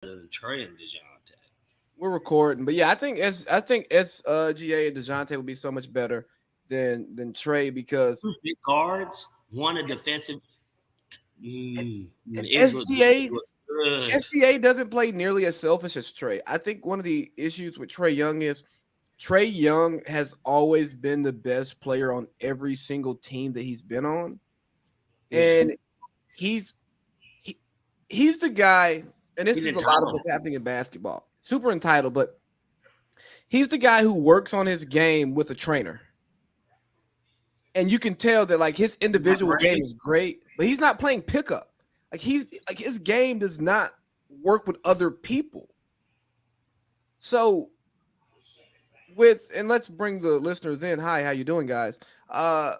than Trey and DeJounte. We're recording, but yeah, I think GA and Dejounte would be so much better than Trey because Two big guards, one a defensive. It looked good. It SGA looked good. SGA doesn't play nearly as selfish as Trey. I think one of the issues with Trey Young is Trey Young has always been the best player on every single team that he's been on, Yeah, and he's he, he's the guy. And this he's is a lot of entitled. what's happening in basketball. Super entitled, but he's the guy who works on his game with a trainer. And you can tell that like his individual game is great, but he's not playing pickup. Like his game does not work with other people. So with and let's bring the listeners in. Hi, how you doing, guys? Uh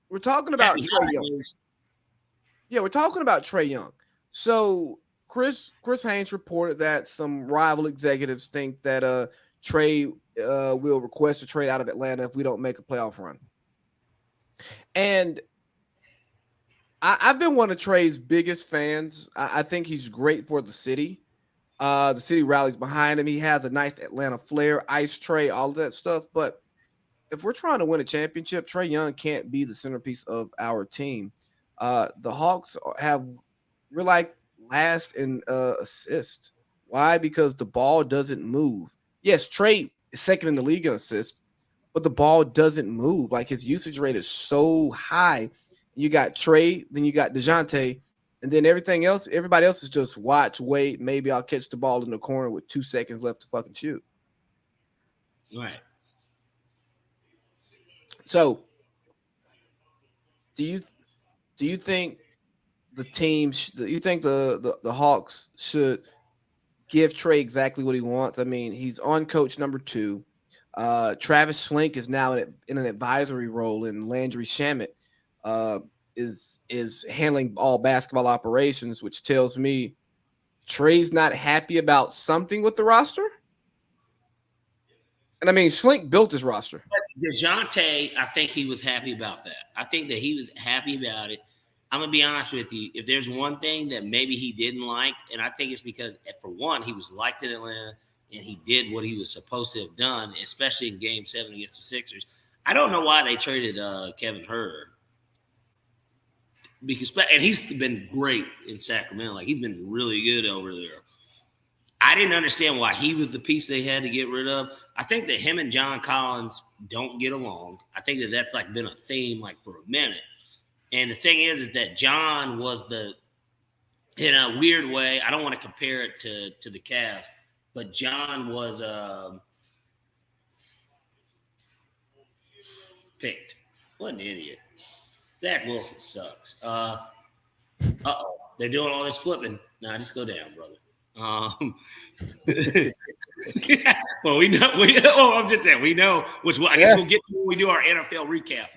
we're talking about Happy Trey Young. holidays. Yeah, we're talking about Trey Young. So Chris Haynes reported that some rival executives think that Trey will request a trade out of Atlanta if we don't make a playoff run. And I've been one of Trey's biggest fans. I think he's great for the city. The city rallies behind him. He has a nice Atlanta flair, ice Trey, all of that stuff. But if we're trying to win a championship, Trey Young can't be the centerpiece of our team. The Hawks we're like last in assist. Why? Because the ball doesn't move. Yes, Trey is second in the league in assist, but the ball doesn't move. Like his usage rate is so high. You got Trey, then you got DeJounte, and then everything else, everybody else is just watch, wait, maybe I'll catch the ball in the corner with 2 seconds left to fucking shoot. Right. So do you do you think the team do you think the Hawks should give Trey exactly what he wants? I mean, he's on coach number 2. Travis Slink is now in an advisory role, and Landry Shamet uh, is handling all basketball operations, which tells me Trey's not happy about something with the roster. And I mean, Slink built his roster. DeJounte, I think he was happy about that. I think that he was happy about it. I'm gonna be honest with you. If there's one thing that maybe he didn't like, and I think it's because, for one, he was liked in Atlanta and he did what he was supposed to have done, especially in Game 7 against the Sixers. I don't know why they traded Kevin Herter, because and he's been great in Sacramento. Like, he's been really good over there. I didn't understand why he was the piece they had to get rid of. I think that him and John Collins don't get along. I think that that's like been a theme like for a minute. And the thing is that John was in a weird way, I don't want to compare it to the Cavs, but John was picked. What an idiot. Zach Wilson sucks. Uh-oh. They're doing all this flipping. Nah, just go down, brother. Well, we know. I'm just saying we know. Which I guess we'll get to when we do our NFL recap.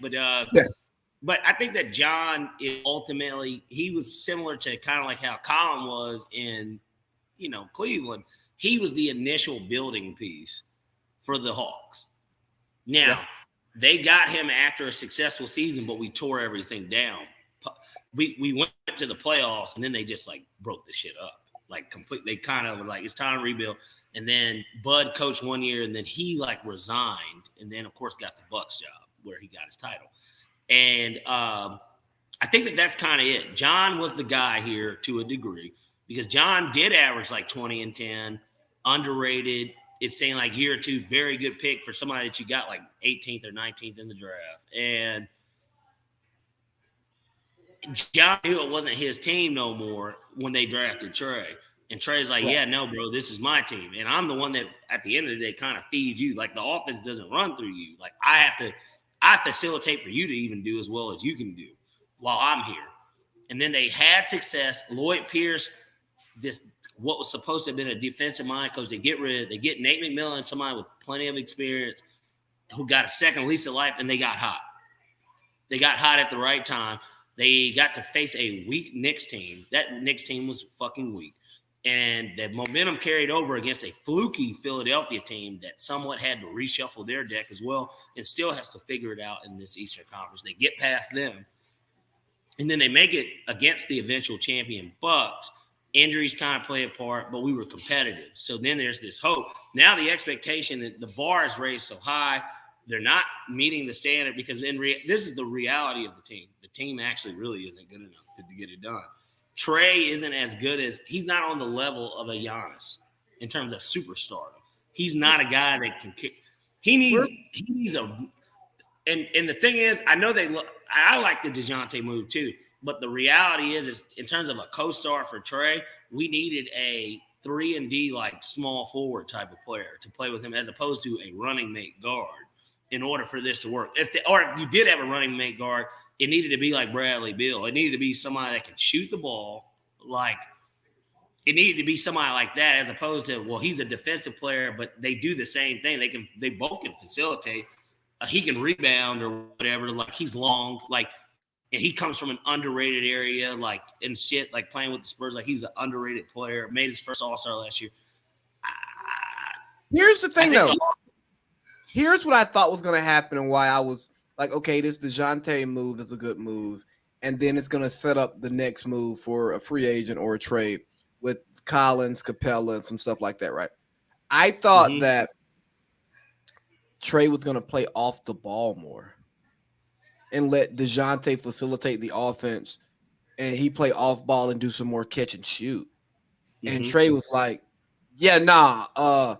But I think that John is ultimately he was similar to kind of like how Colin was in Cleveland. He was the initial building piece for the Hawks. Now they got him after a successful season, but we tore everything down. We went to the playoffs and then they just like broke the shit up. Like completely, they kind of were like, it's time to rebuild. And then Bud coached 1 year, and then he like resigned, and then of course got the Bucks job where he got his title. And I think that that's kind of it. John was the guy here to a degree because John did average like 20 and 10, underrated. It's saying like year or two, very good pick for somebody that you got like 18th or 19th in the draft. And John knew it wasn't his team no more when they drafted Trey. And Trey's like, yeah, no, bro, this is my team. And I'm the one that at the end of the day kind of feeds you. Like the offense doesn't run through you. Like I facilitate for you to even do as well as you can do while I'm here. And then they had success. Lloyd Pierce, what was supposed to have been a defensive mind coach, they get Nate McMillan, somebody with plenty of experience who got a second lease of life, and they got hot. They got hot at the right time. They got to face a weak Knicks team. That Knicks team was fucking weak. And the momentum carried over against a fluky Philadelphia team that somewhat had to reshuffle their deck as well and still has to figure it out in this Eastern Conference. They get past them. And then they make it against the eventual champion Bucks. Injuries kind of play a part, but we were competitive. So then there's this hope. Now the expectation that the bar is raised so high, they're not meeting the standard because this is the reality of the team. The team actually really isn't good enough to get it done. Trae isn't as good as – he's not on the level of a Giannis in terms of superstar. He's not a guy that can kick. He needs a – and the thing is, I know I like the DeJounte move too. But the reality is in terms of a co-star for Trae, we needed a 3-and-D like small forward type of player to play with him as opposed to a running mate guard in order for this to work. If you did have a running mate guard, it needed to be like Bradley Beal. It needed to be somebody that can shoot the ball. It needed to be somebody like that as opposed to, well, he's a defensive player, but they do the same thing. They both can facilitate. He can rebound or whatever. Like he's long. And he comes from an underrated area, and shit, playing with the Spurs. He's an underrated player. Made his first All-Star last year. Here's the thing, though. Here's what I thought was going to happen and why I was like, okay, this DeJounte move is a good move. And then it's going to set up the next move for a free agent or a trade with Collins, Capella, and some stuff like that, right? I thought that Trae was going to play off the ball more and let DeJounte facilitate the offense, and he play off ball and do some more catch and shoot. And Trae was like, yeah,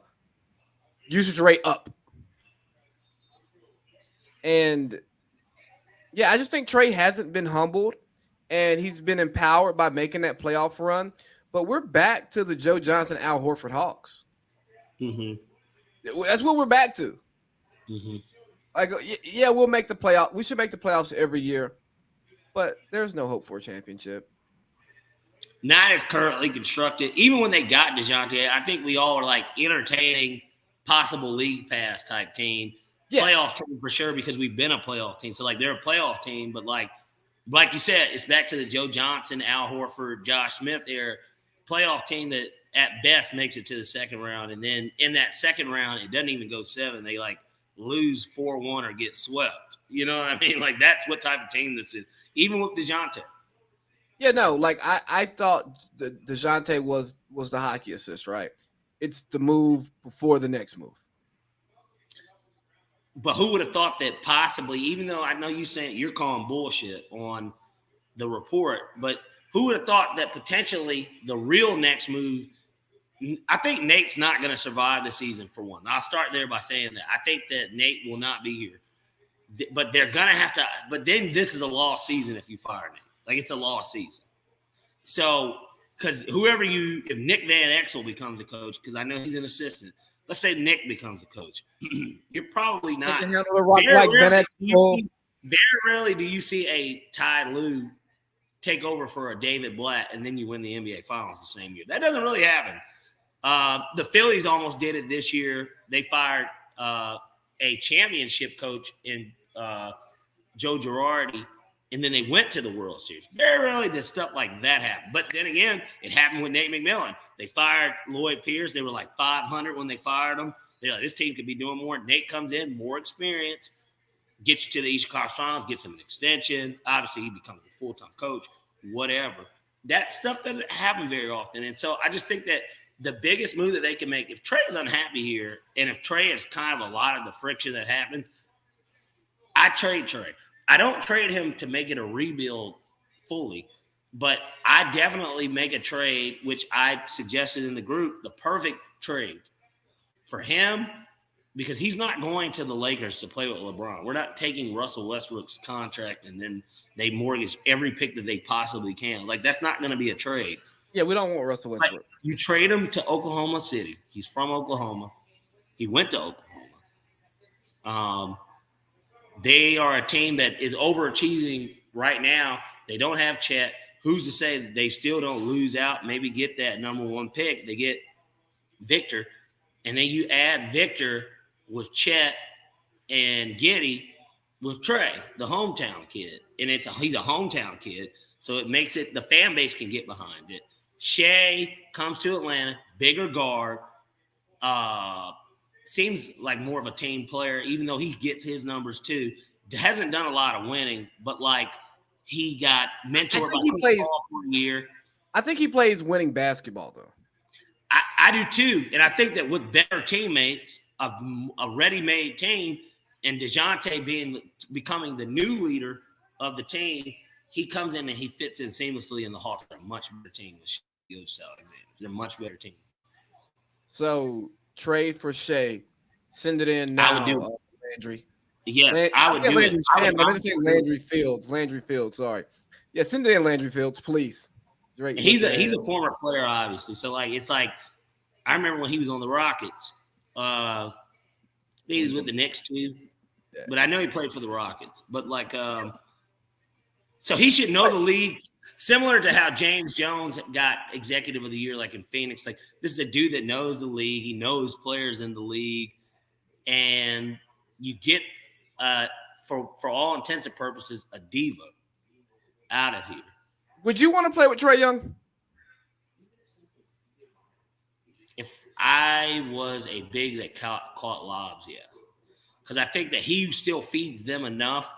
usage rate up. And yeah, I just think Trae hasn't been humbled, and he's been empowered by making that playoff run. But we're back to the Joe Johnson, Al Horford Hawks. That's what we're back to. We'll make the playoff. We should make the playoffs every year, but there's no hope for a championship. Not as currently constructed. Even when they got DeJounte, I think we all were entertaining possible league pass type team, playoff team for sure because we've been a playoff team. So they're a playoff team, but like you said, it's back to the Joe Johnson, Al Horford, Josh Smith era playoff team that at best makes it to the second round, and then in that second round it doesn't even go 7. They lose 4-1 or get swept. You know what I mean? That's what type of team this is, even with DeJounte. Yeah, no, I thought DeJounte was the hockey assist, right? It's the move before the next move. But who would have thought that possibly, even though I know you're calling bullshit on the report, but who would have thought that potentially the real next move, I think Nate's not going to survive the season for one. I'll start there by saying that. I think that Nate will not be here. But they're going to have to – but then this is a lost season if you fire Nate. It's a lost season. So because if Nick Van Exel becomes a coach, because I know he's an assistant, let's say Nick becomes a coach, you're probably not – very rarely do you see a Ty Lue take over for a David Blatt and then you win the NBA Finals the same year. That doesn't really happen. The Phillies almost did it this year. They fired a championship coach in Joe Girardi, and then they went to the World Series. Very rarely does stuff like that happen. But then again, it happened with Nate McMillan. They fired Lloyd Pierce. They were 500 when they fired him. They're like, this team could be doing more. Nate comes in, more experience, gets you to the East Coast Finals, gets him an extension. Obviously, he becomes a full-time coach, whatever. That stuff doesn't happen very often. And so I just think that the biggest move that they can make, if Trae's unhappy here, and if Trae is kind of a lot of the friction that happens, I trade Trae. I don't trade him to make it a rebuild fully, but I definitely make a trade, which I suggested in the group, the perfect trade for him, because he's not going to the Lakers to play with LeBron. We're not taking Russell Westbrook's contract and then they mortgage every pick that they possibly can. That's not going to be a trade. Yeah, we don't want Russell Westbrook. You trade him to Oklahoma City. He's from Oklahoma. He went to Oklahoma. They are a team that is overachieving right now. They don't have Chet. Who's to say that they still don't lose out, maybe get that number 1 pick? They get Victor. And then you add Victor with Chet and Giddey with Trae, the hometown kid. And he's a hometown kid. So it makes it – the fan base can get behind it. Shea comes to Atlanta, bigger guard, seems like more of a team player, even though he gets his numbers too. Hasn't done a lot of winning, but he got mentored by Chris Paul for a year. I think he plays winning basketball, though. I do too. And I think that with better teammates, a ready-made team, and DeJounte becoming the new leader of the team, he comes in and he fits in seamlessly, and the Hawks are a much better team with Alexander. They're a much better team. So trade for Shea. Send it in now. I would do Landry. Yes, I would do it. I meant to say Landry Fields. Landry Fields. Sorry. Yeah, send it in Landry Fields, please. Drake, he's a former player, obviously. So it's like I remember when he was on the Rockets. He was with the Knicks too, but I know he played for the Rockets. But so he should know the league. Similar to how James Jones got Executive of the Year, like in Phoenix. Like, this is a dude that knows the league. He knows players in the league, and you get for all intents and purposes a diva out of here. Would you want to play with Trae Young? If I was a big that caught lobs, yeah. Because I think that he still feeds them enough.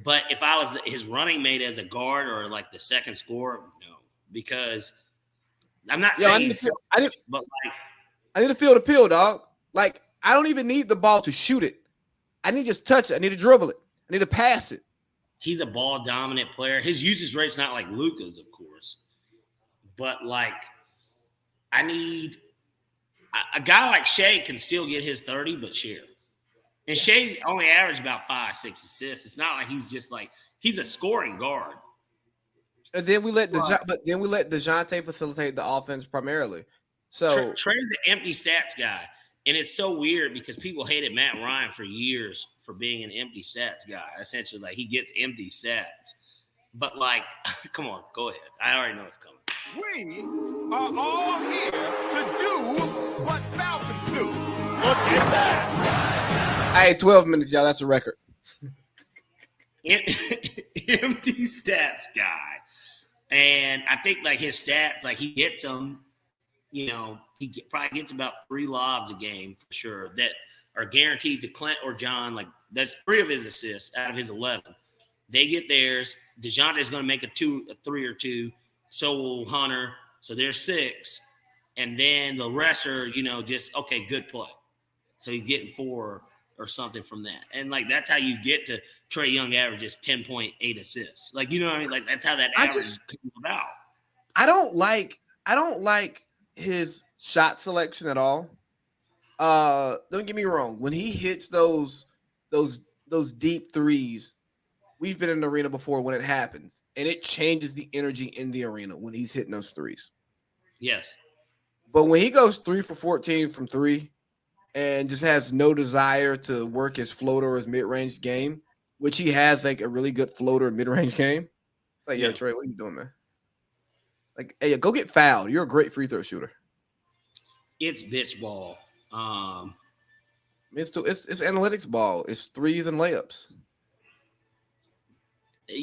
But if I was his running mate as a guard or like the second scorer, no. Because I'm not saying I need to feel the pill, dog. Like, I don't even need the ball to shoot it. I need to just touch it. I need to dribble it. I need to pass it. He's a ball-dominant player. His usage rate's not like Luka's, of course. But, like, I need a guy like Shea can still get his 30, but share. And Shea only averaged about 5-6 assists. It's not like he's just like he's a scoring guard. And then we let DeJounte facilitate the offense primarily. So Trey's an empty stats guy. And it's so weird because people hated Matt Ryan for years for being an empty stats guy. Essentially, like, he gets empty stats. But, like, come on, go ahead. I already know it's coming. We are all here to do what Falcons do. Look at that. Hey, 12 minutes, y'all. That's a record. Empty stats guy. And I think, like, his stats, like, he gets them, you know, he probably gets about 3 lobs a game for sure that are guaranteed to Clint or John. Like, that's 3 of his assists out of his 11. They get theirs. DeJounte's going to make a 3 or 2. So will Hunter. So there's 6. And then the rest are, you know, just, okay, good play. So he's getting 4 or something from that. And, like, that's how you get to Trae Young averages 10.8 assists. Like, you know what I mean? Like, that's how that average comes about. I don't like his shot selection at all. Don't get me wrong. When he hits those deep threes, we've been in the arena before when it happens, and it changes the energy in the arena when he's hitting those threes. Yes. But when he goes 3 for 14 from 3 and just has no desire to work his floater or his mid-range game, which he has, like, a really good floater and mid-range game, it's like, yeah, Trey, what are you doing, man? Like, hey, go get fouled. You're a great free throw shooter. It's bitch ball. It's analytics ball. It's threes and layups.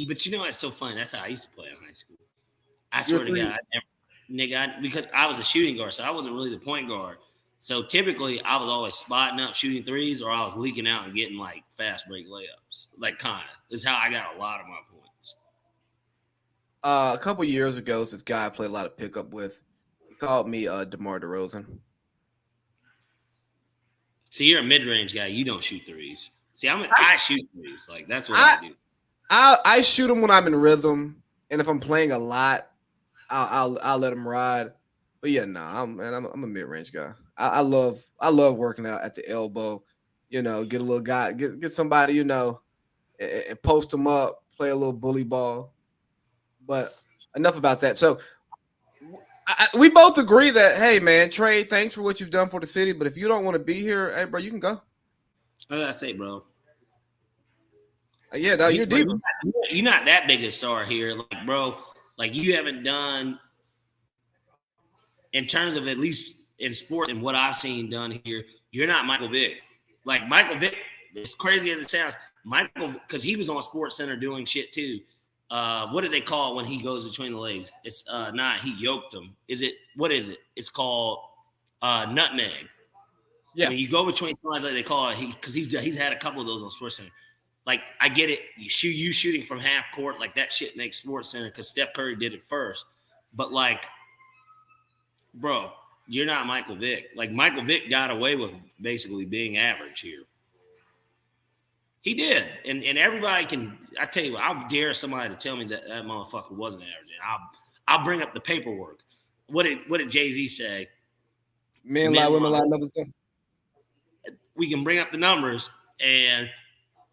But you know what's so funny? That's how I used to play in high school. I swear to God, because I was a shooting guard, so I wasn't really the point guard. So typically, I was always spotting up, shooting threes, or I was leaking out and getting, like, fast break layups. Like, kind of. Is how I got a lot of my points. A couple years ago, this guy I played a lot of pickup with, he called me DeMar DeRozan. See, you're a mid-range guy. You don't shoot threes. See, I shoot threes. Like, that's what I do. I shoot them when I'm in rhythm, and if I'm playing a lot, I'll let them ride. But yeah, I'm a mid-range guy. I love working out at the elbow. You know, get a little guy, get somebody, you know, and post them up, play a little bully ball. But enough about that. So we both agree that, hey, man, Trey, thanks for what you've done for the city. But if you don't want to be here, hey, bro, you can go. What did I say, bro? Yeah, no, you're deep. You're not that big a star here, like, bro. Like, you haven't done, in terms of at least in sports and what I've seen done here. You're not Michael Vick. Like, Michael Vick, as crazy as it sounds, Michael, because he was on Sports Center doing shit too. What do they call it when he goes between the legs? It's not he yoked him. What is it? It's called nutmeg. Yeah. When you go between somebody, like they call it, because he's had a couple of those on Sports Center. Like, I get it. You shooting from half court, like, that shit makes Sports Center because Steph Curry did it first. But, like, bro, you're not Michael Vick. Like Michael Vick got away with basically being average here. He did, and everybody can. I tell you what, I'll dare somebody to tell me that motherfucker wasn't average. And I'll bring up the paperwork. What did Jay-Z say? Men lie, women lie, another thing. We can bring up the numbers, and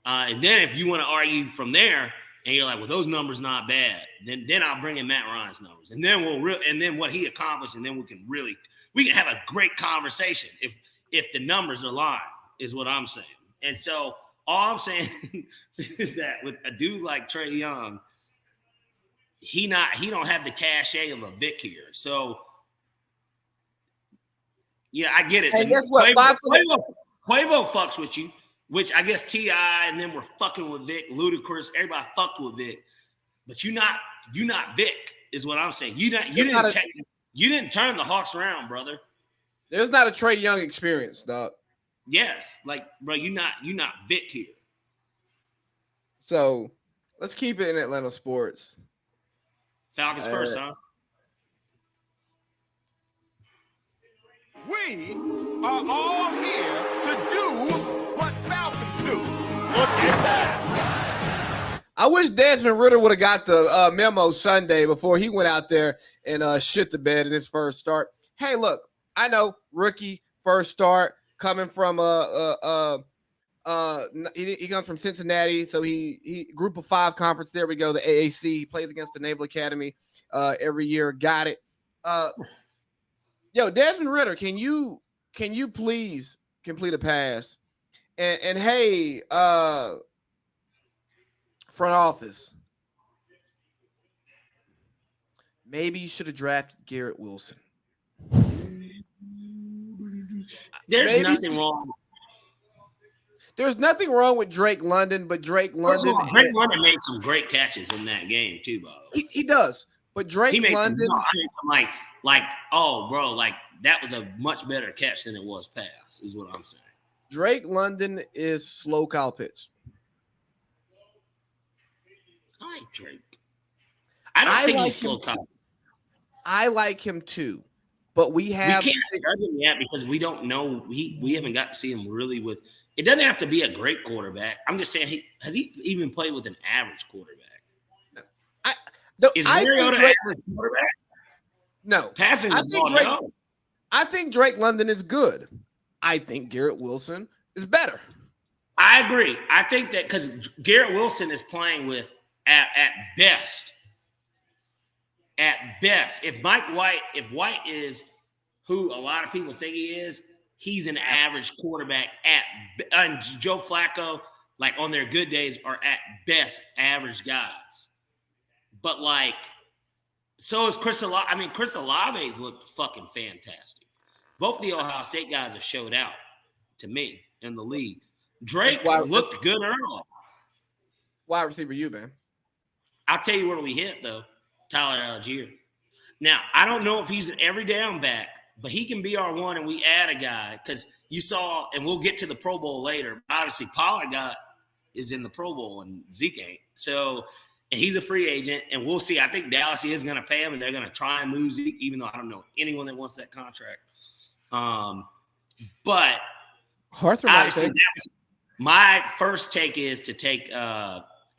then if you want to argue from there, and you're like, well, those numbers not bad, then I'll bring in Matt Ryan's numbers, and then and then what he accomplished, and then we can have a great conversation if the numbers are lying, is what I'm saying. And so all I'm saying is that with a dude like Trae Young, he don't have the cachet of a Vic here. So yeah, I get it. And guess what? Quavo fucks with you, which I guess T.I. and then we're fucking with Vic, Ludacris, everybody fucked with Vic. But you're not Vic, is what I'm saying. You didn't turn the Hawks around, brother. There's not a Trae Young experience, dog. Yes, like, bro, you're not Vic here. So let's keep it in Atlanta sports. Falcons first, huh? We are all here to do what Falcons do. Look at that. I wish Desmond Ridder would have got the memo Sunday before he went out there and shit the bed in his first start. Hey, look, I know rookie first start coming from he comes from Cincinnati, so he Group of 5 conference. There we go, the AAC. He plays against the Naval Academy every year. Got it. Yo, Desmond Ridder, can you please complete a pass? And hey, front office, maybe you should have drafted Garrett Wilson. There's nothing wrong. There's nothing wrong with Drake London, but Drake London made some great catches in that game too, by the way. He does, but Drake London, like, oh, bro, like that was a much better catch than it was pass, is what I'm saying. Drake London is slow Kyle Pitts. I like Drake. I think he's slow Kyle. I like him too, but we can't judge him yet because we don't know. We haven't got to see him really with. It doesn't have to be a great quarterback. I'm just saying, has he even played with an average quarterback? Is Mariota average quarterback? No. Passing the ball, no. I think Drake London is good. I think Garrett Wilson is better. I agree. I think that because Garrett Wilson is playing with at best. At best, if White is who a lot of people think he is, he's an average quarterback and Joe Flacco, like on their good days, are at best average guys. But like, so is Chris Olave. I mean, Chris Olave's looked fucking fantastic. Both the Ohio State guys have showed out to me in the league. Drake looked good early. Wide receiver, you, man. I'll tell you where we hit though. Tyler Algier. Now, I don't know if he's an every down back, but he can be our one and we add a guy because you saw, and we'll get to the Pro Bowl later. Obviously, Pollard is in the Pro Bowl and Zeke ain't. So, and he's a free agent, and we'll see. I think Dallas is going to pay him, and they're going to try and move Zeke, even though I don't know anyone that wants that contract. But obviously, my first take is to take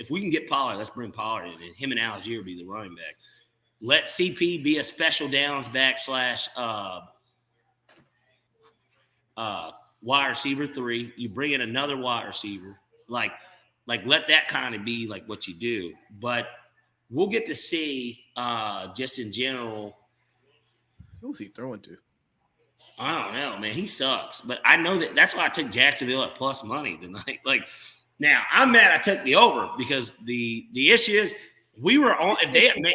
if we can get Pollard, let's bring Pollard in, and him and Algier be the running back. Let CP be a special downs back / wide receiver 3. You bring in another wide receiver, like let that kind of be like what you do. But we'll get to see just in general. Who's he throwing to? I don't know, man. He sucks. But I know that's why I took Jacksonville at plus money tonight. Like, now I'm mad I took the over because the issue is we were on. If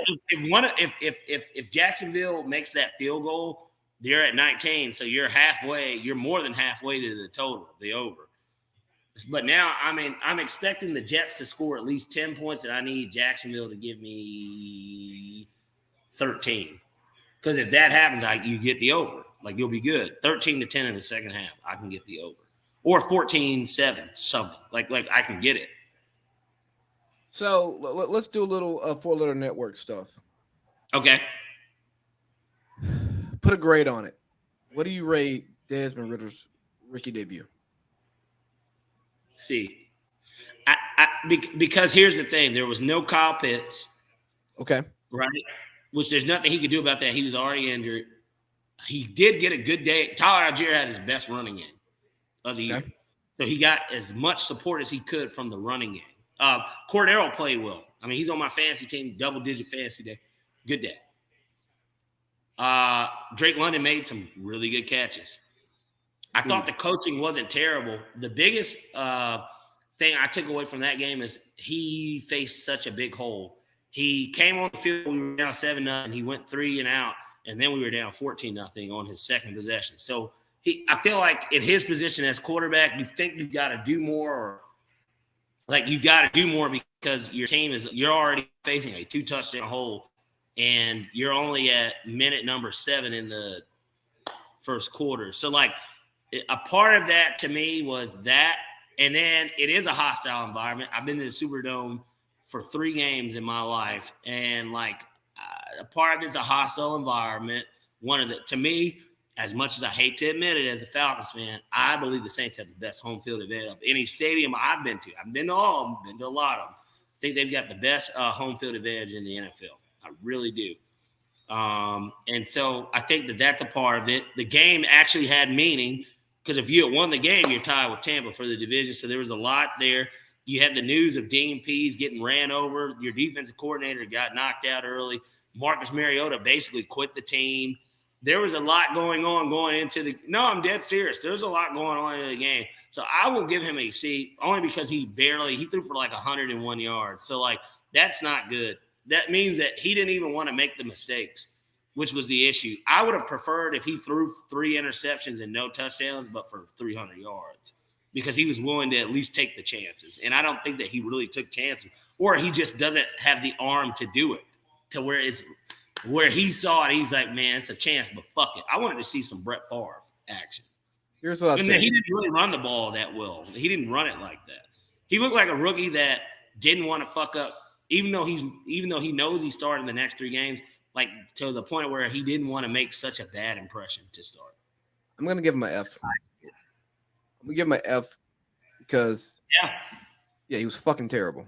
Jacksonville makes that field goal, they're at 19. So you're halfway. You're more than halfway to the total, the over. But now, I mean, I'm expecting the Jets to score at least 10 points, and I need Jacksonville to give me 13. Because if that happens, you get the over. Like, you'll be good. 13-10 in the second half, I can get the over. Or 14-7, something. Like I can get it. So let's do a little 4-letter network stuff. Okay. put a grade on it. What do you rate Desmond Ritter's rookie debut? See, because here's the thing: there was no Kyle Pitts. Okay. Right. Which there's nothing he could do about that. He was already injured. He did get a good day. Tyler Algier had his best running game of the year. So he got as much support as he could from the running game. Cordero played well. I mean, he's on my fantasy team, double-digit fantasy day. Good day. Drake London made some really good catches. I thought the coaching wasn't terrible. The biggest thing I took away from that game is he faced such a big hole. He came on the field, we were down 7-0, he went 3 and out, and then we were down 14-0 on his second possession. So I feel like in his position as quarterback, you think you've got to do more, or like you've got to do more because your team you're already facing a 2-touchdown hole, and you're only at minute number 7 in the first quarter. So like a part of that to me was that, and then it is a hostile environment. I've been to the Superdome for 3 games in my life, and like a part of it's a hostile environment. To me, as much as I hate to admit it as a Falcons fan, I believe the Saints have the best home field advantage of any stadium I've been to. I've been to all of them, been to a lot of them. I think they've got the best home field advantage in the NFL. I really do. And so I think that's a part of it. The game actually had meaning because if you had won the game, you're tied with Tampa for the division. So there was a lot there. You had the news of Dean Pease getting ran over. Your defensive coordinator got knocked out early. Marcus Mariota basically quit the team. There was a lot going into the – no, I'm dead serious. There's a lot going on in the game. So I will give him a C only because he threw for like 101 yards. So, like, that's not good. That means that he didn't even want to make the mistakes, which was the issue. I would have preferred if he threw 3 interceptions and no touchdowns but for 300 yards. Because he was willing to at least take the chances. And I don't think that he really took chances. Or he just doesn't have the arm to do it. To where he saw it, he's like, man, it's a chance, but fuck it. I wanted to see some Brett Favre action. Here's what I'll tell you. He didn't really run the ball that well. He didn't run it like that. He looked like a rookie that didn't want to fuck up, even though he knows he's starting the next 3 games, like to the point where he didn't want to make such a bad impression to start. I'm gonna give him an F. I'm gonna give him an F because he was fucking terrible.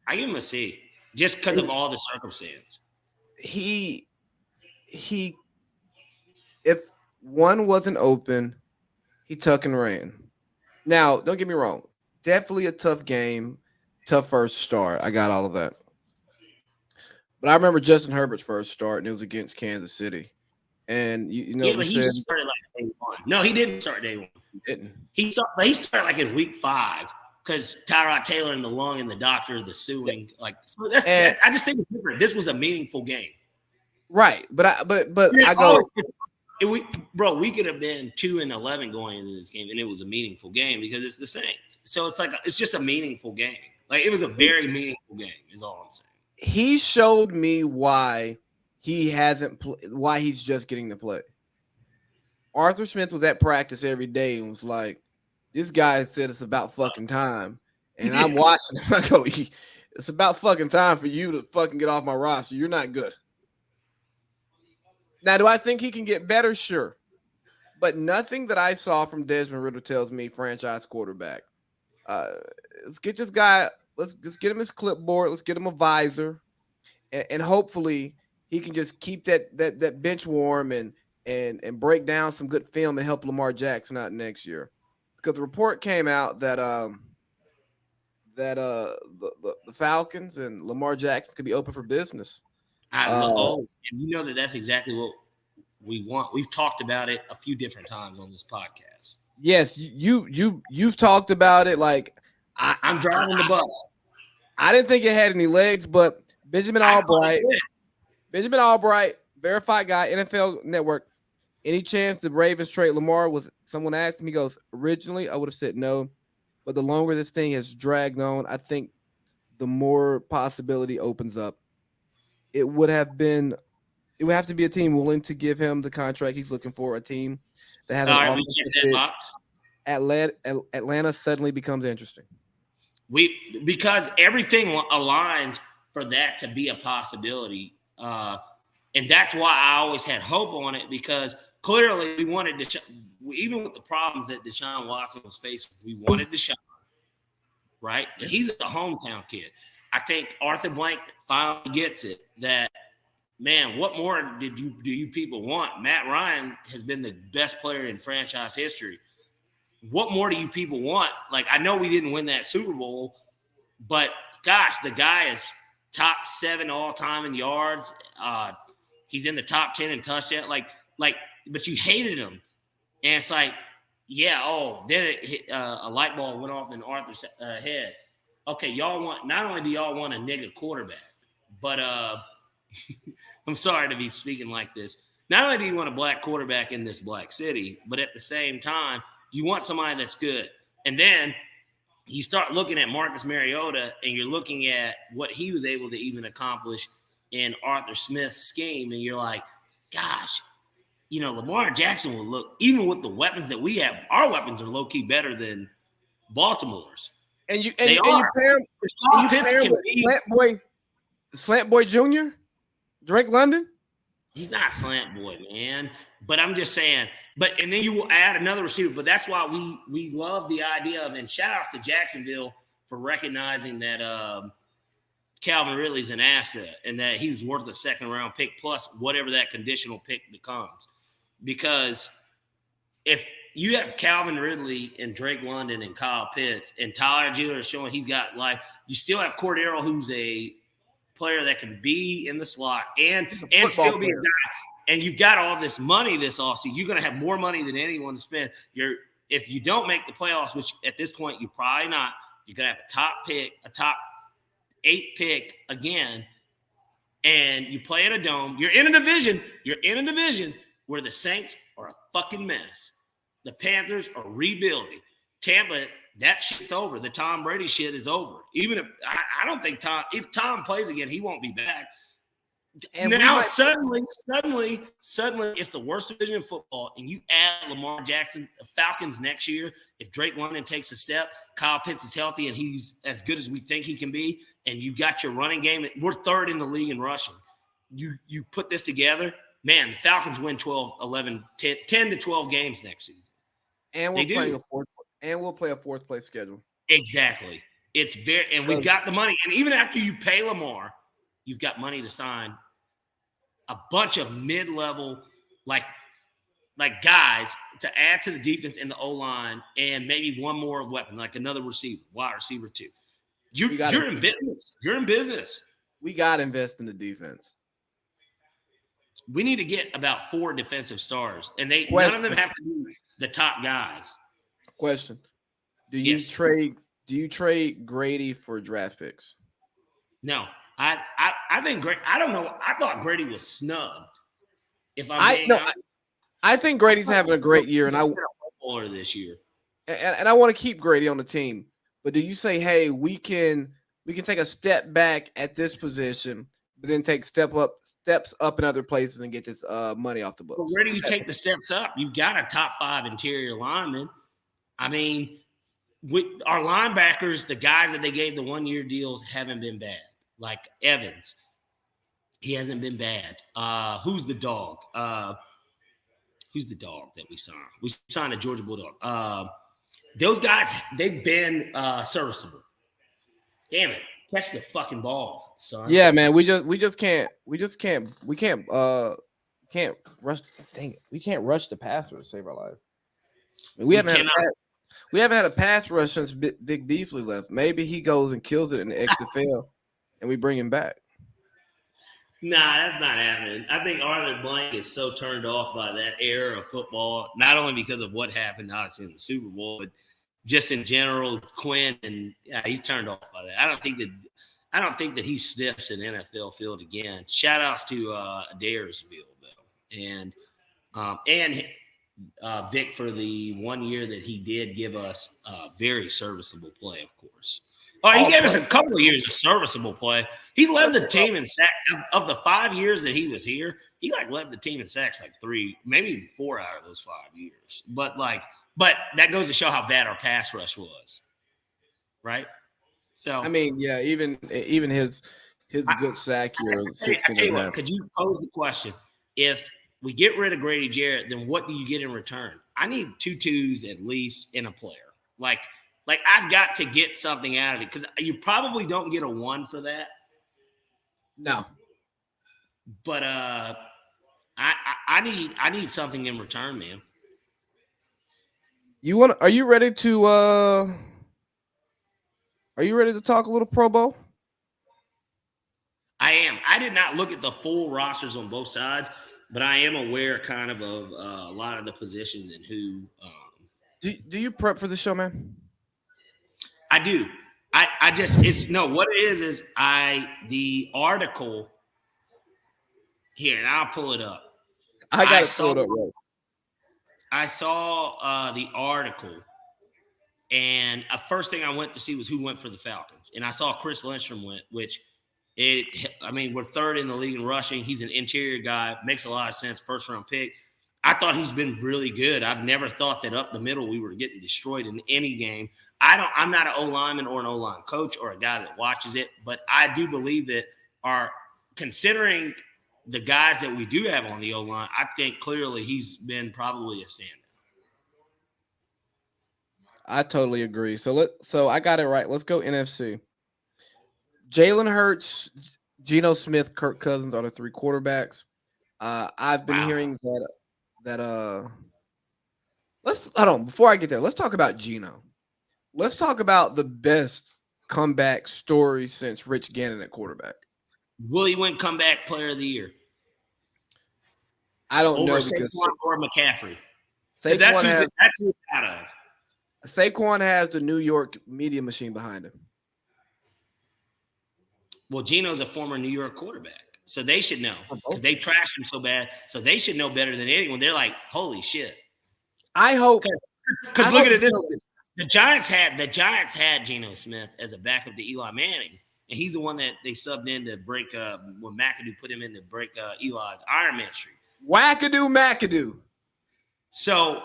I give him a C just because of all the circumstance. He if one wasn't open, he tuck and ran. Now, don't get me wrong, definitely a tough game, tough first start. I got all of that. But I remember Justin Herbert's first start, and it was against Kansas City. And you know, but he started like day 1. No, he didn't start day 1. He started like in week 5 because Tyrod Taylor and the lung and the doctor, the suing, like so that's I just think it's different. This was a meaningful game, right? But I go, we could have been 2-11 going into this game, and it was a meaningful game because it's the Saints. So it's like it's just a meaningful game. Like it was a very meaningful game. Is all I'm saying. He showed me why he hasn't why he's just getting to play. Arthur Smith was at practice every day and was like, this guy said it's about fucking time. And I'm watching him. I go, it's about fucking time for you to fucking get off my roster. You're not good. Now, do I think he can get better? Sure. But nothing that I saw from Desmond Ridder tells me franchise quarterback. Let's get this guy. Let's just get him his clipboard. Let's get him a visor. And hopefully he can just keep that bench warm and break down some good film and help Lamar Jackson out next year, because the report came out that the Falcons and Lamar Jackson could be open for business. And you know that's exactly what we want. We've talked about it a few different times on this podcast. Yes, you've talked about it. Like I'm driving the bus. I didn't think it had any legs, but Benjamin Albright, verified guy, NFL Network. Any chance the Ravens trade Lamar? Was someone asked him? He goes, originally I would have said no, but the longer this thing has dragged on, I think the more possibility opens up. It would have to be a team willing to give him the contract he's looking for, a team that has an offensive pitch. Atlanta suddenly becomes interesting. Because everything aligns for that to be a possibility. And that's why I always had hope on it, because clearly we wanted even with the problems that Deshaun Watson was facing, we wanted Deshaun, right? And he's a hometown kid. I think Arthur Blank finally gets it that, man, what more do you people want? Matt Ryan has been the best player in franchise history. What more do you people want? Like, I know we didn't win that Super Bowl, but gosh, the guy is top 7 all time in yards. He's in the top 10 in touchdown. But you hated him, and it's like, yeah. Oh, then a light bulb went off in Arthur's head. Okay, y'all want, not only do y'all want a nigga quarterback, but I'm sorry to be speaking like this. Not only do you want a black quarterback in this black city, but at the same time, you want somebody that's good. And then you start looking at Marcus Mariota, and you're looking at what he was able to even accomplish in Arthur Smith's scheme, and you're like, gosh, Lamar Jackson will look, even with the weapons that we have, our weapons are low-key better than Baltimore's. And you pair him with Slant Boy Jr., Drake London. He's not Slant Boy, man. But I'm just saying. And then you will add another receiver. But that's why we love the idea of, and shout outs to Jacksonville for recognizing that Calvin Ridley's an asset and that he was worth a second-round pick plus whatever that conditional pick becomes. Because if you have Calvin Ridley and Drake London and Kyle Pitts and Tyler Jr. is showing he's got life, you still have Cordero, who's a player that can be in the slot and still be a guy. And you've got all this money this offseason. You're going to have more money than anyone to spend. If you don't make the playoffs, which at this point you're probably not, you're going to have a top 8 pick again, and you play at a dome. You're in a division where the Saints are a fucking mess. The Panthers are rebuilding. Tampa, that shit's over. The Tom Brady shit is over. Even if I don't think if Tom plays again, he won't be back. And now suddenly it's the worst division in football, and you add Lamar Jackson, the Falcons next year. If Drake London takes a step, Kyle Pitts is healthy, and he's as good as we think he can be, and you got your running game. We're 3rd in the league in rushing. You put this together, man, the Falcons win 10 to 12 games next season. And we'll play a fourth place schedule. Exactly. And we've got the money. And even after you pay Lamar, you've got money to sign a bunch of mid-level, like guys to add to the defense in the O-line, and maybe one more weapon, like another receiver, wide receiver 2. You're in business. You're in business. We got to invest in the defense. We need to get about 4 defensive stars, and none of them have to be the top guys. Question: Do you trade Grady for draft picks? No, I think I don't know. I thought Grady was snubbed. I think Grady's having a great year, and this year, and I want to keep Grady on the team. But do you say, hey, we can take a step back at this position, but then take steps up in other places and get this money off the books? Well, where do you take the steps up? You've got a top 5 interior lineman. I mean, our linebackers, the guys that they gave the 1-year deals, haven't been bad. Like Evans, he hasn't been bad. Who's the dog? Who's the dog that we signed? We signed a Georgia Bulldog. Those guys, they've been serviceable. Damn it. Catch the fucking ball, son. Yeah, man. We can't rush. Dang it. We can't rush the passer to save our life. I mean, we haven't had a pass rush since Vic Beasley left. Maybe he goes and kills it in the XFL and we bring him back. Nah, that's not happening. I think Arthur Blank is so turned off by that era of football, not only because of what happened obviously in the Super Bowl, but just in general, Quinn, and he's turned off by that. I don't think that he sniffs an NFL field again. Shout outs to Adairsville though, and Vic for the 1 year that he did give us very serviceable play, of course. Oh, he gave us a couple of years of serviceable play. He led the team in sacks. Of the 5 years that he was here, he led the team in sacks 3, maybe even 4 out of those 5 years. But that goes to show how bad our pass rush was, right? So I mean, yeah, even his good sack year, 16 I tell you what, could you pose the question if we get rid of Grady Jarrett, then what do you get in return? I need 2 2s at least in a player. Like I've got to get something out of it because you probably don't get a 1 for that. No. But I need something in return, man. Are you ready to talk a little Pro Bowl? I am. I did not look at the full rosters on both sides, but I am aware kind of a lot of the positions and who. Do you prep for the show, man? I do. I just what it is the article here, and I'll pull it up. I got it pulled up. Right. I saw the article, and first thing I went to see was who went for the Falcons, and I saw Chris Lindstrom went, which. We're third in the league in rushing. He's an interior guy. Makes a lot of sense. First round pick. I thought he's been really good. I've never thought that up the middle we were getting destroyed in any game. I'm not an O lineman or an O line coach or a guy that watches it, but I do believe that considering the guys that we do have on the O line, I think clearly he's been probably a standout. I totally agree. So I got it right. Let's go NFC. Jalen Hurts, Geno Smith, Kirk Cousins are the 3 quarterbacks. I've been hearing that let's hold on before I get there. Let's talk about Geno. Let's talk about the best comeback story since Rich Gannon at quarterback. Will he win comeback player of the year? I don't know because Saquon or McCaffrey. Saquon that's who out of. Saquon has the New York media machine behind him. Well, Geno's a former New York quarterback, so they should know because they trashed him so bad. So they should know better than anyone. They're like, "Holy shit!" I hope because look at it. The Giants had Geno Smith as a backup to Eli Manning, and he's the one that they subbed in to break when McAdoo put him in to break Eli's Iron Man streak. McAdoo. So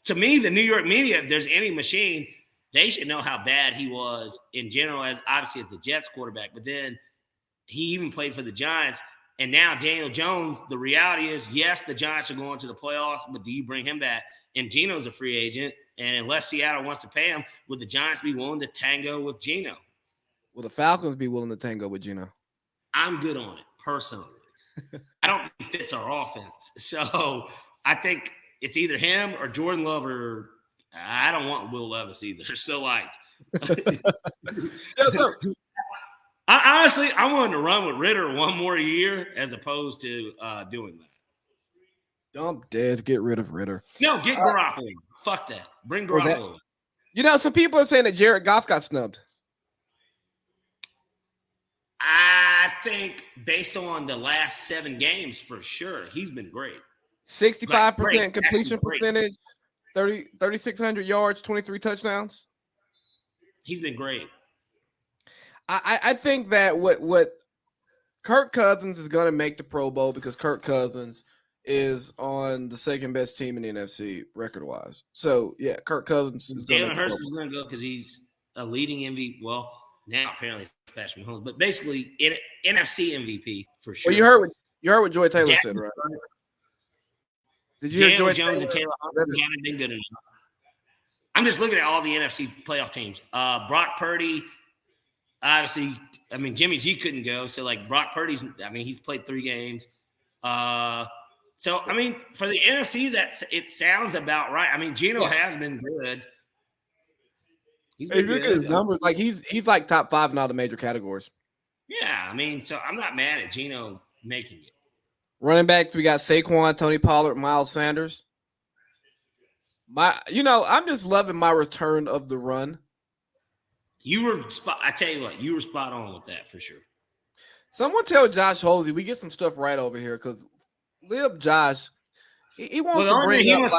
to me, the New York media, if there's any machine. They should know how bad he was in general, as the Jets quarterback. But then he even played for the Giants. And now Daniel Jones, the reality is, yes, the Giants are going to the playoffs, but do you bring him back? And Geno's a free agent. And unless Seattle wants to pay him, would the Giants be willing to tango with Geno? Will the Falcons be willing to tango with Geno? I'm good on it, personally. I don't think he fits our offense. So I think it's either him or Jordan Love or I don't want Will Levis either. So, I honestly, I wanted to run with Ritter one more year as opposed to doing that. Dump Dez, get rid of Ritter. No, get Garoppolo. Fuck that. Bring Garoppolo. Some people are saying that Jared Goff got snubbed. I think based on the last 7 games, for sure, he's been great. 65% completion percentage. 3,600 yards, 23 touchdowns. He's been great. I think that what Kirk Cousins is going to make the Pro Bowl because Kirk Cousins is on the second best team in the NFC record wise. So yeah, Kirk Cousins is going to. Jalen Hurts is going to go because he's a leading MVP. Well, now apparently it's Patrick Mahomes, but basically NFC MVP for sure. Well, you heard what Joy Taylor said, right? Did you hear Jones and Taylor haven't been good enough. I'm just looking at all the NFC playoff teams. Brock Purdy, obviously, Jimmy G couldn't go. So, Brock Purdy's, he's played 3 games. For the NFC, it sounds about right. Geno has been good. He's been good. Look at his numbers. He's top 5 in all the major categories. Yeah, so I'm not mad at Geno making it. Running backs, we got Saquon, Tony Pollard, Miles Sanders. I'm just loving my return of the run. I tell you what, you were spot on with that for sure. Someone tell Josh Hosey we get some stuff right over here because Lib Josh, he wants to bring up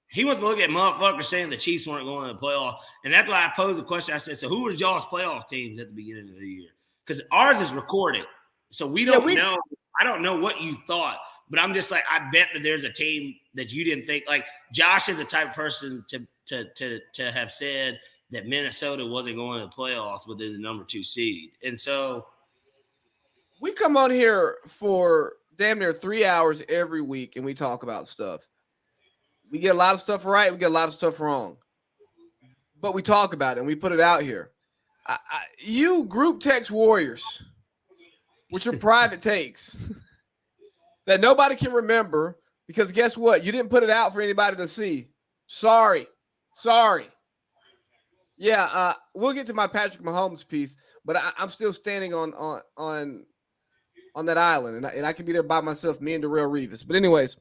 he wants to look at motherfuckers saying the Chiefs weren't going to the playoff, and that's why I posed the question. I said, so who was y'all's playoff teams at the beginning of the year? Because ours is recorded, so we don't know. I don't know what you thought, but I'm just I bet that there's a team that you didn't think. Josh is the type of person to have said that Minnesota wasn't going to the playoffs, but they're the number 2 seed. And so we come on here for damn near 3 hours every week, and we talk about stuff. We get a lot of stuff right. We get a lot of stuff wrong. But we talk about it, and we put it out here. You group text warriors with your private takes that nobody can remember because guess what? You didn't put it out for anybody to see. Sorry. Yeah, we'll get to my Patrick Mahomes piece, but I'm still standing on that island, and I can be there by myself, me and Darrell Revis. But anyways,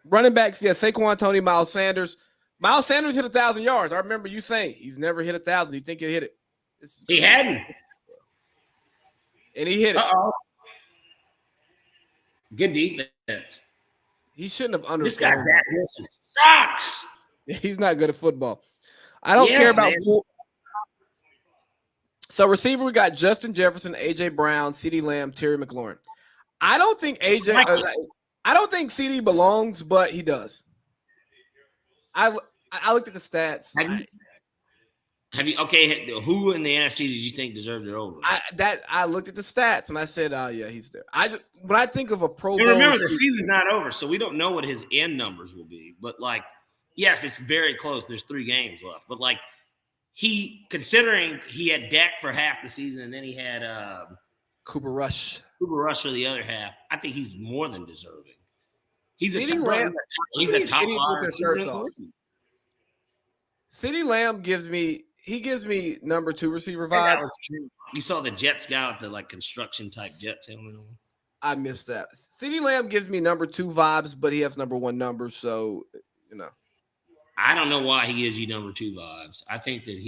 running backs, yeah, Saquon, Tony, Miles Sanders. Miles Sanders hit 1,000 yards. I remember you saying he's never hit 1,000. You think he'll hit it? He hadn't. And he hit it. Uh-oh. Good defense. He shouldn't have underthrown. This guy, Zach Wilson, sucks. He's not good at football. I don't care about So receiver, we got Justin Jefferson, A.J. Brown, CeeDee Lamb, Terry McLaurin. I don't think I don't think CD belongs, but he does. I looked at the stats. Have you okay? Who in the NFC did you think deserved it over? I looked at the stats and I said, "Oh yeah, he's there." When I think of a Pro Bowl, remember the season's not over, so we don't know what his end numbers will be. But like, yes, it's very close. There's 3 games left, but like, considering he had Dak for half the season and then he had Cooper Rush for the other half, I think he's more than deserving. He's a top with their shirts off. CeeDee Lamb gives me number 2 receiver vibes. You saw the Jets guy with the like construction type Jets helmet on. I missed that. CeeDee Lamb gives me number 2 vibes, but he has number 1 number, so you know. I don't know why he gives you number 2 vibes. I think that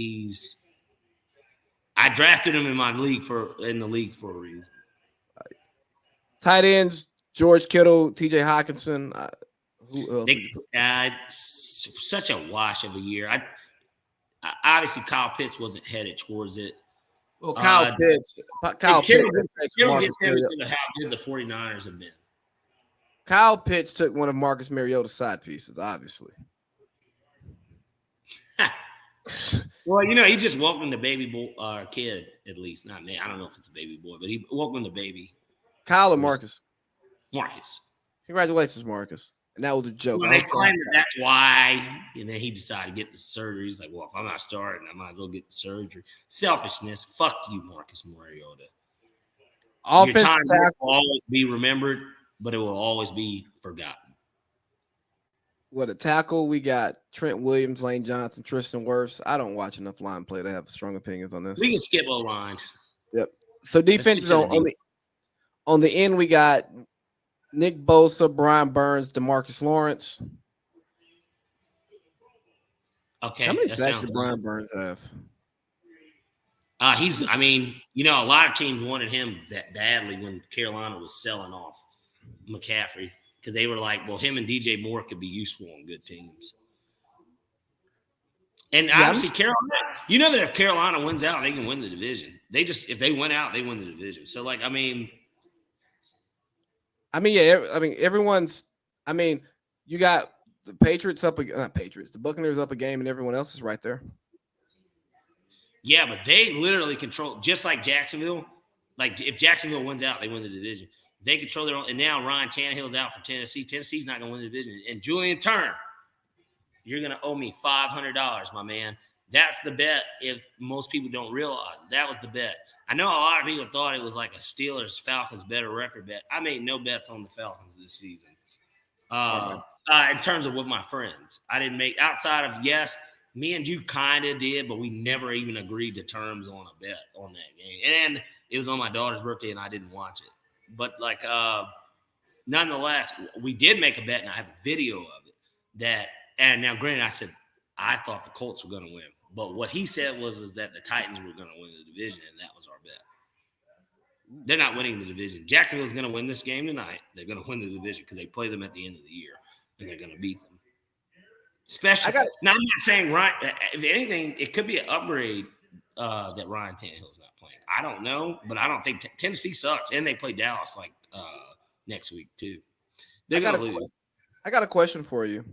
I drafted him in the league for a reason. Tight ends, George Kittle, TJ Hawkinson. Who else? Such a wash of a year. Obviously Kyle Pitts wasn't headed towards it. Well, Kyle Pitts. Kittle gets him to how good the 49ers have been. Kyle Pitts took one of Marcus Mariota's side pieces, obviously. Well, he just welcomed the baby boy, kid, at least. Not me. I don't know if it's a baby boy, but he welcomed the baby. Kyle or Marcus? Marcus. Congratulations, Marcus. And that was a joke. Well, they claimed that's why, and then he decided to get the surgery. He's like, well, if I'm not starting, I might as well get the surgery. Selfishness. Fuck you, Marcus Mariota. Your time will always be remembered, but it will always be forgotten. What a tackle. We got Trent Williams, Lane Johnson, Tristan Wirfs. I don't watch enough line play to have strong opinions on this. We can skip O-line. Yep. So defense is on the end, we got Nick Bosa, Brian Burns, DeMarcus Lawrence. Okay. How many sacks did Brian Burns have? A lot of teams wanted him that badly when Carolina was selling off McCaffrey because they were like, well, him and DJ Moore could be useful on good teams. And obviously Carolina, that if Carolina wins out, they can win the division. If they win out, they win the division. So everyone's. You got the Patriots the Buccaneers up a game, and everyone else is right there. Yeah, but they literally control, just like Jacksonville. Like if Jacksonville wins out, they win the division. They control their own. And now Ryan Tannehill's out for Tennessee. Tennessee's not going to win the division. And Julian Turner, you're going to owe me $500, my man. That's the bet. If most people don't realize that was the bet. I know a lot of people thought it was like a Steelers-Falcons better record bet. I made no bets on the Falcons this season. In terms of with my friends, I didn't make outside of me and you kind of did, but we never even agreed to terms on a bet on that game. And it was on my daughter's birthday, and I didn't watch it. But nonetheless, we did make a bet, and I have a video of it. And now, granted, I said I thought the Colts were going to win. But what he said was that the Titans were going to win the division, and that was our bet. They're not winning the division. Jacksonville's going to win this game tonight. They're going to win the division because they play them at the end of the year, and they're going to beat them. Now, I'm not saying if anything, it could be an upgrade that Ryan Tannehill's not playing. I don't know, but I don't think Tennessee sucks, and they play Dallas next week too. They're going to lose. I got a question for you.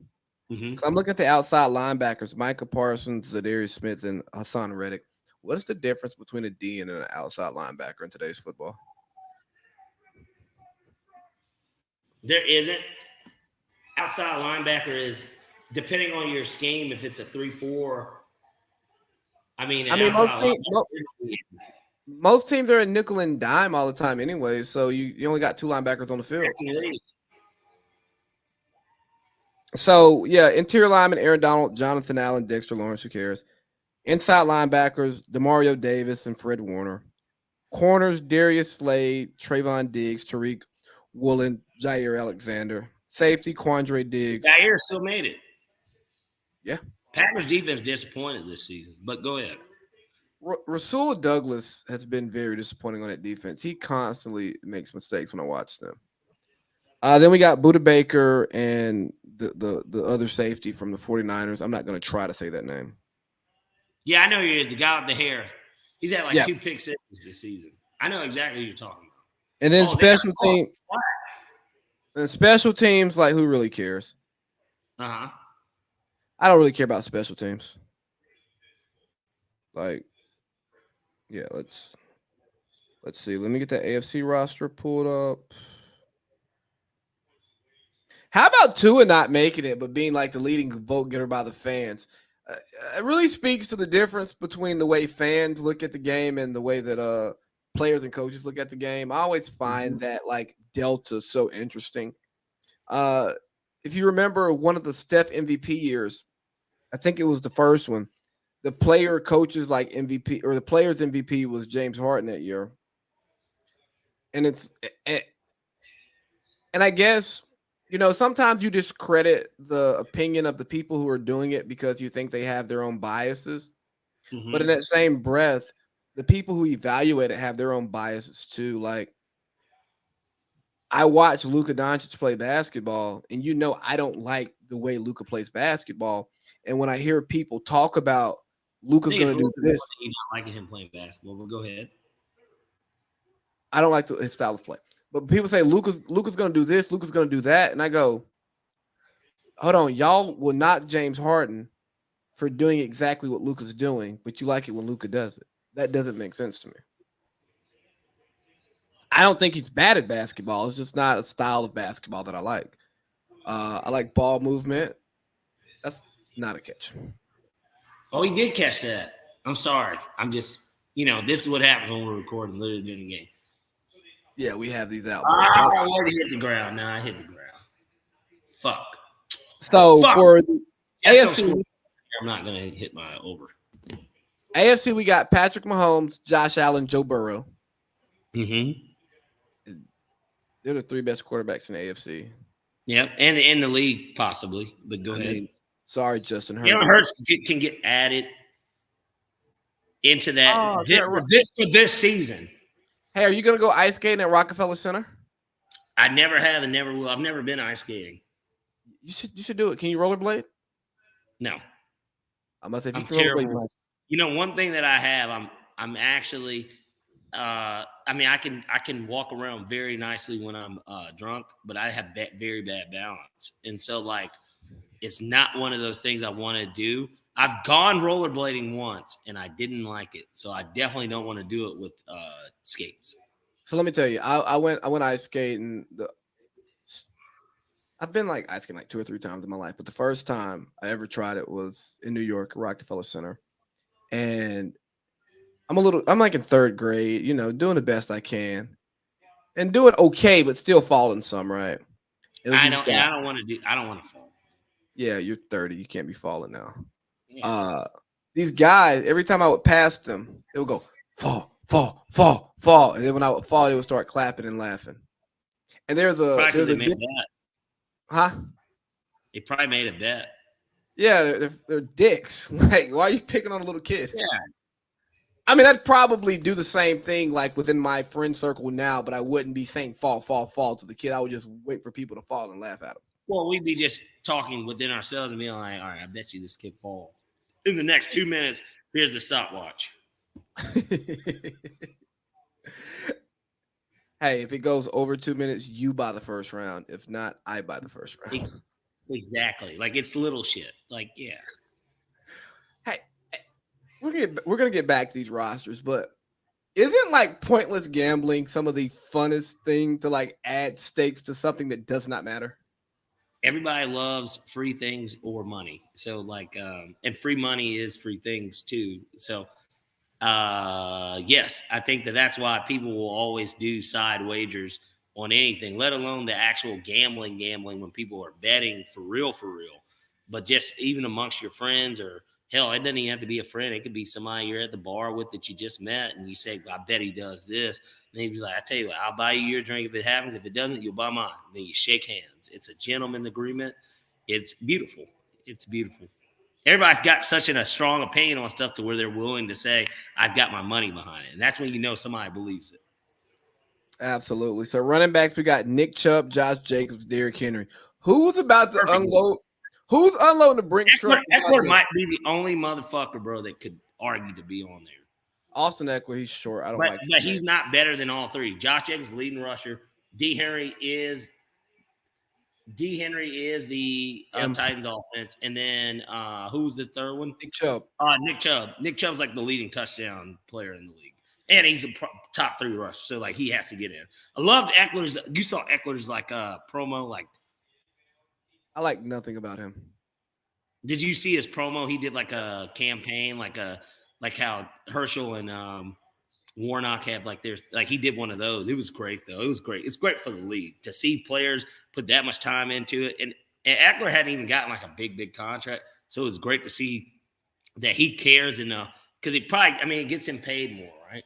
Mm-hmm. I'm looking at the outside linebackers: Micah Parsons, Zadarius Smith, and Hassan Reddick. What is the difference between a D and an outside linebacker in today's football? There isn't. Outside linebacker is, depending on your scheme, if it's a 3-4. I mean, most teams are in nickel and dime all the time anyway, so you only got 2 linebackers on the field. So, yeah, interior lineman, Aaron Donald, Jonathan Allen, Dexter Lawrence, who cares? Inside linebackers, Demario Davis and Fred Warner. Corners, Darius Slade, Trayvon Diggs, Tariq Woolen, Jair Alexander. Safety, Quandre Diggs. Jair still made it. Yeah. Packers defense disappointed this season, but go ahead. Rasul Douglas has been very disappointing on that defense. He constantly makes mistakes when I watch them. Then we got Budda Baker and the other safety from the 49ers. I'm not going to try to say that name. Yeah, I know he is. The guy with the hair. He's had like 2 pick sixes this season. I know exactly who you're talking about. And then special teams, like who really cares? Uh-huh. I don't really care about special teams. Like, yeah, let's see. Let me get that AFC roster pulled up. How about Tua not making it, but being like the leading vote getter by the fans? It really speaks to the difference between the way fans look at the game and the way that players and coaches look at the game. I always find that like delta so interesting. If you remember one of the Steph MVP years, I think it was the first one. The player coaches like MVP or the players MVP was James Harden that year. And I guess, sometimes you discredit the opinion of the people who are doing it because you think they have their own biases. Mm-hmm. But in that same breath, the people who evaluate it have their own biases too. Like, I watch Luka Doncic play basketball, and I don't like the way Luka plays basketball. And when I hear people talk about Luka's going to do this, you're not liking him playing basketball. But go ahead. I don't like his style of play. But people say Luka's going to do this, Luka's going to do that, and I go, hold on, y'all will knock James Harden for doing exactly what Luka's doing, but you like it when Luka does it. That doesn't make sense to me. I don't think he's bad at basketball. It's just not a style of basketball that I like. I like ball movement. That's not a catch. Oh, he did catch that. I'm sorry. I'm just, this is what happens when we're recording literally during the game. Yeah, we have these out. I already hit the ground. Now I hit the ground. Fuck. So for the AFC, I'm not going to hit my over. AFC, we got Patrick Mahomes, Josh Allen, Joe Burrow. Mm-hmm. They're the 3 best quarterbacks in the AFC. Yep, and in the league possibly. But go ahead. Sorry, Justin Herbert. Hurts can get added into that for this season. Hey, are you going to go ice skating at Rockefeller Center? I never have and never will. I've never been ice skating. You should do it. Can you rollerblade? No. I must say, if you can rollerblade, one thing that I have, I'm actually I can walk around very nicely when I'm drunk, but I have very bad balance. And so like it's not one of those things I want to do. I've gone rollerblading once and I didn't like it. So I definitely don't want to do it with skates. So let me tell you, I went ice skating. I've been like ice skating like 2 or 3 times in my life, but the first time I ever tried it was in New York, Rockefeller Center. And I'm like in 3rd grade, doing the best I can and doing okay, but still falling some, right? I don't want to fall. Yeah, you're 30. You can't be falling now. Yeah. These guys, every time I would pass them, they would go, fall, fall, fall, fall. And then when I would fall, they would start clapping and laughing. And there's a bet. Huh? They probably made a bet. Yeah, they're dicks. Like, why are you picking on a little kid? Yeah. I mean, I'd probably do the same thing like within my friend circle now, but I wouldn't be saying fall, fall, fall to the kid. I would just wait for people to fall and laugh at them. Well, we'd be just talking within ourselves and being like, all right, I bet you this kid falls. In the next 2 minutes, here's the stopwatch. Hey, if it goes over 2 minutes, you buy the first round. If not, I buy the first round. Exactly. Like, it's little shit. Like, yeah. Hey, we're gonna get back to these rosters, but Isn't like pointless gambling some of the funnest thing to like add stakes to something that does not matter? Everybody loves free things or money. So like, and free money is free things too. So yes, I think that's why people will always do side wagers on anything, let alone the actual gambling when people are betting for real, but just even amongst your friends, or hell, it doesn't even have to be a friend. It could be somebody you're at the bar with that you just met and you say, I bet he does this. And he'd be like, I tell you what, I'll buy you your drink if it happens. If it doesn't, you'll buy mine. Then you shake hands. It's a gentleman agreement. It's beautiful. It's beautiful. Everybody's got such a strong opinion on stuff to where they're willing to say, I've got my money behind it. And that's when you know somebody believes it. Absolutely. So running backs, we got Nick Chubb, Josh Jacobs, Derrick Henry. Who's about to unload? Who's unloading the Brinks truck? Eckler might be the only motherfucker, bro, that could argue to be on there. Austin Eckler, he's short. I don't like. But he's not better than all three. Josh Jacobs, leading rusher. D. Henry is the Titans offense. And then who's the third one? Nick Chubb. Nick Chubb. Nick Chubb's like the leading touchdown player in the league. And he's a top 3 rusher. So, like, he has to get in. I loved Eckler's. You saw Eckler's, like, promo. Like, I like nothing about him. Did you see his promo? He did, like, a campaign, like how Herschel and Warnock have, like, he did one of those. It was great, though. It was great. It's great for the league to see players put that much time into it. And Eckler hadn't even gotten, like, a big contract. So it was great to see that he cares enough. Because it gets him paid more, right?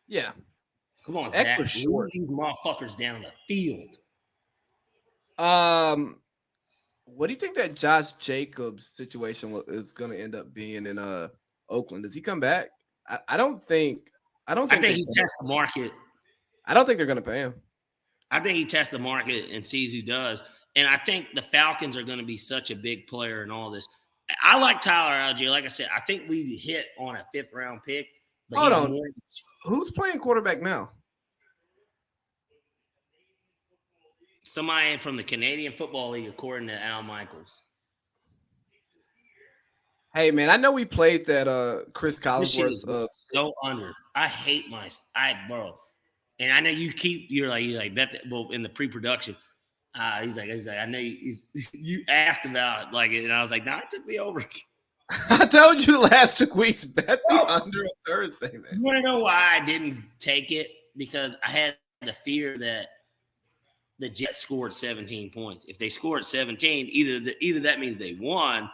Yeah. Come on, Zach. Leave these motherfuckers down the field. What do you think that Josh Jacobs situation is going to end up being in Oakland? Does he come back? I think he tests the market. I don't think they're going to pay him. I think he tests the market and sees who does. And I think the Falcons are going to be such a big player in all this. I like Tyler Algier. Like I said, I think we hit on a 5th round pick. Hold on. Who's playing quarterback now? Somebody from the Canadian Football League, according to Al Michaels. Hey, man, I know we played that Chris Collinsworth. So under. I hate bro. And I know you're like that. Well, in the pre-production, he's like, I know you asked about like it, and I was like, it took me over. I told you last 2 weeks, bet the under on Thursday. Man. You want to know why I didn't take it? Because I had the fear that the Jets scored 17 points. If they scored 17, either that means they won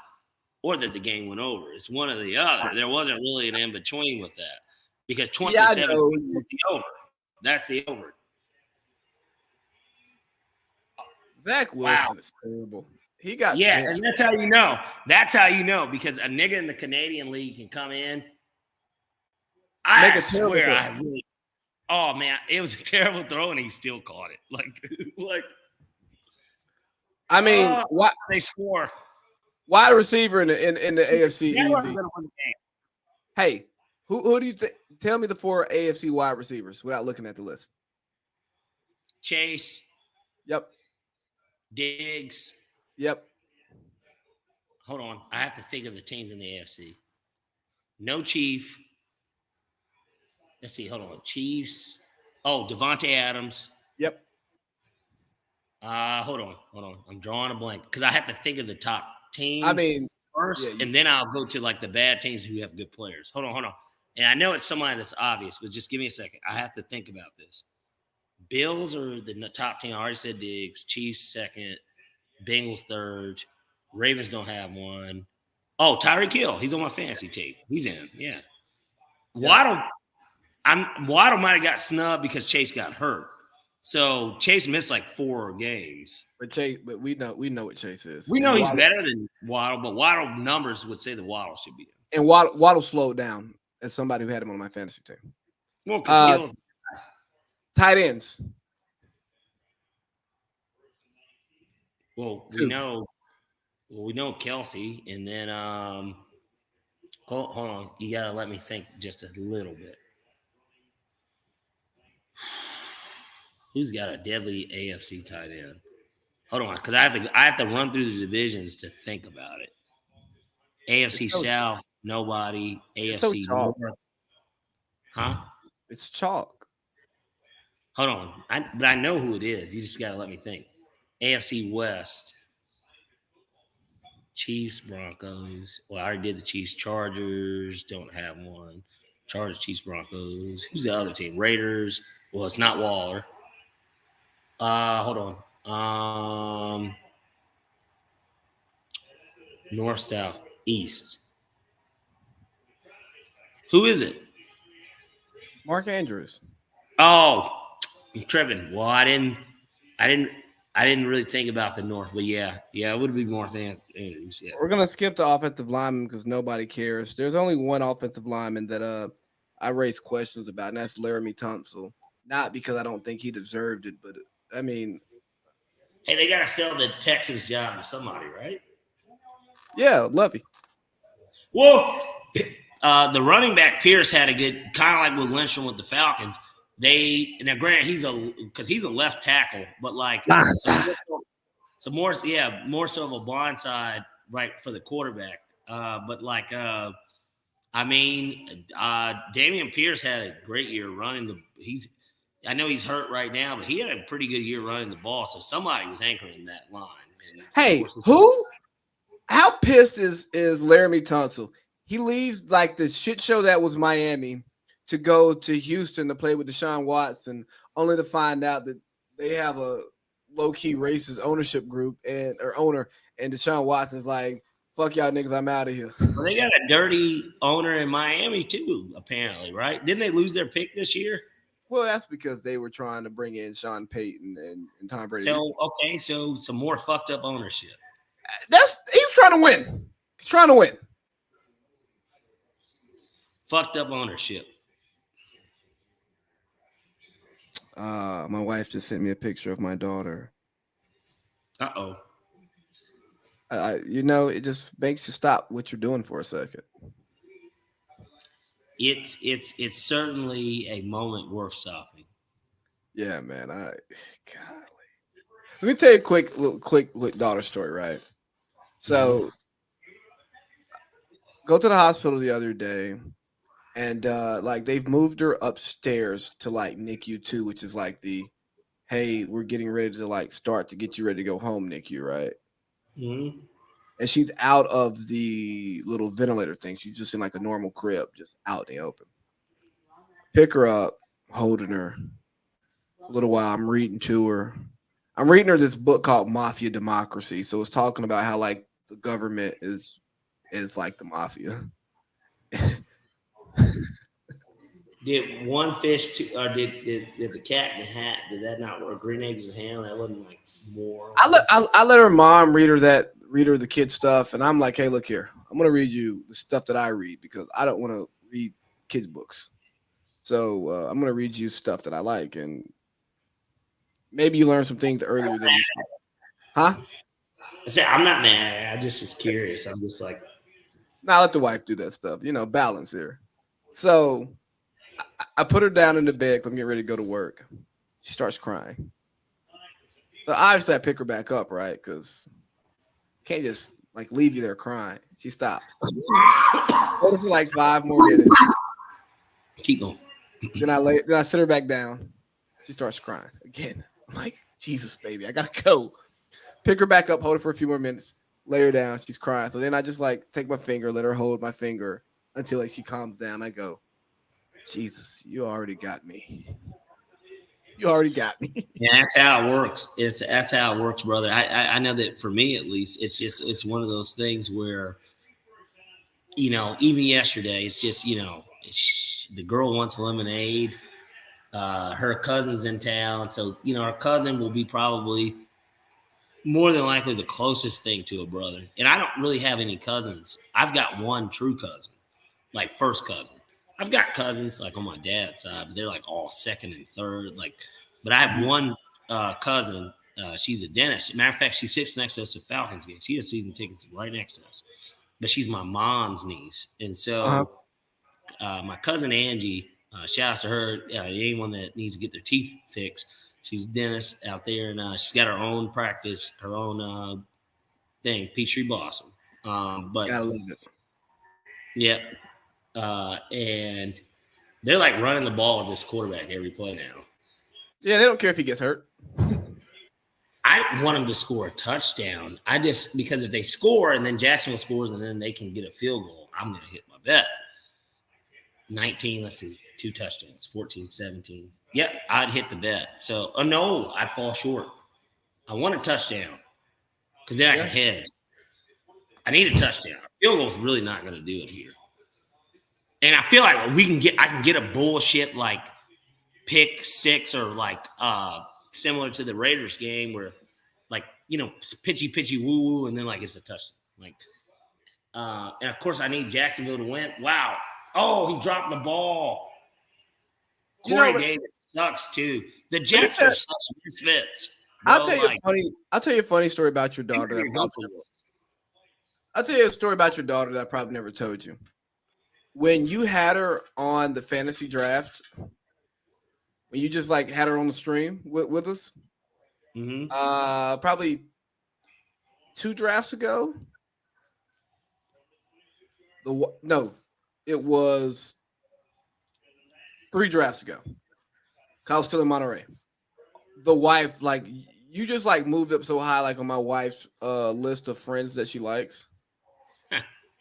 or that the game went over. It's one or the other. There wasn't really an in-between with that. Because 27 was the over. That's the over. Zach Wilson is terrible. He got benched. And that's how you know. That's how you know, because a nigga in the Canadian League can come in. I swear oh man, it was a terrible throw and he still caught it. Like I mean, what they score. Wide receiver in the AFC easy. Hey, who do you think? Tell me the 4 AFC wide receivers without looking at the list. Chase. Yep. Diggs. Yep. Hold on. I have to think of the teams in the AFC. No Chief. Let's see. Hold on. Chiefs. Oh, Devontae Adams. Yep. Hold on. I'm drawing a blank because I have to think of the top teams. I mean, first, and then I'll go to like the bad teams who have good players. Hold on. And I know it's somebody that's obvious, but just give me a second. I have to think about this. Bills are the top team. I already said Diggs. Chiefs second. Bengals third. Ravens don't have one. Oh, Tyreek Hill. He's on my fantasy team. He's in. Yeah. Waddle might have got snubbed because Chase got hurt. So Chase missed like 4 games. But we know what Chase is. We know he's better than Waddle, but Waddle numbers would say that Waddle should be in. And Waddle slowed down as somebody who had him on my fantasy team. Well, because tight ends. Well, we know Kelsey, and then hold on, you gotta let me think just a little bit. Who's got a deadly AFC tight end? Hold on, because I have to run through the divisions to think about it. AFC South, nobody. AFC North. Huh? It's chalk. Hold on. But I know who it is. You just got to let me think. AFC West. Chiefs, Broncos. Well, I already did the Chiefs. Chargers don't have one. Chargers, Chiefs, Broncos. Who's the other team? Raiders. Well, it's not Waller. Hold on. North, South, East. Who is it? Mark Andrews. Oh, I'm tripping. Well, I didn't really think about the North, but yeah, it would be North Andrews. Yeah. We're gonna skip the offensive lineman because nobody cares. There's only one offensive lineman that I raised questions about, and that's Laramie Tunsil. Not because I don't think he deserved it, but I mean, hey, they gotta sell the Texas job to somebody, right? Yeah, Lovey. Well, the running back Pierce had a good kind of like with Lindstrom with the Falcons. Now granted he's a left tackle, but like more so of a blind side right for the quarterback. But like Damian Pierce had a great year running I know he's hurt right now, but he had a pretty good year running the ball. So somebody was anchoring that line. Hey, who? How pissed is Laramie Tunsil? He leaves like the shit show that was Miami to go to Houston to play with Deshaun Watson, only to find out that they have a low-key racist ownership group or owner, and Deshaun Watson's like, fuck y'all niggas, I'm out of here. Well, they got a dirty owner in Miami too, apparently, right? Didn't they lose their pick this year? Well, that's because they were trying to bring in Sean Payton and Tom Brady. So some more fucked up ownership. He's trying to win. He's trying to win. Fucked up ownership. My wife just sent me a picture of my daughter. Uh-oh. It just makes you stop what you're doing for a second. It's certainly a moment worth stopping. Yeah, man. Golly. Let me tell you a quick daughter story, right? So, go to the hospital the other day, and like they've moved her upstairs to like NICU 2, which is like hey, we're getting ready to like start to get you ready to go home NICU, right? Mm-hmm. And she's out of the little ventilator thing. She's just in like a normal crib, just out in the open. Pick her up, holding her. A little while, I'm reading to her. I'm reading her this book called Mafia Democracy. So it's talking about how like the government is like the mafia. Did one fish or did the cat in the hat? Did that not work? Green eggs and ham. That wasn't like more. I let her mom read her the kid stuff, and I'm like, hey, look here, I'm gonna read you the stuff that I read because I don't want to read kids books. So I'm gonna read you stuff that I like, and maybe you learn some things earlier than you should. Huh? I'm not mad. I just was curious. I'm just like, nah, let the wife do that stuff. Balance here. So I put her down in the bed. I'm getting ready to go to work. She starts crying. So obviously I pick her back up, right? Because can't just like leave you there crying. She stops. Hold her for like 5 more minutes. Keep going. Then I sit her back down. She starts crying again. I'm like, Jesus, baby, I gotta go. Pick her back up, hold her for a few more minutes, lay her down. She's crying. So then I just like take my finger, let her hold my finger until like she calms down. I go, Jesus, you already got me. You already got me. Yeah, that's how it works. That's how it works, brother. I know that for me at least, it's one of those things where, even yesterday, it's just the girl wants lemonade. Her cousin's in town, so her cousin will be probably more than likely the closest thing to a brother. And I don't really have any cousins. I've got one true cousin, like first cousin. I've got cousins like on my dad's side, but they're like all second and third. But I have one cousin. She's a dentist. Matter of fact, she sits next to us at Falcons game. She has season tickets right next to us. But she's my mom's niece, and so my cousin Angie. Shout out to her. Anyone that needs to get their teeth fixed, she's a dentist out there, and she's got her own practice, her own thing, Peachtree Blossom. But Gotta love it. Yeah. And They're like running the ball with this quarterback every play now. Yeah, they don't care if he gets hurt. I want them to score a touchdown. Because if they score and then Jacksonville scores and then they can get a field goal, I'm going to hit my bet. 19, let's see, 2 touchdowns, 14, 17. Yep, I'd hit the bet. So, no, I'd fall short. I want a touchdown because then I can hedge. I need a touchdown. Field goal is really not going to do it here. And I feel like I can get a bullshit like pick 6 or like similar to the Raiders game where like, pitchy woo woo and then like it's a touchdown. Like and of course I need Jacksonville to win. Wow. Oh, he dropped the ball. Corey Davis sucks too. The Jets are such misfits. I'll tell you a funny story about your daughter. I'll tell you a story about your daughter that I probably never told you. When you had her on the fantasy draft, when you just like had her on the stream with us, probably 2 drafts ago. It was 3 drafts ago. I was still in Monterey. The wife, like, you just like moved up so high, like on my wife's list of friends that she likes.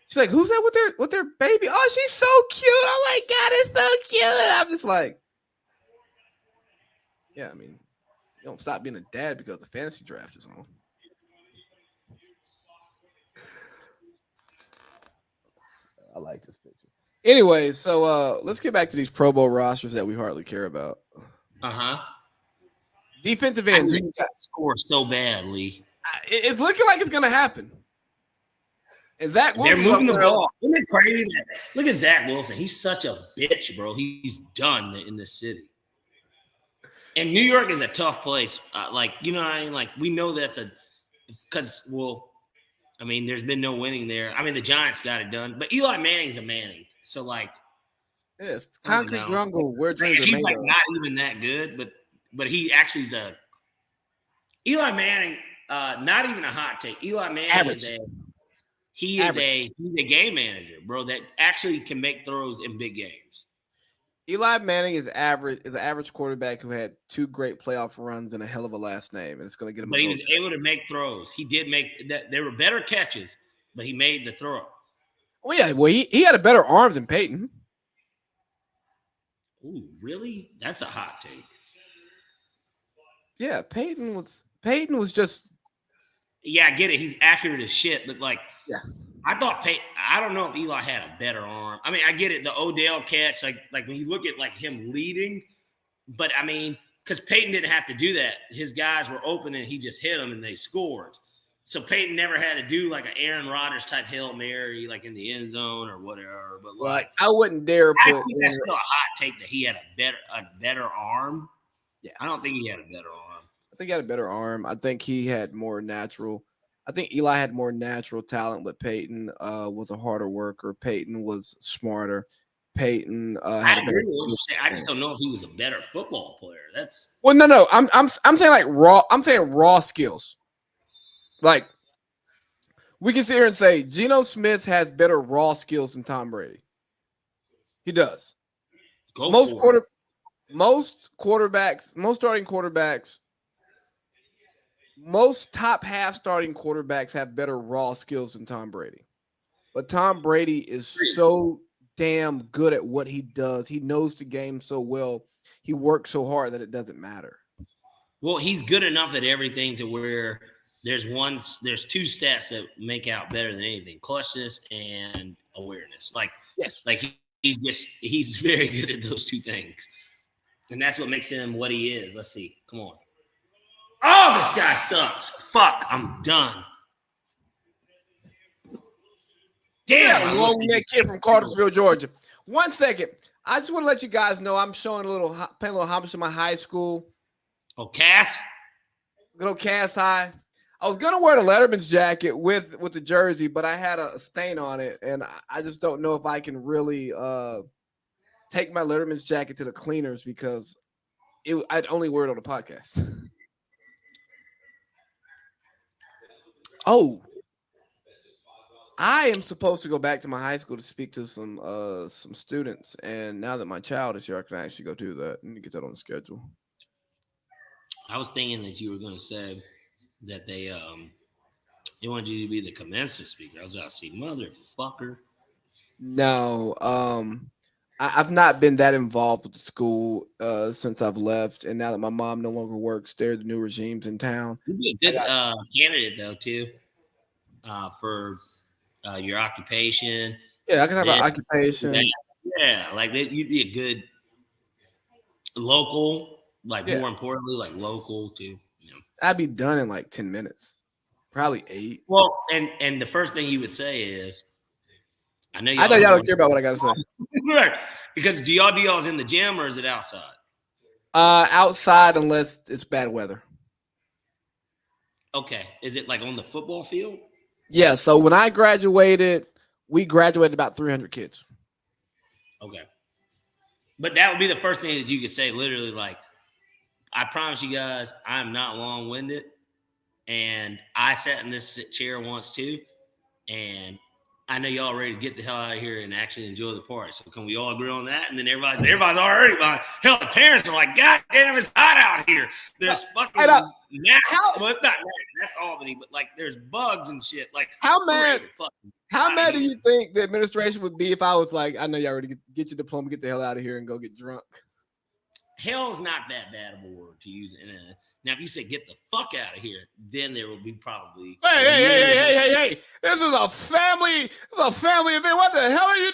She's like, "Who's that with their baby? Oh, she's so cute! Oh my god, it's so cute!" And I'm just like, yeah, I mean, you don't stop being a dad because the fantasy draft is on. I like this picture. Anyway, so let's get back to these Pro Bowl rosters that we hardly care about. Defensive ends. You got score so badly. It's looking like it's gonna happen. And Zach Wilson, they're moving the ball. Isn't it crazy? Look at Zach Wilson. He's such a bitch, bro. He's done in this city. And New York is a tough place. Like, you know what I mean? Like, we know that's there's been no winning there. I mean, the Giants got it done, but Eli Manning's a Manning. So, like, yes, concrete jungle. Where dreams are made he's like not even that good, but he actually is Eli Manning. Not even a hot take. Eli Manning is a game manager, bro, that actually can make throws in big games. Eli Manning is an average quarterback who had 2 great playoff runs and a hell of a last name, and it's going to get him. But he was able to make throws. He did make that. There were better catches, but he made the throw. Oh yeah, well he had a better arm than Peyton. Ooh, really? That's a hot take. Yeah, Peyton was just. Yeah, I get it. He's accurate as shit, but like, yeah. I thought I don't know if Eli had a better arm. I mean, I get it, the Odell catch, like when you look at like him leading, but I mean, because Peyton didn't have to do that. His guys were open and he just hit them and they scored. So Peyton never had to do like an Aaron Rodgers type Hail Mary, like in the end zone or whatever. But like, I wouldn't dare put. I think that's still a hot take that he had a better arm. Yeah, I don't think he had a better arm. I think he had a better arm. I think he had more natural. I think Eli had more natural talent, but Peyton was a harder worker. Peyton was smarter. Peyton had a better. I just don't know if he was a better football player. No. I'm saying like raw. I'm saying raw skills. Like we can sit here and say Geno Smith has better raw skills than Tom Brady. He does. Most starting quarterbacks. Most top half starting quarterbacks have better raw skills than Tom Brady. But Tom Brady is so damn good at what he does. He knows the game so well. He works so hard that it doesn't matter. Well, he's good enough at everything to where there's 2 stats that make out better than anything: clutchness and awareness. Like, yes, like he's very good at those 2 things. And that's what makes him what he is. Let's see. Come on. Oh, this guy sucks. Fuck, I'm done. Damn. Yeah, long-neck kid from Cartersville, Georgia. 1 second. I just want to let you guys know I'm showing paying a little homage to my high school. Oh, Cass? Good old Cass High. I was gonna wear the Letterman's jacket with the jersey, but I had a stain on it, and I just don't know if I can really take my Letterman's jacket to the cleaners because I'd only wear it on the podcast. Oh, I am supposed to go back to my high school to speak to some students, and now that my child is here, I can actually go do that and get that on the schedule. I was thinking that you were going to say that they wanted you to be the commencement speaker. I was about to say, motherfucker. No, I've not been that involved with the school since I've left, and now that my mom no longer works there, the new regime's in town. You'd be a good candidate though too for your occupation. Yeah, I can talk about occupation. Yeah, like you'd be a good local, like more importantly, like local too. You know. I'd be done in like 10 minutes, probably 8. Well, and the first thing you would say is, I know y'all don't care about what I gotta say. Right. Because do y'all's in the gym or is it outside? Outside unless it's bad weather. Okay. Is it like on the football field? Yeah. So when I graduated, we graduated about 300 kids. Okay. But that would be the first thing that you could say, literally, like, I promise you guys, I'm not long-winded. And I sat in this chair once too. And I know y'all ready to get the hell out of here and actually enjoy the party. So can we all agree on that? And then everybody's already buying. Hell, the parents are like, God damn, it's hot out here. There's fucking gnats. Well, it's not gnats. That's Albany, but like there's bugs and shit. Like how mad do you think the administration would be if I was like, I know y'all already get your diploma, get the hell out of here and go get drunk? Hell's not that bad of a word to use. Now, if you say get the fuck out of here, then there will be probably. Hey! This is a family event. What the hell are you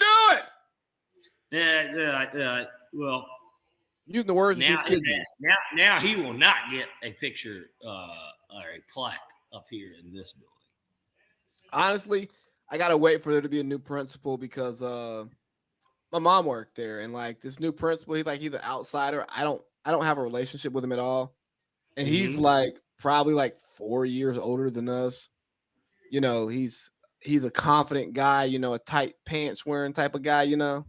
doing? Well, using the words now, that these kids use. Now he will not get a picture or a plaque up here in this building. Honestly, I gotta wait for there to be a new principal because my mom worked there, and like this new principal, he's an outsider. I don't have a relationship with him at all. And he's like probably like 4 years older than us. You know, he's a confident guy, you know, a tight pants wearing type of guy, you know.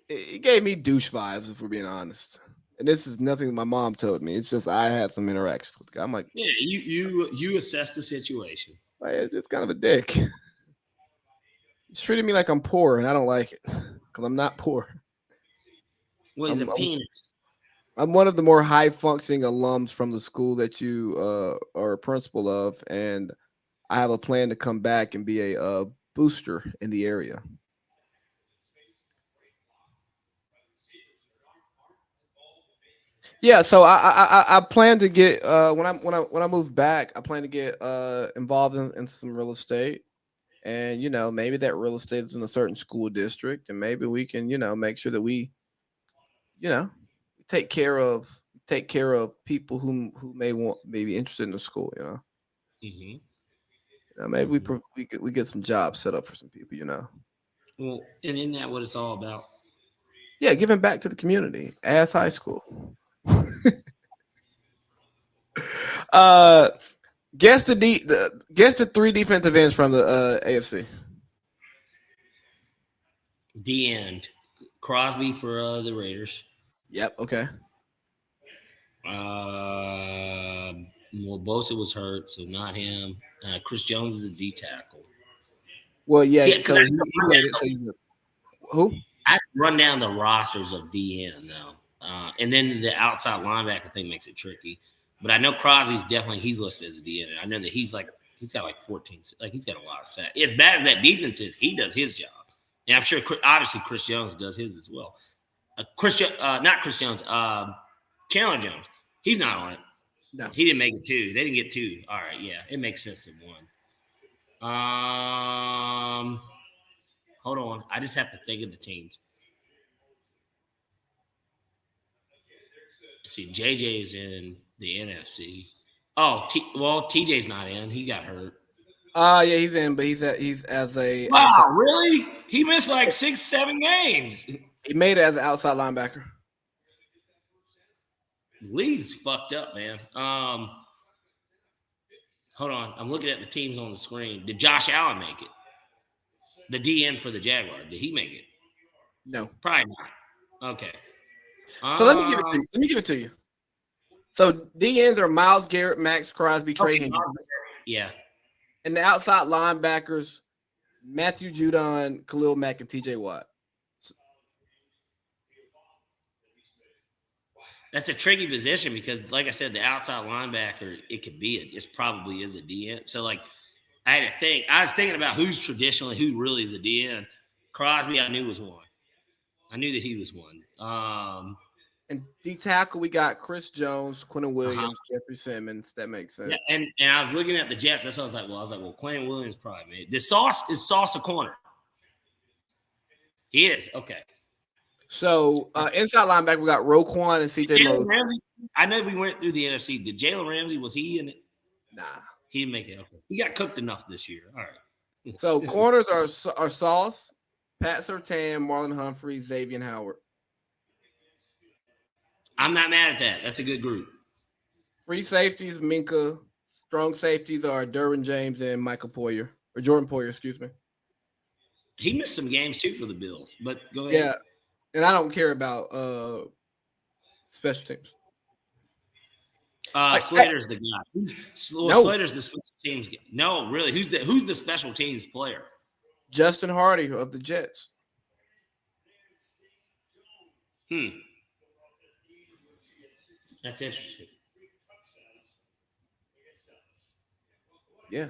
It gave me douche vibes, if we're being honest. And this is nothing my mom told me. It's just I had some interactions with the guy. I'm like, yeah, you assess the situation. It's just kind of a dick. He's treating me like I'm poor, and I don't like it because I'm not poor. What is a penis? I'm one of the more high-functioning alums from the school that you are a principal of, and I have a plan to come back and be a booster in the area. Yeah, so I plan to get when I move back, I plan to get involved in some real estate, and you know maybe that real estate is in a certain school district, and maybe we can make sure that we take care of people who may be interested in the school, you know. Mm-hmm. Maybe we get some jobs set up for some people, you know. Well, and isn't that what it's all about? Yeah, giving back to the community as high school. Guess the 3 defensive ends from the AFC. D end. Crosby for the Raiders. Yep. Okay. Well, Bosa was hurt, so not him. Chris Jones is a D tackle. Well, yeah. So he made it. So who? I run down the rosters of DN though, and then the outside linebacker thing makes it tricky. But I know Crosby's he's listed as a DN, and I know that he's got like 14. Like he's got a lot of sacks. As bad as that defense is, he does his job, and I'm sure obviously Chris Jones does his as well. Not Chris Jones. Chandler Jones. He's not on it. No, he didn't make it 2. They didn't get 2. All right, yeah, it makes sense in 1. Hold on, I just have to think of the teams. Let's see, JJ's in the NFC. Oh, TJ's not in. He got hurt. Yeah, he's in, but he's as a. Wow, really? He missed like 6-7 games. He made it as an outside linebacker. Lee's fucked up, man. Hold on. I'm looking at the teams on the screen. Did Josh Allen make it? The DN for the Jaguars. Did he make it? No. Probably not. Okay. So let me give it to you. So DNs are Myles Garrett, Max Crosby, Trey Hendrickson. Yeah. And the outside linebackers, Matthew Judon, Khalil Mack, and TJ Watt. That's a tricky position because, like I said, the outside linebacker, it could be it probably is a DN. So, like, I had to think. I was thinking about who really is a DN. Crosby, I knew was one. I knew that he was one. And D tackle, we got Chris Jones, Quentin Williams, Jeffrey Simmons. That makes sense. Yeah, and I was looking at the Jets. That's what I was like, well, Quentin Williams probably made. The Sauce is Sauce a corner. He is okay. So inside linebacker, we got Roquan and CJ Ramsey. I know we went through the NFC. Did Jalen Ramsey, was he in it? Nah, he didn't make it. Okay, he got cooked enough this year. All right. So corners are Sauce, Pat Surtain, Marlon Humphrey, Xavier Howard. I'm not mad at that. That's a good group. Free safeties, Minka. Strong safeties are Derwin James and Jordan Poyer, excuse me. He missed some games too for the Bills, but go ahead. Yeah, and I don't care about special teams. Slater's the guy. Slater's the special teams guy. No, really. Who's the special teams player? Justin Hardy of the Jets. That's interesting. Yeah.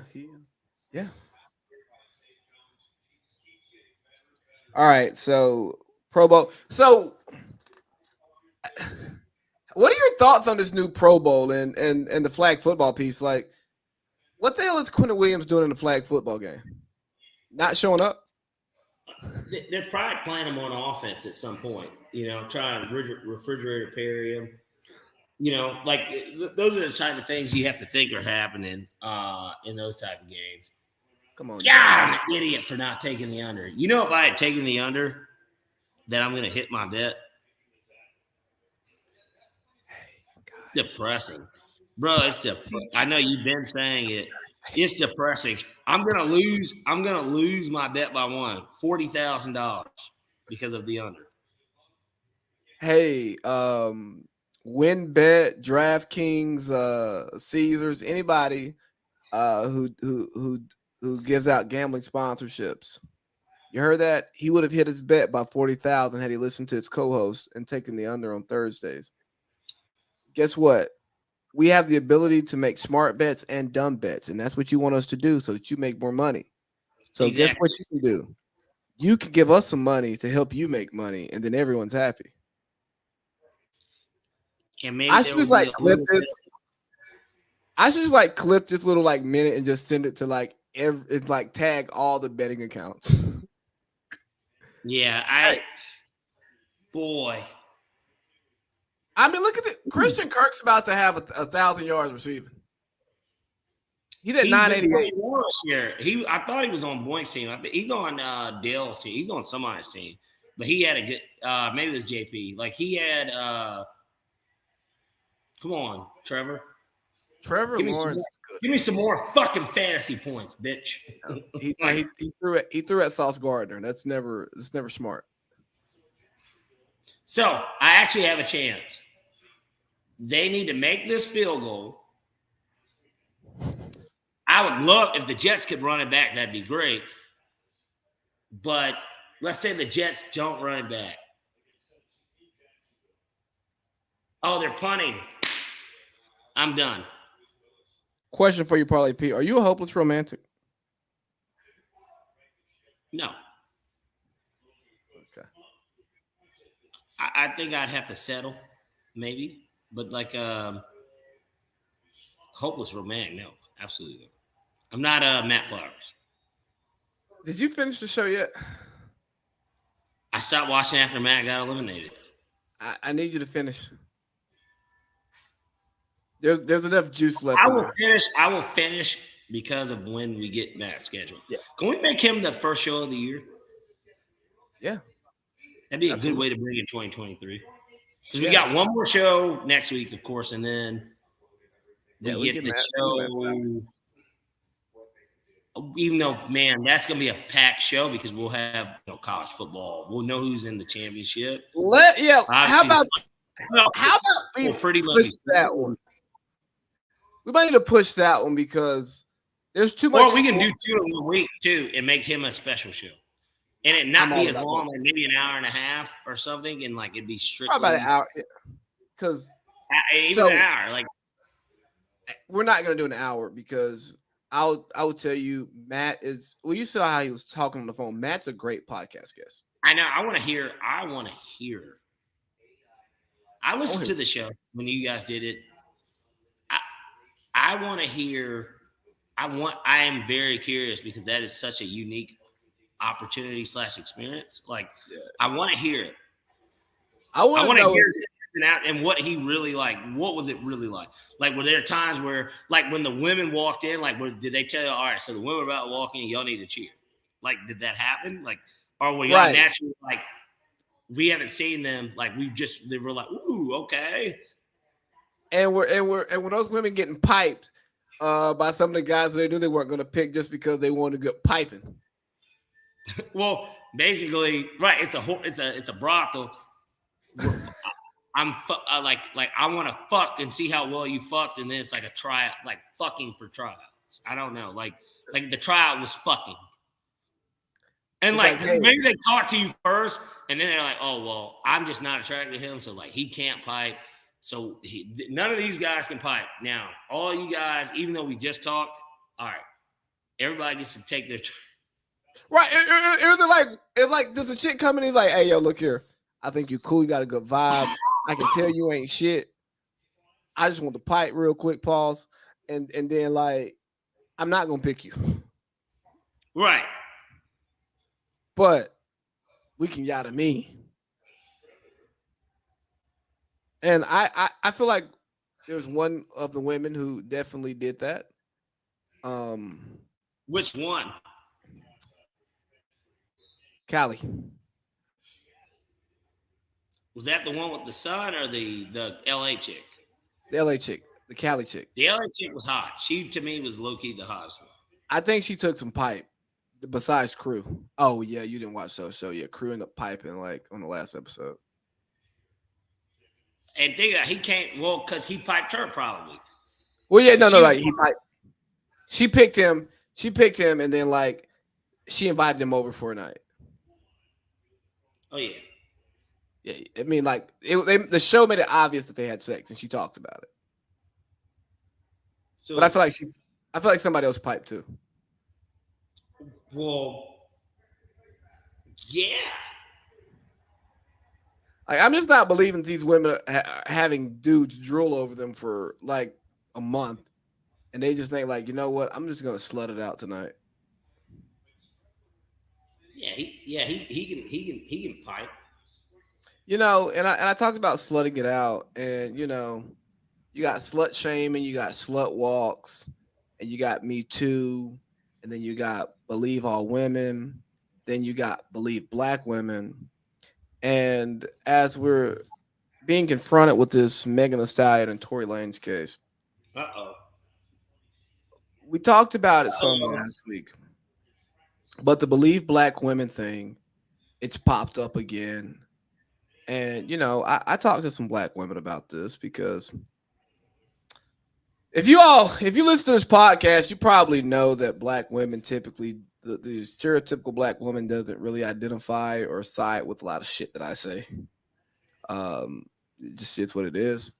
All right, so Pro Bowl. So, what are your thoughts on this new Pro Bowl and the flag football piece? Like, what the hell is Quentin Williams doing in the flag football game? Not showing up? They're probably playing him on offense at some point. Trying to refrigerator parry him. Like those are the type of things you have to think are happening in those type of games. Come on. God, I'm an idiot for not taking the under. If I had taken the under, then I'm going to hit my bet. Depressing. Bro, it's depressing. I know you've been saying it. It's depressing. I'm going to lose my bet by one, $40,000 because of the under. Hey, WinBet, DraftKings, Caesars, anybody who gives out gambling sponsorships. You heard that? He would have hit his bet by 40,000 had he listened to his co-host and taken the under on Thursdays. Guess what? We have the ability to make smart bets and dumb bets, and that's what you want us to do so that you make more money. So exactly. Guess what you can do? You can give us some money to help you make money, and then everyone's happy. I should just clip this. I should just clip this little minute and just send it to it's tag all the betting accounts. Yeah, boy. I mean, look at it. Christian Kirk's about to have 1,000 yards receiving. He did 988. I thought he was on Boyne's team. He's on Dale's team. He's on somebody's team. But he had a good maybe it was JP. He had come on, Trevor. Trevor Lawrence is good. Give me some more fucking fantasy points, bitch. He threw at Sauce Gardner. It's never smart. So I actually have a chance. They need to make this field goal. I would love if the Jets could run it back. That'd be great. But let's say the Jets don't run it back. Oh, they're punting. I'm done. Question for you, Parlay Pete. Are you a hopeless romantic? No. Okay. I think I'd have to settle, maybe. But hopeless romantic, no. Absolutely not. I'm not Matt Flowers. Did you finish the show yet? I stopped watching after Matt got eliminated. I need you to finish. There's enough juice left. I will finish because of when we get Matt's schedule. Yeah. Can we make him the first show of the year? Yeah. That'd be a good way to bring in 2023. Because we got one more show next week, of course, and then we get the show. Even though, man, that's going to be a packed show because we'll have college football. We'll know who's in the championship. How about we push that one? We might need to push that one because There's too much. Or we can do 2 in 1 week too, and make him a special show, and it not be as long, like maybe an hour and a half or something, and like it'd be strictly about an hour, because even an hour. Like we're not gonna do an hour because I will tell you, Matt is. Well, you saw how he was talking on the phone. Matt's a great podcast guest. I know. I want to hear. I listened to the show when you guys did it. I want to hear. I am very curious because that is such a unique opportunity / experience. Like, I want to hear it. I want to hear it out and what he really like. What was it really like? Like, were there times where, like, when the women walked in, like, did they tell you, all right, so the women are about to walk in, y'all need to cheer? Like, did that happen? Like, or were y'all naturally like, we haven't seen them, like, they were like, ooh, okay. And when those women getting piped by some of the guys they knew they weren't going to pick just because they wanted to get piping. Well, basically, right? It's a brothel. I want to fuck and see how well you fucked, and then it's like a tryout, like fucking for tryouts. I don't know, like the tryout was fucking, and like maybe they talk to you first, and then they're like, oh well, I'm just not attracted to him, so like he can't pipe. So none of these guys can pipe. Now, all you guys, even though we just talked, all right, everybody gets to take their right. It's like there's a chick coming. He's like, hey, yo, look here. I think you cool. You got a good vibe. I can tell you ain't shit. I just want to pipe real quick, pause, and then like, I'm not gonna pick you. Right. But we can yada me. And I feel like there's one of the women who definitely did that. Which one? Callie. Was that the one with the son or the LA chick? The LA chick, the Cali chick. The LA chick was hot. She, to me, was low-key the hottest one. I think she took some pipe besides Crew. Oh, yeah, you didn't watch the show. Yeah, Crew ended up piping like on the last episode. And he can't, well, because he piped her probably. Well, yeah, no, like he piped. She picked him, and then like she invited him over for a night. Oh, yeah. Yeah, I mean, like the show made it obvious that they had sex, and she talked about it. So, but I feel like somebody else piped too. Well, yeah. Like, I'm just not believing these women are having dudes drool over them for like a month, and they just think like, you know what? I'm just gonna slut it out tonight. Yeah, he can pipe. You know, and I talked about slutting it out, and you know, you got slut shaming, you got slut walks, and you got Me Too, and then you got Believe All Women, then you got Believe Black Women. And as we're being confronted with this Megan Thee Stallion and Tory Lanez case, we talked about it some last week, but the Believe Black Women thing, it's popped up again. And, you know, I talked to some black women about this because if you listen to this podcast, you probably know that black women typically, the stereotypical black woman doesn't really identify or side with a lot of shit that I say. It just it's what it is.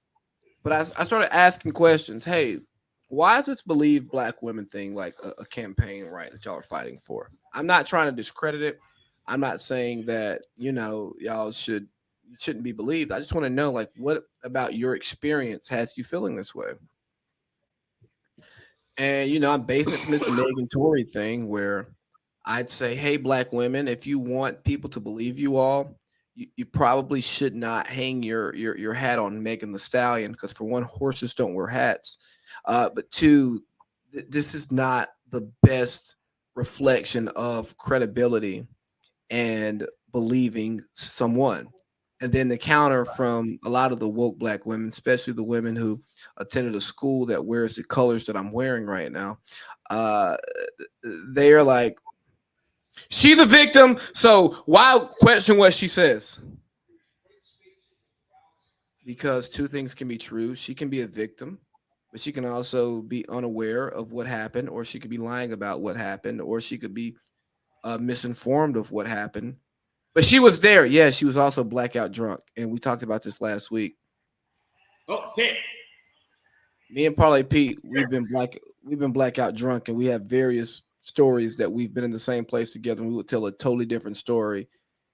But I started asking questions. Hey, why is this Believe Black Women thing like a campaign, right, that y'all are fighting for? I'm not trying to discredit it. I'm not saying that, you know, y'all shouldn't be believed. I just want to know, like, what about your experience has you feeling this way? And, you know, I'm basing it from this Megan Tory thing where I'd say, hey, black women, if you want people to believe you all, you probably should not hang your hat on Megan Thee Stallion, because for one, horses don't wear hats. But two, this is not the best reflection of credibility and believing someone. And then the counter from a lot of the woke black women, especially the women who attended a school that wears the colors that I'm wearing right now, they are like, she's the victim, so why question what she says? Because two things can be true. She can be a victim, but she can also be unaware of what happened, or she could be lying about what happened, or she could be misinformed of what happened. But she was there. Yeah, she was also blackout drunk, and we talked about this last week. Oh, Pitt. Me and Parlay Pete, we've been blackout drunk, and we have various stories that we've been in the same place together, and we would tell a totally different story,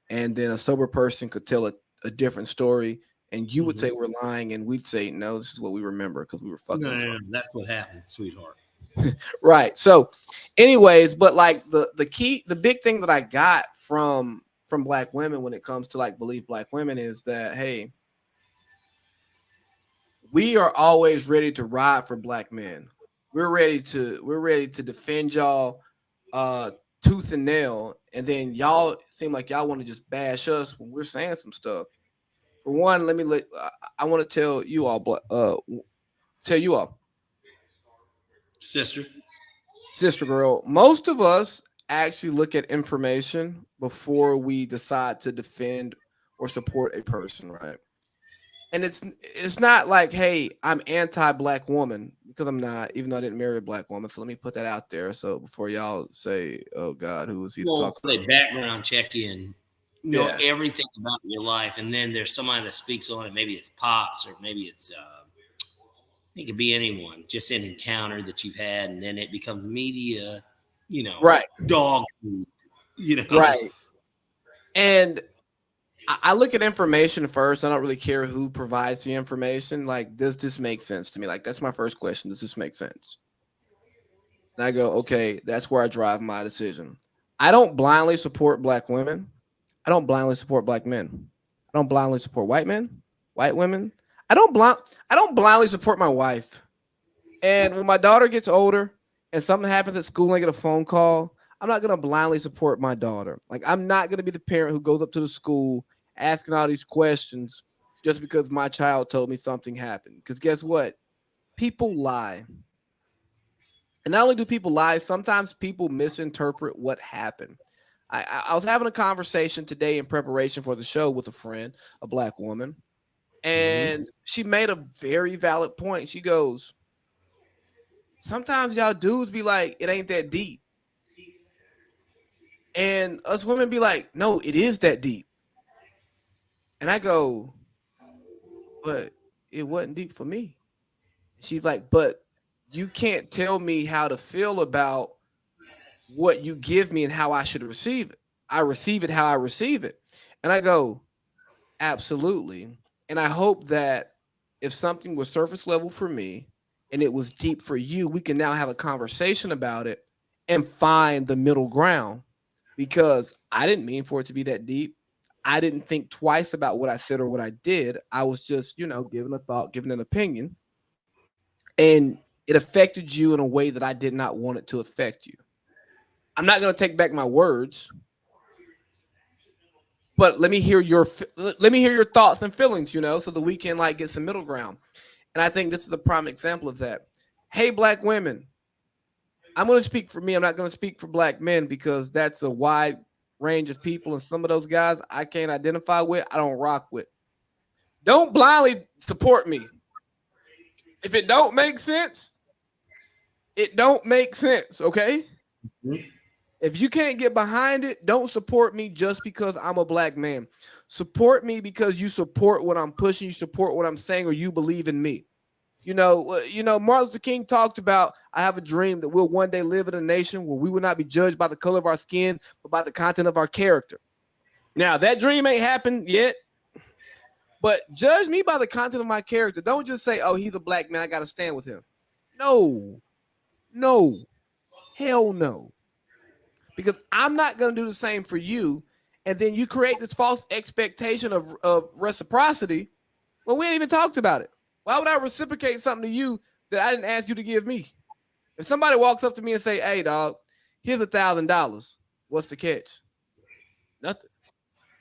and then a sober person could tell a different story, and you would say we're lying, and we'd say no, this is what we remember because we were fucking drunk. No, that's what happened, sweetheart. Right. So, anyways, but like the big thing that I got from black women when it comes to like believe black women is that hey, we are always ready to ride for black men. We're ready to defend y'all tooth and nail, and then y'all seem like y'all want to just bash us when we're saying some stuff. For one, I want to tell you all, Sister. sister girl, most of us actually look at information before we decide to defend or support a person, right? And it's not like, hey, I'm anti-black woman because I'm not, even though I didn't marry a black woman. So let me put that out there. So before y'all say, "Oh God, who was he to talk about?" They background check in, know Yeah, everything about your life, and then there's somebody that speaks on it. Maybe it's pops, or maybe it's it could be anyone. Just an encounter that you've had, and then it becomes media. right, Dog food. right. And I look at information first. I don't really care who provides the information. Like, does this make sense to me? Like, that's my first question. Does this make sense? And I go, okay, that's where I drive my decision. I don't blindly support black women. I don't blindly support black men. I don't blindly support white men, white women. I don't blindly support my wife. And when my daughter gets older and something happens at school and I get a phone call, I'm not gonna blindly support my daughter. Like, I'm not gonna be the parent who goes up to the school asking all these questions just because my child told me something happened. Because guess what? People lie. And not only do people lie, sometimes people misinterpret what happened. I was having a conversation today in preparation for the show with a friend, a black woman, and she made a very valid point. She goes, sometimes y'all dudes be like, it ain't that deep. And us women be like, no, it is that deep. And I go, but it wasn't deep for me. She's like, but you can't tell me how to feel about what you give me and how I should receive it. I receive it how I receive it. And I go, absolutely. And I hope that if something was surface level for me and it was deep for you, we can now have a conversation about it and find the middle ground because I didn't mean for it to be that deep. I didn't think twice about what I said or what I did. I was just, giving a thought, giving an opinion. And it affected you in a way that I did not want it to affect you. I'm not going to take back my words, but let me hear your thoughts and feelings, so that we can like get some middle ground. And I think this is a prime example of that. Hey, black women, I'm going to speak for me. I'm not going to speak for black men because that's a wide range of people, and some of those guys I can't identify with. I don't rock with. Don't blindly support me. If it don't make sense, it don't make sense. Okay. Mm-hmm. If you can't get behind it, don't support me just because I'm a black man. Support me because you support what I'm pushing, you support what I'm saying, or you believe in me. Martin Luther King talked about, I have a dream that we'll one day live in a nation where we will not be judged by the color of our skin, but by the content of our character. Now, that dream ain't happened yet, but judge me by the content of my character. Don't just say, oh, he's a black man, I got to stand with him. No, hell no. Because I'm not going to do the same for you. And then you create this false expectation of reciprocity when we ain't even talked about it. Why would I reciprocate something to you that I didn't ask you to give me? If somebody walks up to me and say, hey, dog, here's $1,000. What's the catch? Nothing.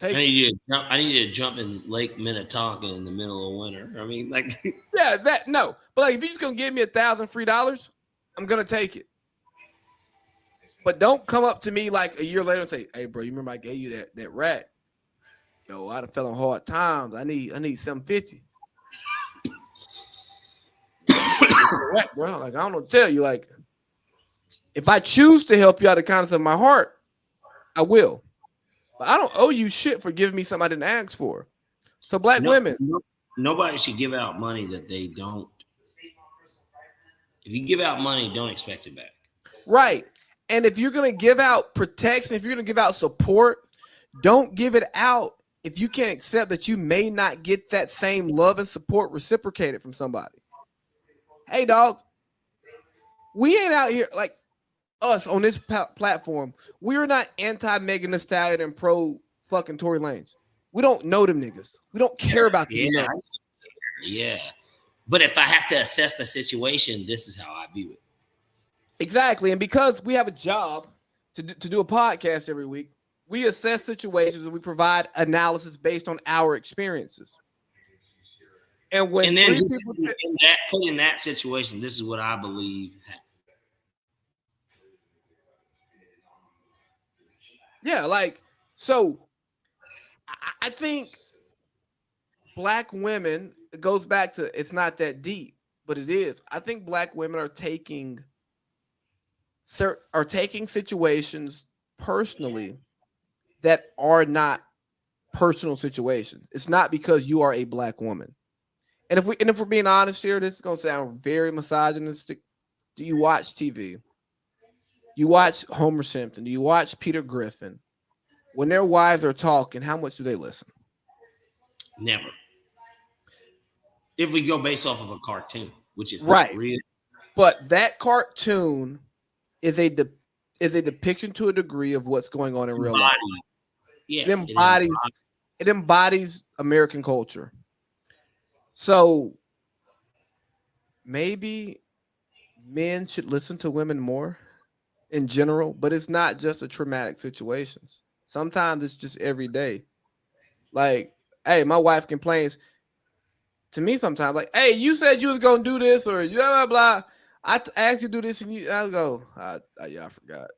I need you to jump in Lake Minnetonka in the middle of winter. I mean, like. Yeah, no. But like, if you're just going to give me $1,000 free dollars, I'm going to take it. But don't come up to me like a year later and say, hey, bro, you remember I gave you that rat? Yo, I done fell on hard times. I need $750. correct, bro. Like I don't know what to tell you. Like if I choose to help you out of the kindness of my heart, I will. But I don't owe you shit for giving me something I didn't ask for. So black women, nobody should give out money that they don't. If you give out money, don't expect it back. right? And if you're gonna give out protection, if you're gonna give out support, don't give it out if you can't accept that you may not get that same love and support reciprocated from somebody. Hey, dog, we ain't out here like us on this platform. We're not anti Megan Thee Stallion and pro fucking Tory Lanez. We don't know them niggas. We don't care about them. Yeah. But if I have to assess the situation, this is how I view it. Exactly. And because we have a job to do a podcast every week, we assess situations and we provide analysis based on our experiences. And when then just put in that situation, this is what I believe happened. Yeah, like, so I think black women, it goes back to, it's not that deep, but it is. I think black women are taking situations personally that are not personal situations. It's not because you are a black woman. And if we're being honest here, this is gonna sound very misogynistic. Do you watch TV? You watch Homer Simpson? Do you watch Peter Griffin? When their wives are talking, how much do they listen? Never. If we go based off of a cartoon, which is right, not real. But that cartoon is a depiction to a degree of what's going on in real life. Yes, it embodies American culture. So maybe men should listen to women more in general, but it's not just a traumatic situations. Sometimes it's just every day. Like, hey, my wife complains to me sometimes, like, hey, you said you was gonna do this or blah blah blah. I asked you to do this and I go, yeah, I forgot.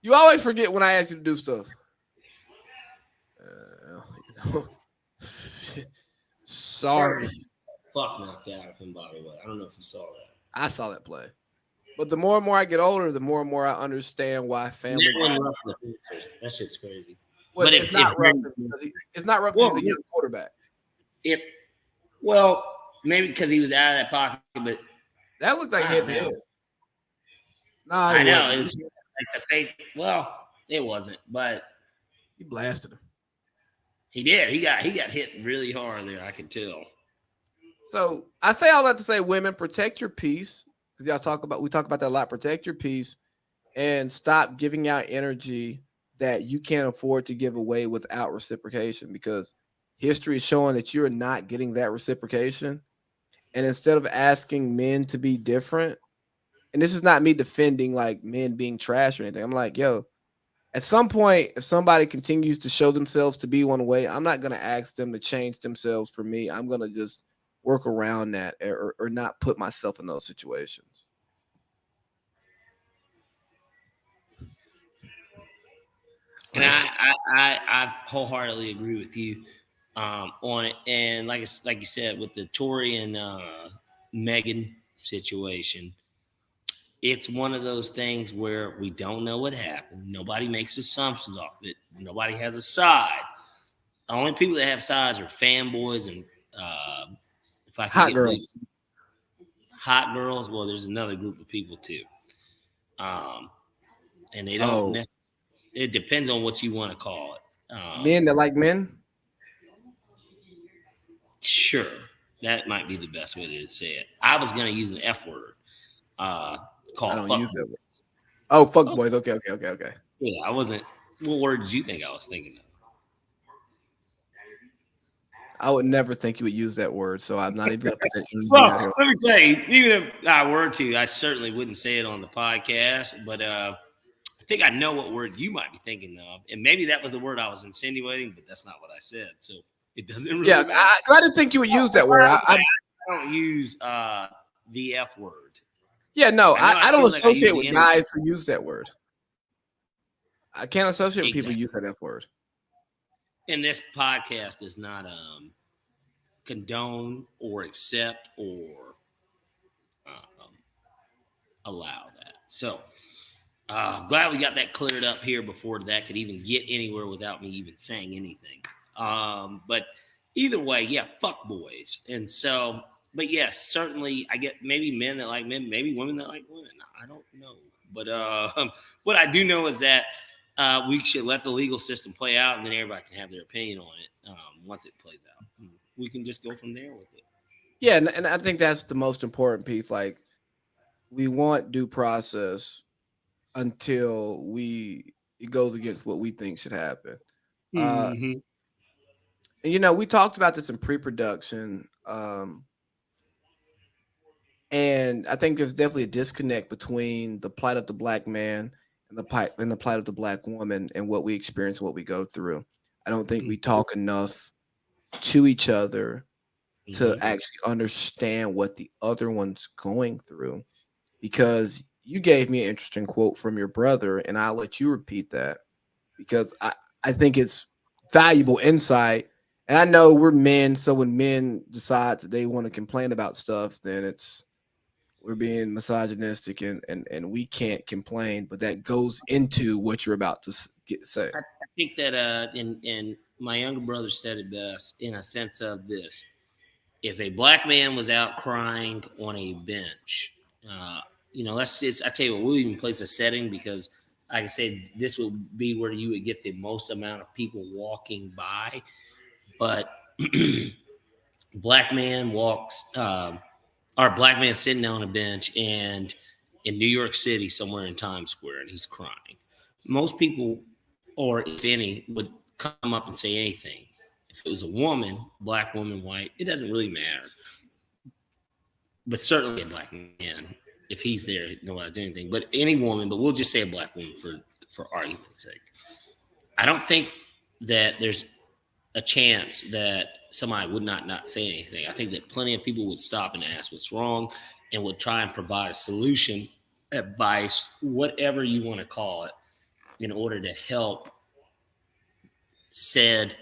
You always forget when I ask you to do stuff. Sorry. Fuck knocked out of him, by the way. I don't know if you saw that. I saw that play. But the more and more I get older, the more and more I understand why family. That shit's crazy. Well, but it's not rough. It's not rough because he's a young quarterback. Well, maybe because he was out of that pocket, but that looked like head to head. Nah, I know. It was like the face. Well, it wasn't, but he blasted him. He did. He got hit really hard there. I could tell. So I say all that to say, women, protect your peace, because we talk about that a lot. Protect your peace and stop giving out energy that you can't afford to give away without reciprocation, because history is showing that you're not getting that reciprocation. And instead of asking men to be different, and this is not me defending like men being trash or anything. I'm like, yo, at some point, if somebody continues to show themselves to be one way, I'm not going to ask them to change themselves for me. I'm going to just work around that or not put myself in those situations. And I wholeheartedly agree with you on it. And like you said, with the Tory and Megan situation, it's one of those things where we don't know what happened. Nobody makes assumptions off it. Nobody has a side. The only people that have sides are fanboys and if I can hot girls. Hot girls. Well, there's another group of people too. And they don't. It depends on what you want to call it. Men that like men. Sure, that might be the best way to say it. I was going to use an F word. Called I don't fuck use that word. Oh, fuck boys. Okay. Yeah, I wasn't. What word did you think I was thinking of? I would never think you would use that word, so I'm not even going to put that energy out here. Let me tell you, even if I were to, I certainly wouldn't say it on the podcast, but I think I know what word you might be thinking of, and maybe that was the word I was insinuating, but that's not what I said, so it doesn't really matter. I didn't think you would use that word. I don't use the F word. Yeah, no, I don't associate with guys who use that word. I can't associate with people who use that F word. And this podcast does not condone or accept or allow that. So glad we got that cleared up here before that could even get anywhere without me even saying anything. But either way, yeah, fuck boys. And so, but yes, certainly I get maybe men that like men, maybe women that like women. I don't know. But what I do know is that we should let the legal system play out, and then everybody can have their opinion on it once it plays out. We can just go from there with it. Yeah, and I think that's the most important piece. Like, we want due process until it goes against what we think should happen. Mm-hmm. And we talked about this in pre-production, and I think there's definitely a disconnect between the plight of the black man and the plight of the black woman and what we experience, what we go through. I don't think we talk enough to each other to actually understand what the other one's going through. Because you gave me an interesting quote from your brother, and I'll let you repeat that because I think it's valuable insight. And I know we're men, so when men decide that they want to complain about stuff, then we're being misogynistic and we can't complain, but that goes into what you're about to say. I think that and my younger brother said it best in a sense of this. If a black man was out crying on a bench, let's just, I tell you what, we'll even place a setting because, like I said, this would be where you would get the most amount of people walking by. But black man walks, or black man sitting on a bench and in New York City, somewhere in Times Square, and he's crying. Most people, or if any, would come up and say anything. If it was a woman, black woman, white, it doesn't really matter. But certainly a black man, if he's there, nobody do anything. But any woman, but we'll just say a black woman for argument's sake. I don't think that there's a chance that somebody would not say anything. I think that plenty of people would stop and ask what's wrong and would try and provide a solution, advice, whatever you want to call it, in order to help said,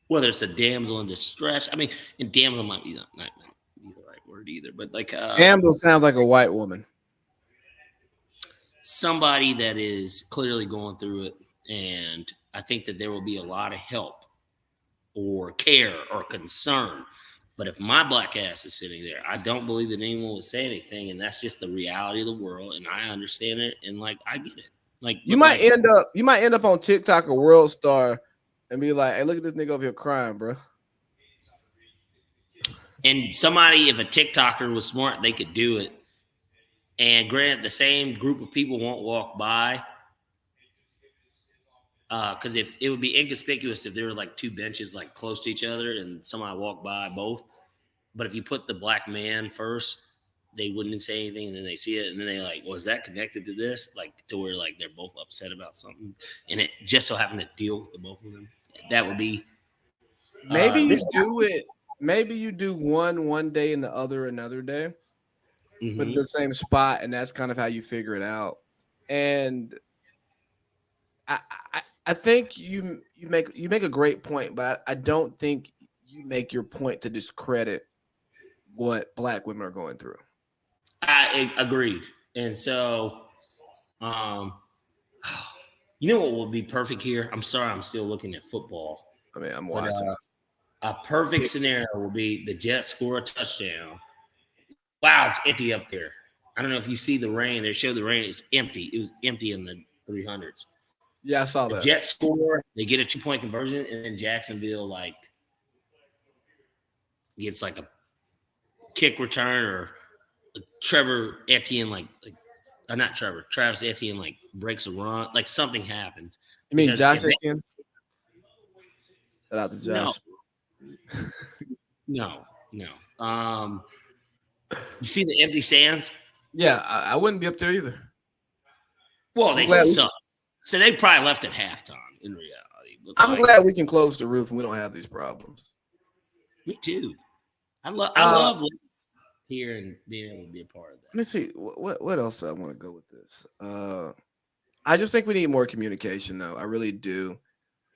whether it's a damsel in distress. I mean, and damsel might be not the right word either, but like damsel sounds like a white woman. Somebody that is clearly going through it, and I think that there will be a lot of help or care or concern. But if my black ass is sitting there, I don't believe that anyone would say anything, and that's just the reality of the world, and I understand it, and like I get it. Like you might end up on TikTok or World Star and be like, "Hey, look at this nigga over here crying, bro." And somebody, if a TikToker was smart, they could do it. And granted, the same group of people won't walk by. Because if it would be inconspicuous if there were like two benches like close to each other and somebody walked by both. But if you put the black man first, they wouldn't say anything, and then they see it, and then they're like, "Well, is that connected to this?" Like to where like they're both upset about something, and it just so happened to deal with the both of them. That would be maybe you do it. Maybe you do one day and the other another day, but in the same spot, and that's kind of how you figure it out. And I think you make a great point, but I don't think you make your point to discredit what black women are going through. I agreed. And so, you know what would be perfect here? I'm sorry, I'm still looking at football. I mean, I'm watching. A perfect scenario will be the Jets score a touchdown. Wow, it's empty up there. I don't know if you see the rain. They showed the rain. It's empty. It was empty in the 300s. Yeah, I saw that. The Jets score. They get a 2-point conversion, and then Jacksonville like gets like a kick return, or Trevor Etienne Travis Etienne like breaks a run, like something happens. You mean Josh Etienne? Shout out to Josh. No. You see the empty stands? Yeah, I wouldn't be up there either. Well, they suck. So they probably left at halftime in reality. But I'm glad we can close the roof and we don't have these problems. Me too. I love here and being able to be a part of that. Let me see. What else I want to go with this? I just think we need more communication, though. I really do.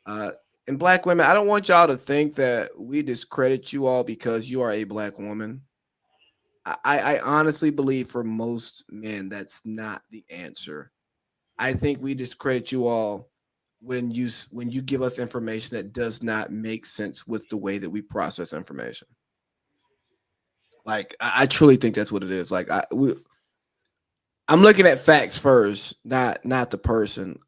And black women, I don't want y'all to think that we discredit you all because you are a black woman. I honestly believe for most men that's not the answer. I think we discredit you all when you give us information that does not make sense with the way that we process information. Like I truly think that's what it is. Like I'm looking at facts first, not the person.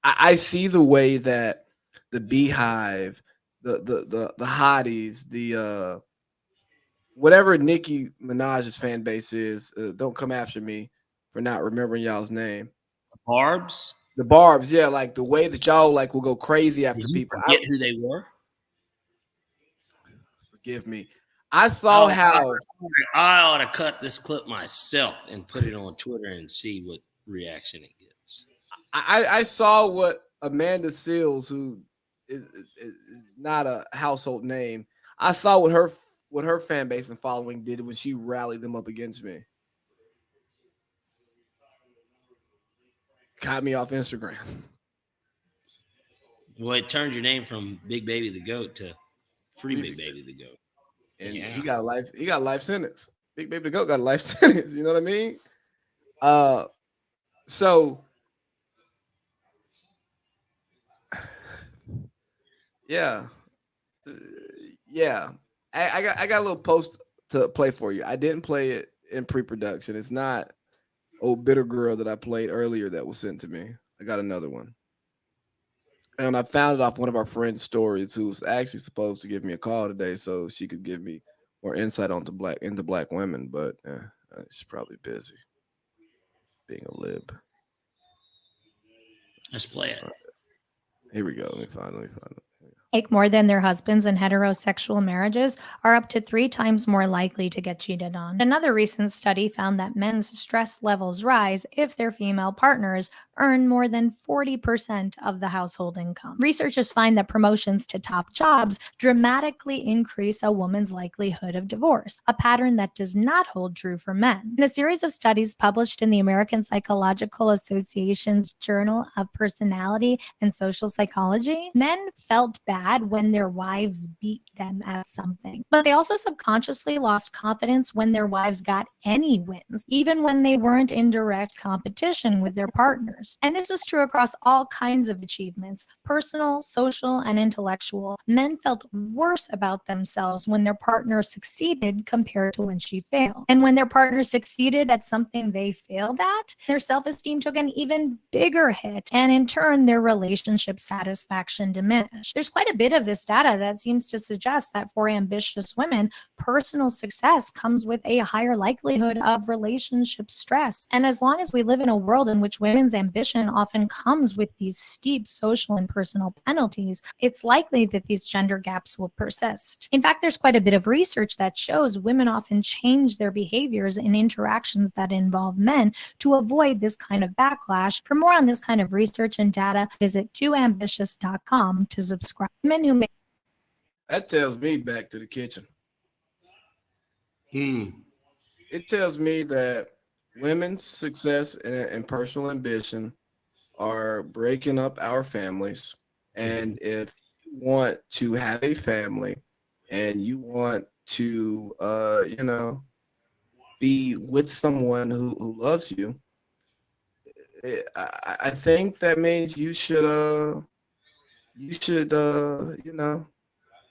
I see the way that the beehive, the hotties, the whatever Nicki Minaj's fan base is. Don't come after me for not remembering y'all's name. Barbs. The Barbs, yeah, like the way that y'all like will go crazy Did after you people. forget who they were? Forgive me. I saw how I ought to cut this clip myself and put it on Twitter and see what reaction it gets. I saw what Amanda Seals, who is not a household name, I saw what her fan base and following did when she rallied them up against me. Caught me off Instagram. Well, it turned your name from Big Baby the Goat to Free Big Baby the Goat. And he got a life sentence. Big Baby the Goat got a life sentence. You know what I mean? So yeah. Yeah. I got a little post to play for you. I didn't play it in pre-production. It's not old bitter girl that I played earlier that was sent to me. I got another one. And I found it off one of our friends' stories who was actually supposed to give me a call today so she could give me more insight into black women, but she's probably busy being a lib. Let's play it. Here we go. Let me find it. Make more than their husbands in heterosexual marriages are up to 3 times more likely to get cheated on. Another recent study found that men's stress levels rise if their female partners earn more than 40% of the household income. Researchers find that promotions to top jobs dramatically increase a woman's likelihood of divorce, a pattern that does not hold true for men. In a series of studies published in the American Psychological Association's Journal of Personality and Social Psychology, men felt bad when their wives beat them at something, but they also subconsciously lost confidence when their wives got any wins, even when they weren't in direct competition with their partners. And this was true across all kinds of achievements, personal, social, and intellectual. Men felt worse about themselves when their partner succeeded compared to when she failed. And when their partner succeeded at something they failed at, their self-esteem took an even bigger hit, and in turn, their relationship satisfaction diminished. There's quite a bit of this data that seems to suggest that for ambitious women, personal success comes with a higher likelihood of relationship stress. And as long as we live in a world in which women's ambition often comes with these steep social and personal penalties, it's likely that these gender gaps will persist. In fact, there's quite a bit of research that shows women often change their behaviors in interactions that involve men to avoid this kind of backlash. For more on this kind of research and data, visit tooambitious.com to subscribe. Men who make That tells me back to the kitchen. It tells me that women's success and personal ambition are breaking up our families. And if you want to have a family and you want to, be with someone who loves you, I think that means you should,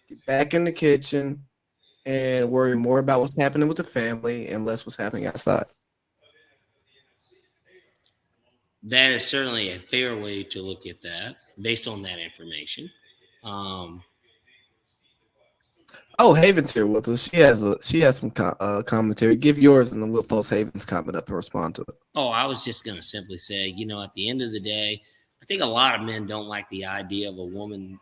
get back in the kitchen and worry more about what's happening with the family and less what's happening outside. That is certainly a fair way to look at that based on that information. Haven's here with us. She has some commentary. Give yours, and then we'll post Haven's comment up and respond to it. I was just going to simply say, at the end of the day, I think a lot of men don't like the idea of a woman,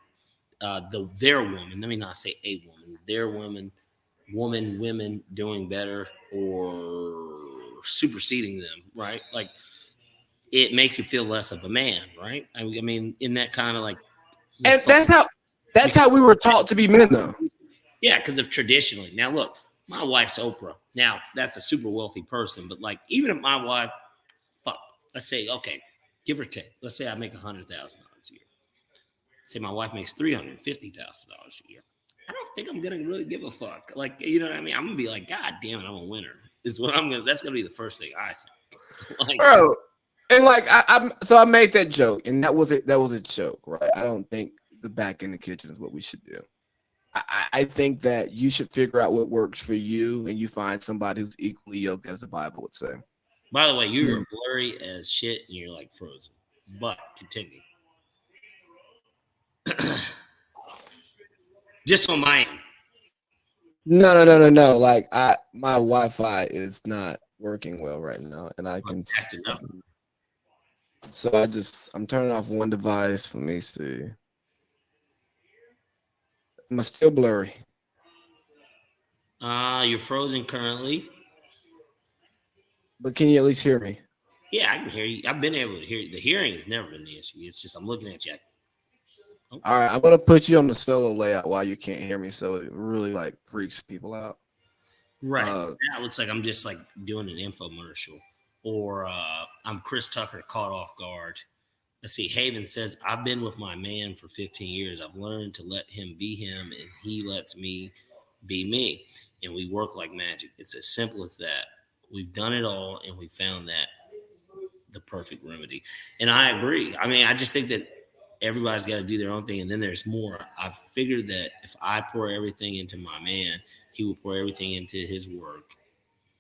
their woman. Let me not say a woman, their women doing better or superseding them, right? Like it makes you feel less of a man, right? I mean, in that kind of like, and that's how we were taught to be men, though. Yeah, because of traditionally. Now, look, my wife's Oprah. Now, that's a super wealthy person, but like, even if my wife, let's say, okay, give or take, let's say I make $100,000 a year. Say my wife makes $350,000 a year. I don't think I'm gonna really give a fuck. Like, you know what I mean? I'm gonna be like, God damn it, I'm a winner. Is what that's gonna be the first thing I think. Like, bro. And like I made that joke, and that was it. That was a joke, right? I don't think the back in the kitchen is what we should do. I think that you should figure out what works for you, and you find somebody who's equally yoked, as the Bible would say. by the way, you were blurry as shit, and you're like frozen. But continue. Just on my end. No. Like my Wi-Fi is not working well right now, and I can. So I'm turning off one device. Let me see. Am I still blurry? You're frozen currently. But can you at least hear me? Yeah, I can hear you. I've been able to hear you. The hearing has never been the issue. It's just I'm looking at you. Oh. All right, I'm gonna put you on the solo layout while you can't hear me, so it really like freaks people out. Right. That looks like I'm just like doing an infomercial, or I'm Chris Tucker caught off guard. Let's see. Haven says, I've been with my man for 15 years. I've learned to let him be him, and he lets me be me. And we work like magic. It's as simple as that. We've done it all, and we found that the perfect remedy. And I agree. I mean, I just think that everybody's got to do their own thing, and then there's more. I've figured that if I pour everything into my man, he will pour everything into his work,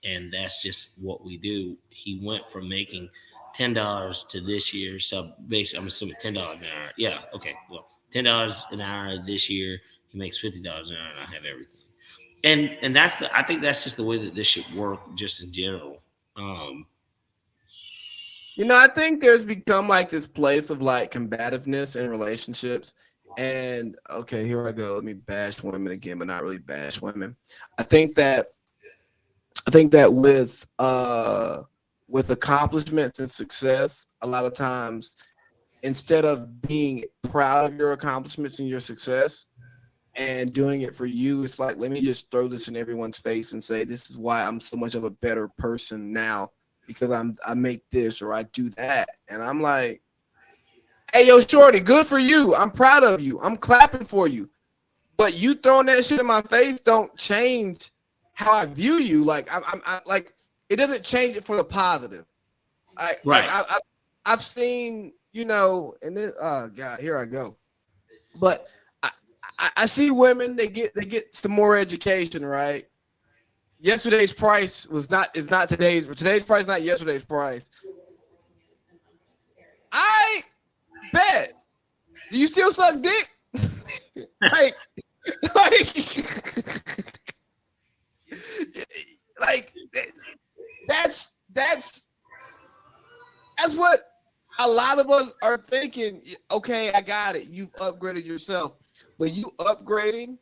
and that's just what we do. He went from making $10 to this year, so basically, I'm assuming $10 an hour. Yeah, okay. Well, $10 an hour this year, he makes $50 an hour, and I have everything. And I think that's just the way that this should work, just in general. I think there's become like this place of like combativeness in relationships. And okay, here I go. Let me bash women again, but not really bash women. I think that with accomplishments and success, a lot of times, instead of being proud of your accomplishments and your success and doing it for you, it's like, let me just throw this in everyone's face and say, this is why I'm so much of a better person now, because I make this or I do that. And I'm like, hey, yo, shorty, good for you. I'm proud of you. I'm clapping for you. But you throwing that shit in my face don't change how I view you. Like, I like, it doesn't change it for the positive. I've seen, and then, oh God, here I go. But I see women, they get some more education, right? Yesterday's price is not today's price, not yesterday's price. I bet. Do you still suck dick? That's what a lot of us are thinking. Okay, I got it. You've upgraded yourself, but you upgrading,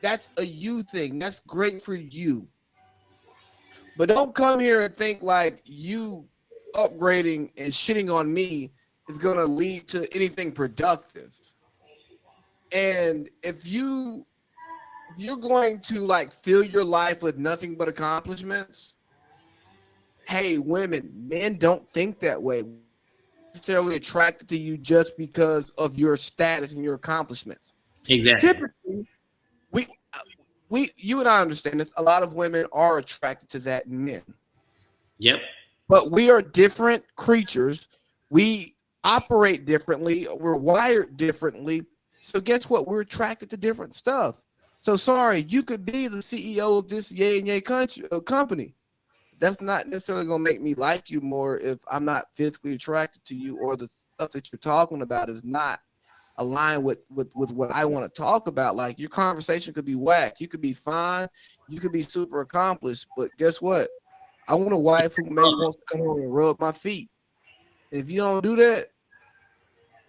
that's a you thing. That's great for you. But don't come here and think like you upgrading and shitting on me is going to lead to anything productive. And if you're going to like fill your life with nothing but accomplishments, hey, women, men don't think that way. Necessarily attracted to you just because of your status and your accomplishments. Exactly. Typically, you and I understand this. A lot of women are attracted to that in men. Yep. But we are different creatures. We operate differently. We're wired differently. So guess what? We're attracted to different stuff. So sorry, you could be the CEO of this yay and yay company. That's not necessarily going to make me like you more if I'm not physically attracted to you, or the stuff that you're talking about is not aligned with what I want to talk about. Like, your conversation could be whack. You could be fine. You could be super accomplished. But guess what? I want a wife who maybe wants to come home and rub my feet. If you don't do that,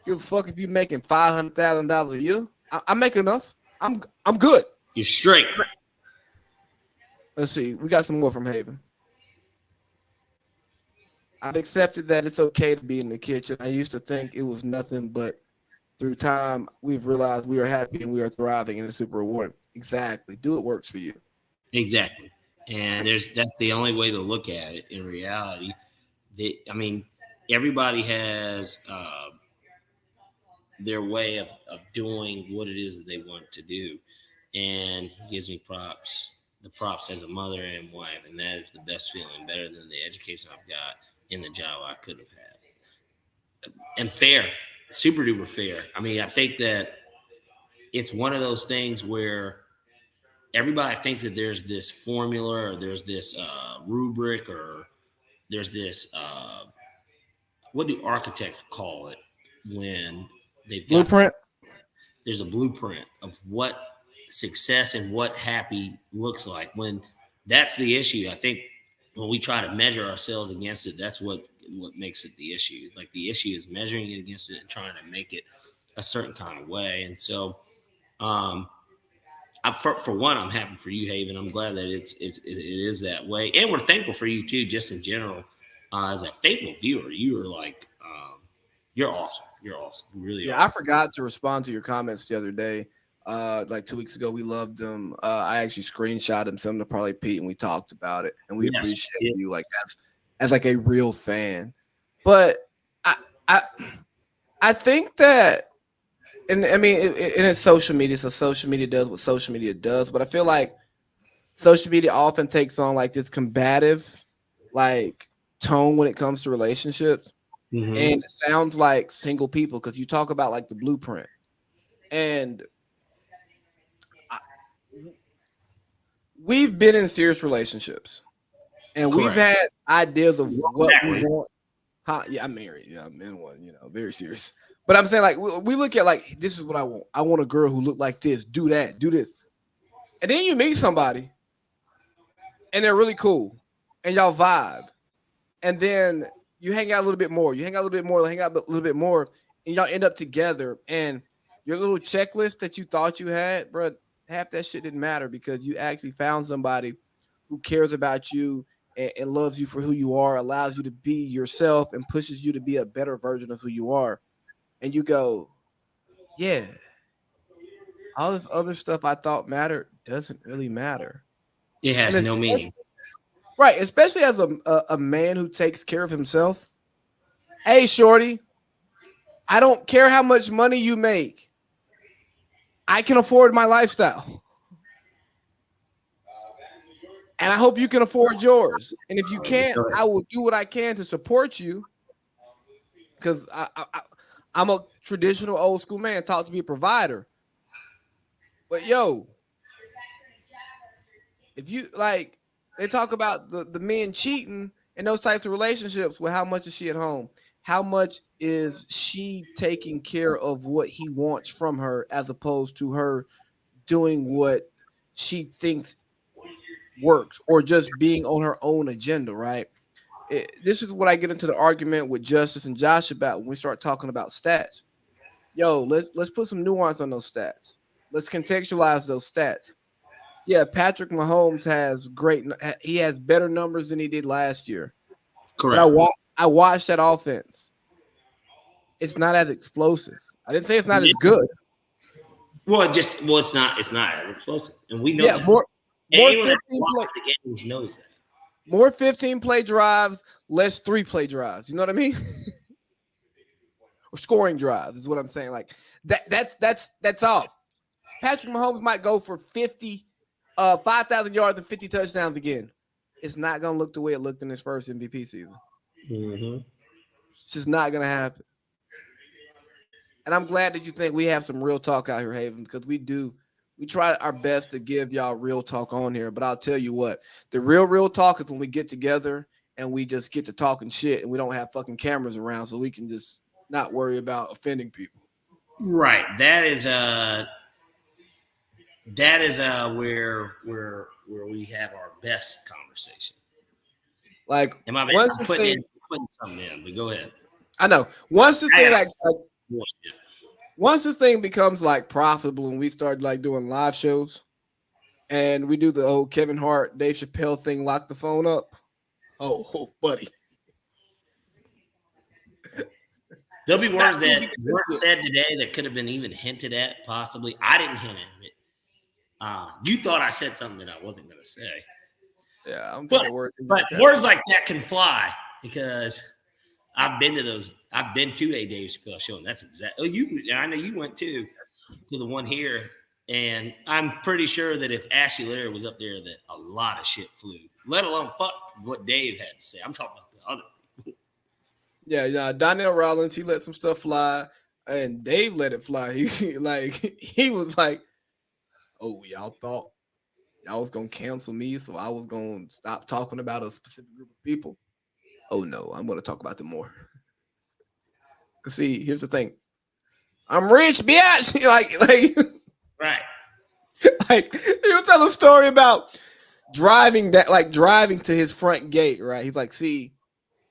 give a fuck if you're making $500,000 a year. I make enough. I'm good. You're straight. Let's see. We got some more from Haven. I've accepted that it's okay to be in the kitchen. I used to think it was nothing, but through time, we've realized we are happy and we are thriving, and it's super rewarding. Exactly. Do what works for you. Exactly. And that's the only way to look at it in reality. Everybody has their way of doing what it is that they want to do. And he gives me props the props as a mother and wife, and that is the best feeling, better than the education I've got in the job I could have had. And fair, super duper fair. I mean, I think that it's one of those things where everybody thinks that there's this formula or there's this rubric or there's this what do architects call it when they've got Blueprint. There's a blueprint of what success and what happy looks like. When that's the issue, I think when we try to measure ourselves against it, that's what makes it the issue. Like the issue is measuring it against it and trying to make it a certain kind of way. And so, for one, I'm happy for you, Haven. I'm glad that it is that way, and we're thankful for you too, just in general. As a faithful viewer, you are like, you're awesome. You're awesome. You really are. I forgot to respond to your comments the other day. Like 2 weeks ago, we loved them. I actually screenshot them, sent them to Parlay Pete, and we talked about it. And we appreciate you like as like a real fan. But I think that, and I mean, it's social media, so social media does what social media does. But I feel like social media often takes on like this combative, like tone when it comes to relationships. Mm-hmm. And it sounds like single people because you talk about like the blueprint. And we've been in serious relationships. And Correct. We've had ideas of what we want. Yeah, I'm married. Yeah, I'm in one, very serious. But I'm saying like we look at like, this is what I want. I want a girl who look like this, do that, do this. And then you meet somebody and they're really cool and y'all vibe. And then you hang out a little bit more. You hang out a little bit more, hang out a little bit more, and y'all end up together. And your little checklist that you thought you had, bro, half that shit didn't matter because you actually found somebody who cares about you and loves you for who you are, allows you to be yourself, and pushes you to be a better version of who you are. And you go, yeah, all this other stuff I thought mattered doesn't really matter. It has no meaning. Right, especially as a man who takes care of himself. Hey, shorty, I don't care how much money you make. I can afford my lifestyle. And I hope you can afford yours. And if you can't, I will do what I can to support you. Because I'm a traditional old school man, taught to be a provider. But yo, if you like, they talk about the men cheating in those types of relationships. Well, how much is she at home? How much is she taking care of what he wants from her as opposed to her doing what she thinks works or just being on her own agenda, right? This is what I get into the argument with Justice and Josh about when we start talking about stats. Yo, let's put some nuance on those stats. Let's contextualize those stats. Yeah, Patrick Mahomes he has better numbers than he did last year. Correct. But I watched that offense. It's not as explosive. I didn't say it's not as good. Well, it's not as explosive. And we know that. More 15 games knows that. More 15-play drives, less 3-play drives. You know what I mean? Or scoring drives is what I'm saying. Like that's all. Patrick Mahomes might go for 5,000 yards and 50 touchdowns again. It's not going to look the way it looked in his first MVP season. Mm-hmm. It's just not going to happen. And I'm glad that you think we have some real talk out here, Haven, because we do. We try our best to give y'all real talk on here. But I'll tell you what, the real talk is when we get together and we just get to talking shit and we don't have fucking cameras around so we can just not worry about offending people. Right. That is where we have our best conversation. Like, once putting something in, but go ahead. I know. Once this thing becomes like profitable and we start like doing live shows and we do the old Kevin Hart, Dave Chappelle thing, lock the phone up. Oh buddy. There'll be words that weren't said today that could have been even hinted at, possibly. I didn't hint at it. You thought I said something that I wasn't going to say. Yeah, I'm taking words. But words like that can fly because I've been to those. I've been to a Dave Chappelle show, and that's exactly. I know you went to the one here And I'm pretty sure that if Ashley Larry was up there, that a lot of shit flew, let alone fuck what Dave had to say. I'm talking about the other people. Yeah, Donnell Rollins, he let some stuff fly, and Dave let it fly. He was like, "Oh, y'all thought y'all was gonna cancel me, so I was gonna stop talking about a specific group of people. Oh no, I'm gonna talk about them more." Cause see, here's the thing. I'm rich, bitch. Right. Like he was telling a story about driving to his front gate, right? He's like, see,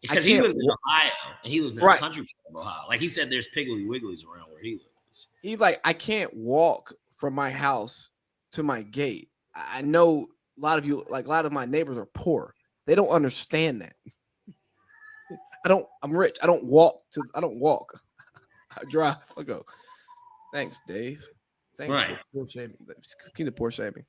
because he lives in Ohio and he lives in right. a country of Ohio. Like he said, there's Piggly Wigglies around where he lives. He's like, I can't walk from my house to my gate. I know a lot of my neighbors are poor. They don't understand that. I'm rich. I don't walk. I drive. I go. Thanks, Dave. Thanks right. for poor shaming. Keep the poor shaming.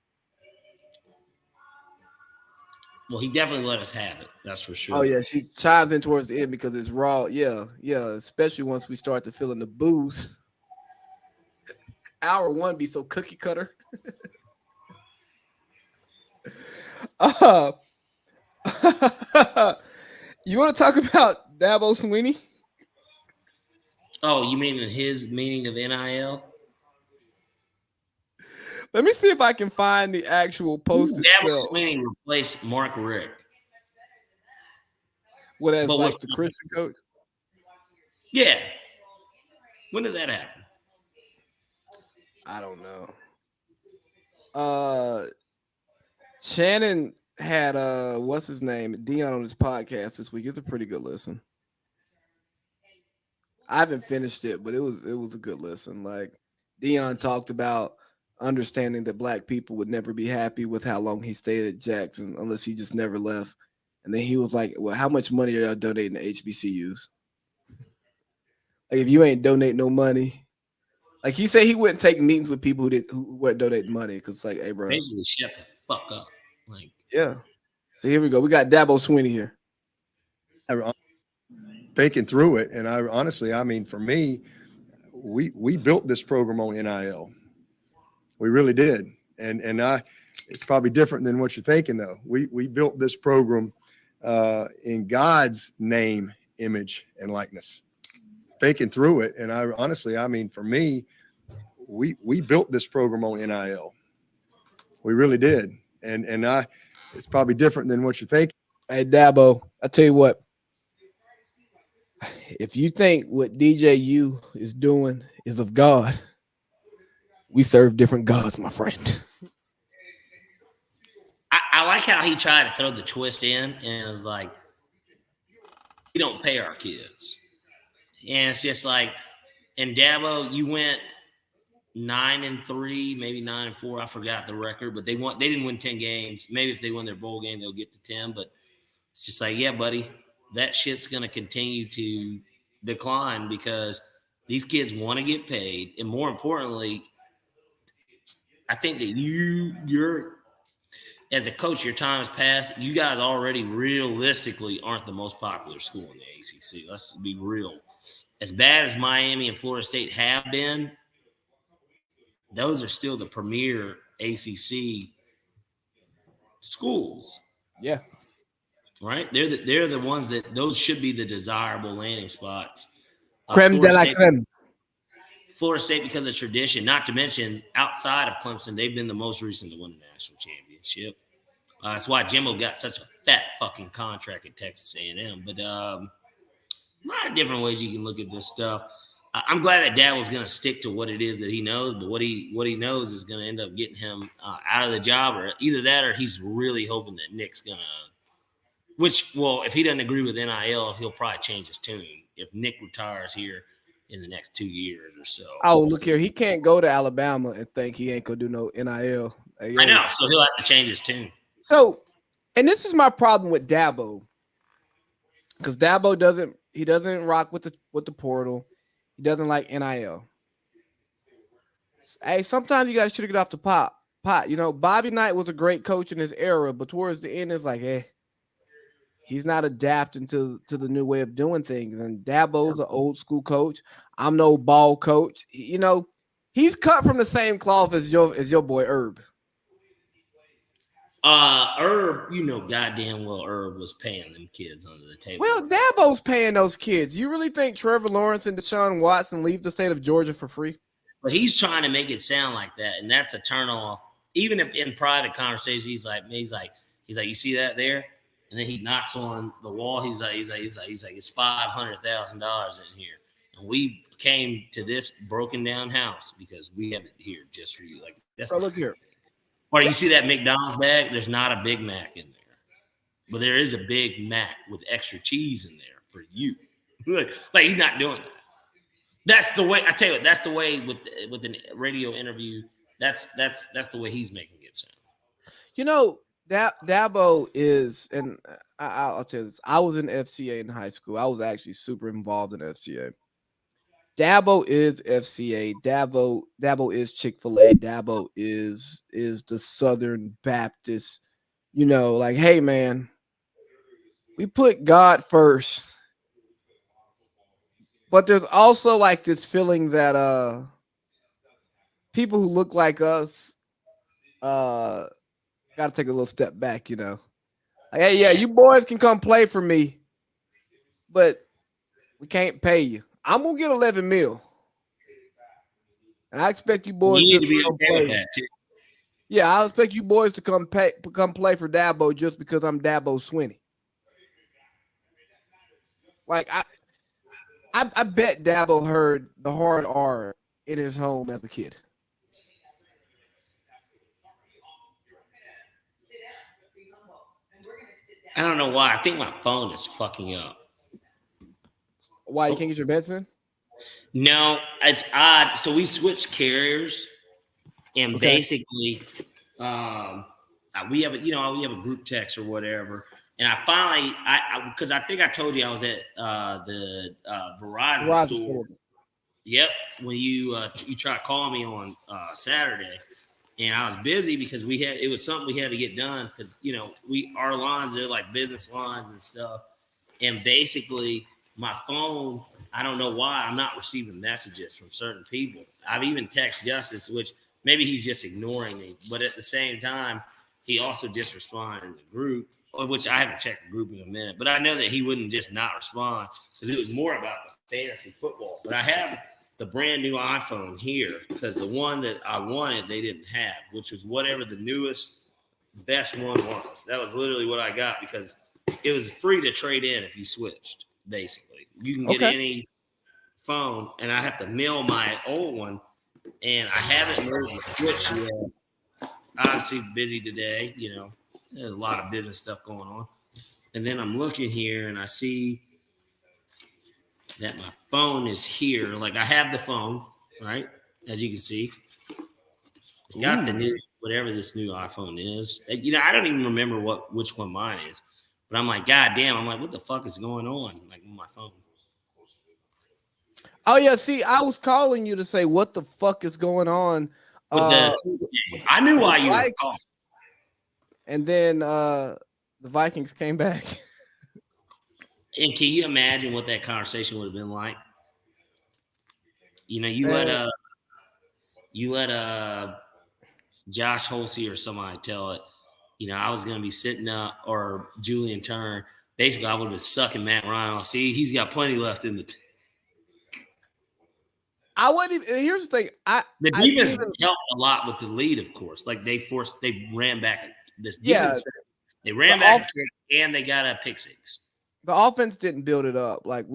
Well, he definitely let us have it. That's for sure. Oh yeah, she chimes in towards the end because it's raw. Yeah. Especially once we start to fill in the booze. Hour one be so cookie cutter. You want to talk about Dabo Sweeney? Oh, you mean in his meaning of NIL? Let me see if I can find the actual post Dabo Sweeney replaced Mark Richt. What as like the Christian coach? Yeah. When did that happen? I don't know. Shannon had what's his name? Dion on his podcast this week. It's a pretty good listen. I haven't finished it, but it was a good listen. Like Dion talked about understanding that black people would never be happy with how long he stayed at Jackson unless he just never left. And then he was like, well, how much money are y'all donating to HBCUs? Like if you ain't donate no money, like he said he wouldn't take meetings with people who weren't donating money because it's like, hey, bro. Basically shut the fuck up. Like, yeah. So here we go. We got Dabo Sweeney here. Thinking through it, and I mean, for me, we built this program on NIL. We really did, and it's probably different than what you're thinking though. We built this program in God's name, image, and likeness. Thinking through it, and I mean, for me, we built this program on NIL. We really did, and it's probably different than what you're thinking. Hey Dabo, I tell you what. If you think what DJU is doing is of God, we serve different gods, my friend. I like how he tried to throw the twist in and it was like, we don't pay our kids. And it's just like, and Dabo, you went 9-3, maybe 9-4. I forgot the record, but they didn't win 10 games. Maybe if they win their bowl game, they'll get to 10. But it's just like, yeah, buddy, that shit's gonna continue to decline because these kids want to get paid, and more importantly, I think that you're as a coach, your time has passed. You guys already realistically aren't the most popular school in the ACC. Let's be real. As bad as Miami and Florida State have been, those are still the premier ACC schools. Yeah. Right? They're the ones that those should be the desirable landing spots. Creme de la creme. Florida State because of tradition, not to mention outside of Clemson, they've been the most recent to win the national championship. That's why Jimbo got such a fat fucking contract at Texas A&M. But a lot of different ways you can look at this stuff. I'm glad that Dad was going to stick to what it is that he knows, but what he knows is going to end up getting him out of the job, or either that or he's really hoping that Nick's going to if he doesn't agree with NIL, he'll probably change his tune if Nick retires here in the next 2 years or so. Oh, look here. He can't go to Alabama and think he ain't going to do no NIL. I know. So he'll have to change his tune. So, and this is my problem with Dabo. Because Dabo doesn't rock with the portal. He doesn't like NIL. Hey, sometimes you guys should get off the pot. You know, Bobby Knight was a great coach in his era, but towards the end, it's like, he's not adapting to the new way of doing things. And Dabo's an old school coach. I'm no ball coach. You know, He's cut from the same cloth as your boy Herb. Herb, you know goddamn well Herb was paying them kids under the table. Well, Dabo's paying those kids. You really think Trevor Lawrence and Deshaun Watson leave the state of Georgia for free? But he's trying to make it sound like that, and that's a turn off. Even if in private conversation, he's like, you see that there? And then he knocks on the wall. He's like, it's $500,000 in here. And we came to this broken down house because we have it here just for you. Like that's Bro, look here. Or you see that McDonald's bag? There's not a Big Mac in there. But there is a Big Mac with extra cheese in there for you. Like he's not doing that. That's the way. I tell you what. That's the way with the radio interview. That's the way he's making it sound. You know, Dabo is, and I'll tell you this. I was in FCA in high school. I was actually super involved in FCA. Dabo is FCA. Dabo is Chick-fil-A. Dabo is the Southern Baptist. You know, like, hey man, we put God first. But there's also like this feeling that people who look like us gotta take a little step back, you know. Like, hey, yeah, you boys can come play for me, but we can't pay you. I'm gonna get 11 mil. And I expect you boys you need just to be come okay play. with that too. Yeah, I expect you boys to come play for Dabo just because I'm Dabo Swinney. Like I bet Dabo heard the hard R in his home as a kid. I don't know why. I think my phone is fucking up. Why you can't get your bets in? No, it's odd. So we switched carriers, and basically, we have a group text or whatever. And I finally, because I think I told you I was at the Verizon store. Yep, when you tried calling me on Saturday, and I was busy because it was something we had to get done because our lines are like business lines and stuff, and basically my phone, I don't know why I'm not receiving messages from certain people. I've even texted Justice, which maybe he's just ignoring me, but at the same time, he also just responded in the group, which I haven't checked the group in a minute, but I know that he wouldn't just not respond because it was more about the fantasy football. But I have the brand new iPhone here because the one that I wanted, they didn't have, which was whatever the newest, best one was. That was literally what I got because it was free to trade in if you switched, basically. You can get any phone, and I have to mail my old one, and I haven't moved the switch yet. Obviously busy today, there's a lot of business stuff going on. And then I'm looking here and I see that my phone is here. Like I have the phone, right? As you can see. Got the new, whatever this new iPhone is. I don't even remember which one mine is. But I'm like, God damn, I'm like, what the fuck is going on? Like on my phone. Oh yeah, see, I was calling you to say what the fuck is going on. I knew why you were calling. And then the Vikings came back. And can you imagine what that conversation would have been like? You let Josh Holsey or somebody tell it. I was going to be sitting up, or Julian Turner. Basically, I would have been sucking Matt Ryan off. See, he's got plenty left in the. I wouldn't even. Here's the thing. The defense helped a lot with the lead, of course. Like they ran back this defense. Yeah, they ran back and they got a pick six. The offense didn't build it up. Like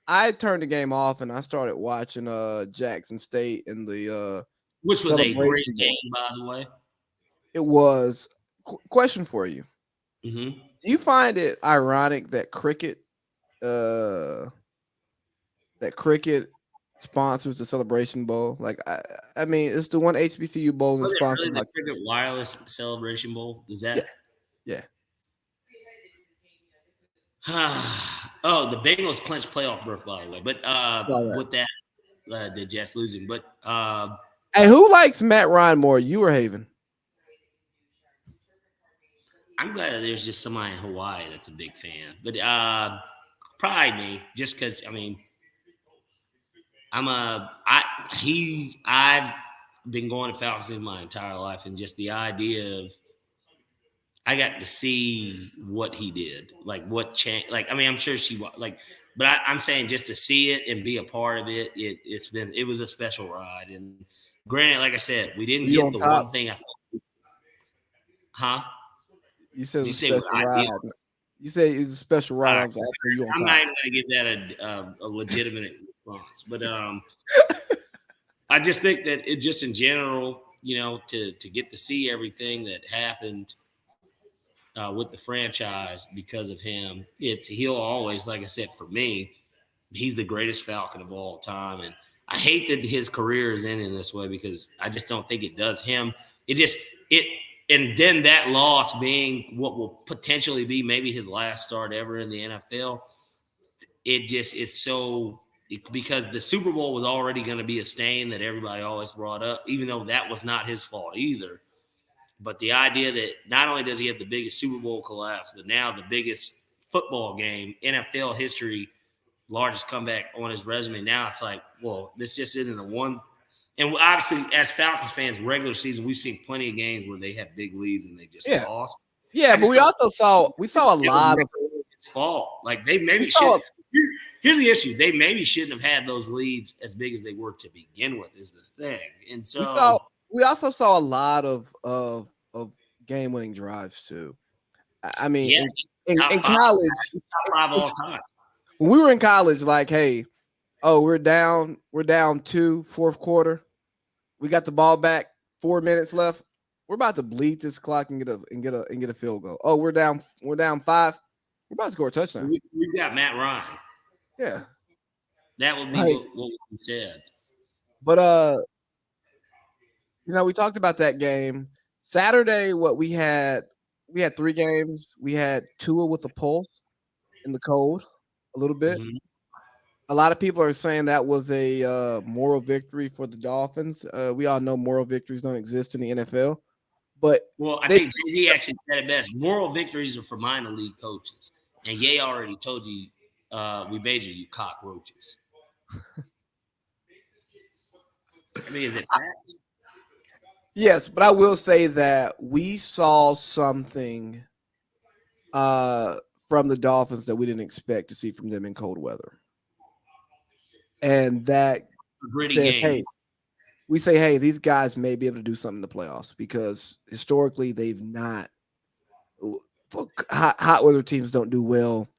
I turned the game off and I started watching Jackson State in the which was a great game, by the way. It was. Question for you. Mm-hmm. Do you find it ironic that cricket sponsors the Celebration Bowl? Like, I mean, it's the one HBCU bowl that's sponsored. Really the Cricket Wireless Celebration Bowl? Is that? Yeah. Oh, the Bengals clinched playoff berth, by the way. But with that, the Jets losing. But hey, who likes Matt Ryan more, you or Haven? I'm glad that there's just somebody in Hawaii that's a big fan. But probably me, just because, I mean, I've been going to Falcons in my entire life, and just the idea of I got to see what he did, like what changed. Like, I mean, I'm sure but I'm saying just to see it and be a part of it, it was a special ride. And granted, like I said, we didn't You get on the top? one thing huh? You said it Did you was a say what special I did? ride. You said it was a special ride. All I right. was asking you on I'm top. not even going to give that a legitimate response, but I just think that it just in general, to get to see everything that happened with the franchise because of him, he'll always, like I said, for me, he's the greatest Falcon of all time, and I hate that his career is ending this way because I just don't think it does him. And then that loss being what will potentially be maybe his last start ever in the NFL. Because the Super Bowl was already going to be a stain that everybody always brought up, even though that was not his fault either. But the idea that not only does he have the biggest Super Bowl collapse, but now the biggest football game, NFL history, largest comeback on his resume. Now it's like, well, this just isn't a one. And obviously, as Falcons fans, regular season, we've seen plenty of games where they have big leads and they just Yeah. lost. Yeah, but we saw a lot of fault. Like they maybe saw, should. Here's the issue: they maybe shouldn't have had those leads as big as they were to begin with. Is the thing, and so we also saw a lot of game-winning drives too. I mean, yeah, in top college, top five all time. When we were in college, like, hey, we're down 2, fourth quarter. We got the ball back, 4 minutes left. We're about to bleed this clock and get a field goal. Oh, we're down 5. We're about to score a touchdown. We got Matt Ryan. Yeah, that would be what we said. But we talked about that game Saturday. What we had 3 games. We had Tua with a pulse in the cold a little bit. Mm-hmm. A lot of people are saying that was a moral victory for the Dolphins. We all know moral victories don't exist in the NFL. But I think Jay-Z actually said it best. Moral victories are for minor league coaches. And Ye already told you, we major you cockroaches. I mean, is it facts? Yes, but I will say that we saw something from the Dolphins that we didn't expect to see from them in cold weather. And that says, hey, we say, hey, these guys may be able to do something in the playoffs because historically they've not. Hot weather teams don't do well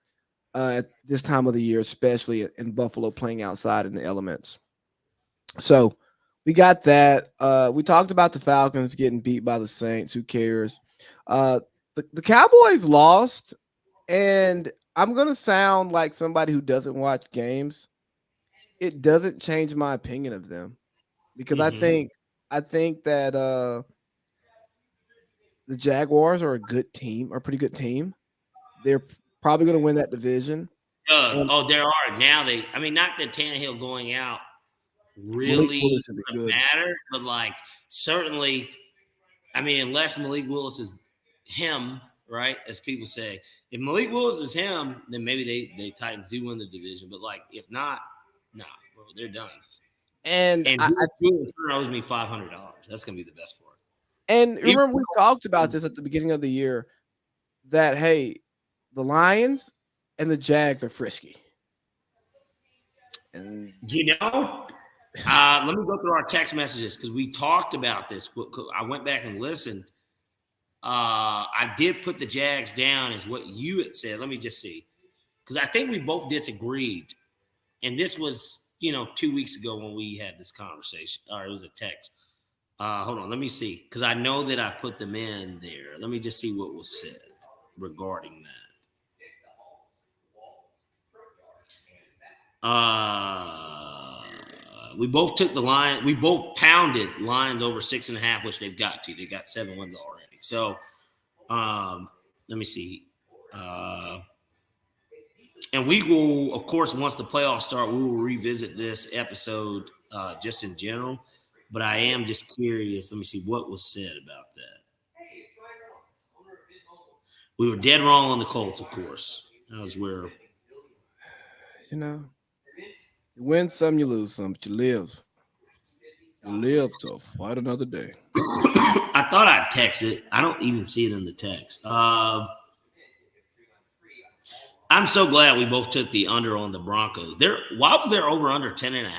at this time of the year, especially in Buffalo playing outside in the elements. So we got that. We talked about the Falcons getting beat by the Saints. Who cares? The Cowboys lost, and I'm going to sound like somebody who doesn't watch games. It doesn't change my opinion of them because I think that the Jaguars are a good team, are a pretty good team. They're probably going to win that division. There are now. Not that Tannehill going out really doesn't matter, but like certainly, unless Malik Willis is him, right? As people say, if Malik Willis is him, then maybe they Titans do win the division. But like, if not, nah, bro, they're done. And I owes me $500. That's gonna be the best part. And remember, we talked about this at the beginning of the year that hey, the Lions and the Jags are frisky. And let me go through our text messages because we talked about this. I went back and listened. I did put the Jags down as what you had said. Let me just see. Because I think we both disagreed. And this was, 2 weeks ago when we had this conversation. Or it was a text. Hold on. Let me see. Because I know that I put them in there. Let me just see what was said regarding that. We both took the line. We both pounded Lions over 6.5, which they've got to. They got 7 wins already. So, let me see. And we will, of course, once the playoffs start, we will revisit this episode just in general. But I am just curious. Let me see what was said about that. We were dead wrong on the Colts, of course. That was where, You win some, you lose some, but you live. You live to fight another day. I thought I'd text it. I don't even see it in the text. I'm so glad we both took the under on the Broncos. Why was there over under 10.5?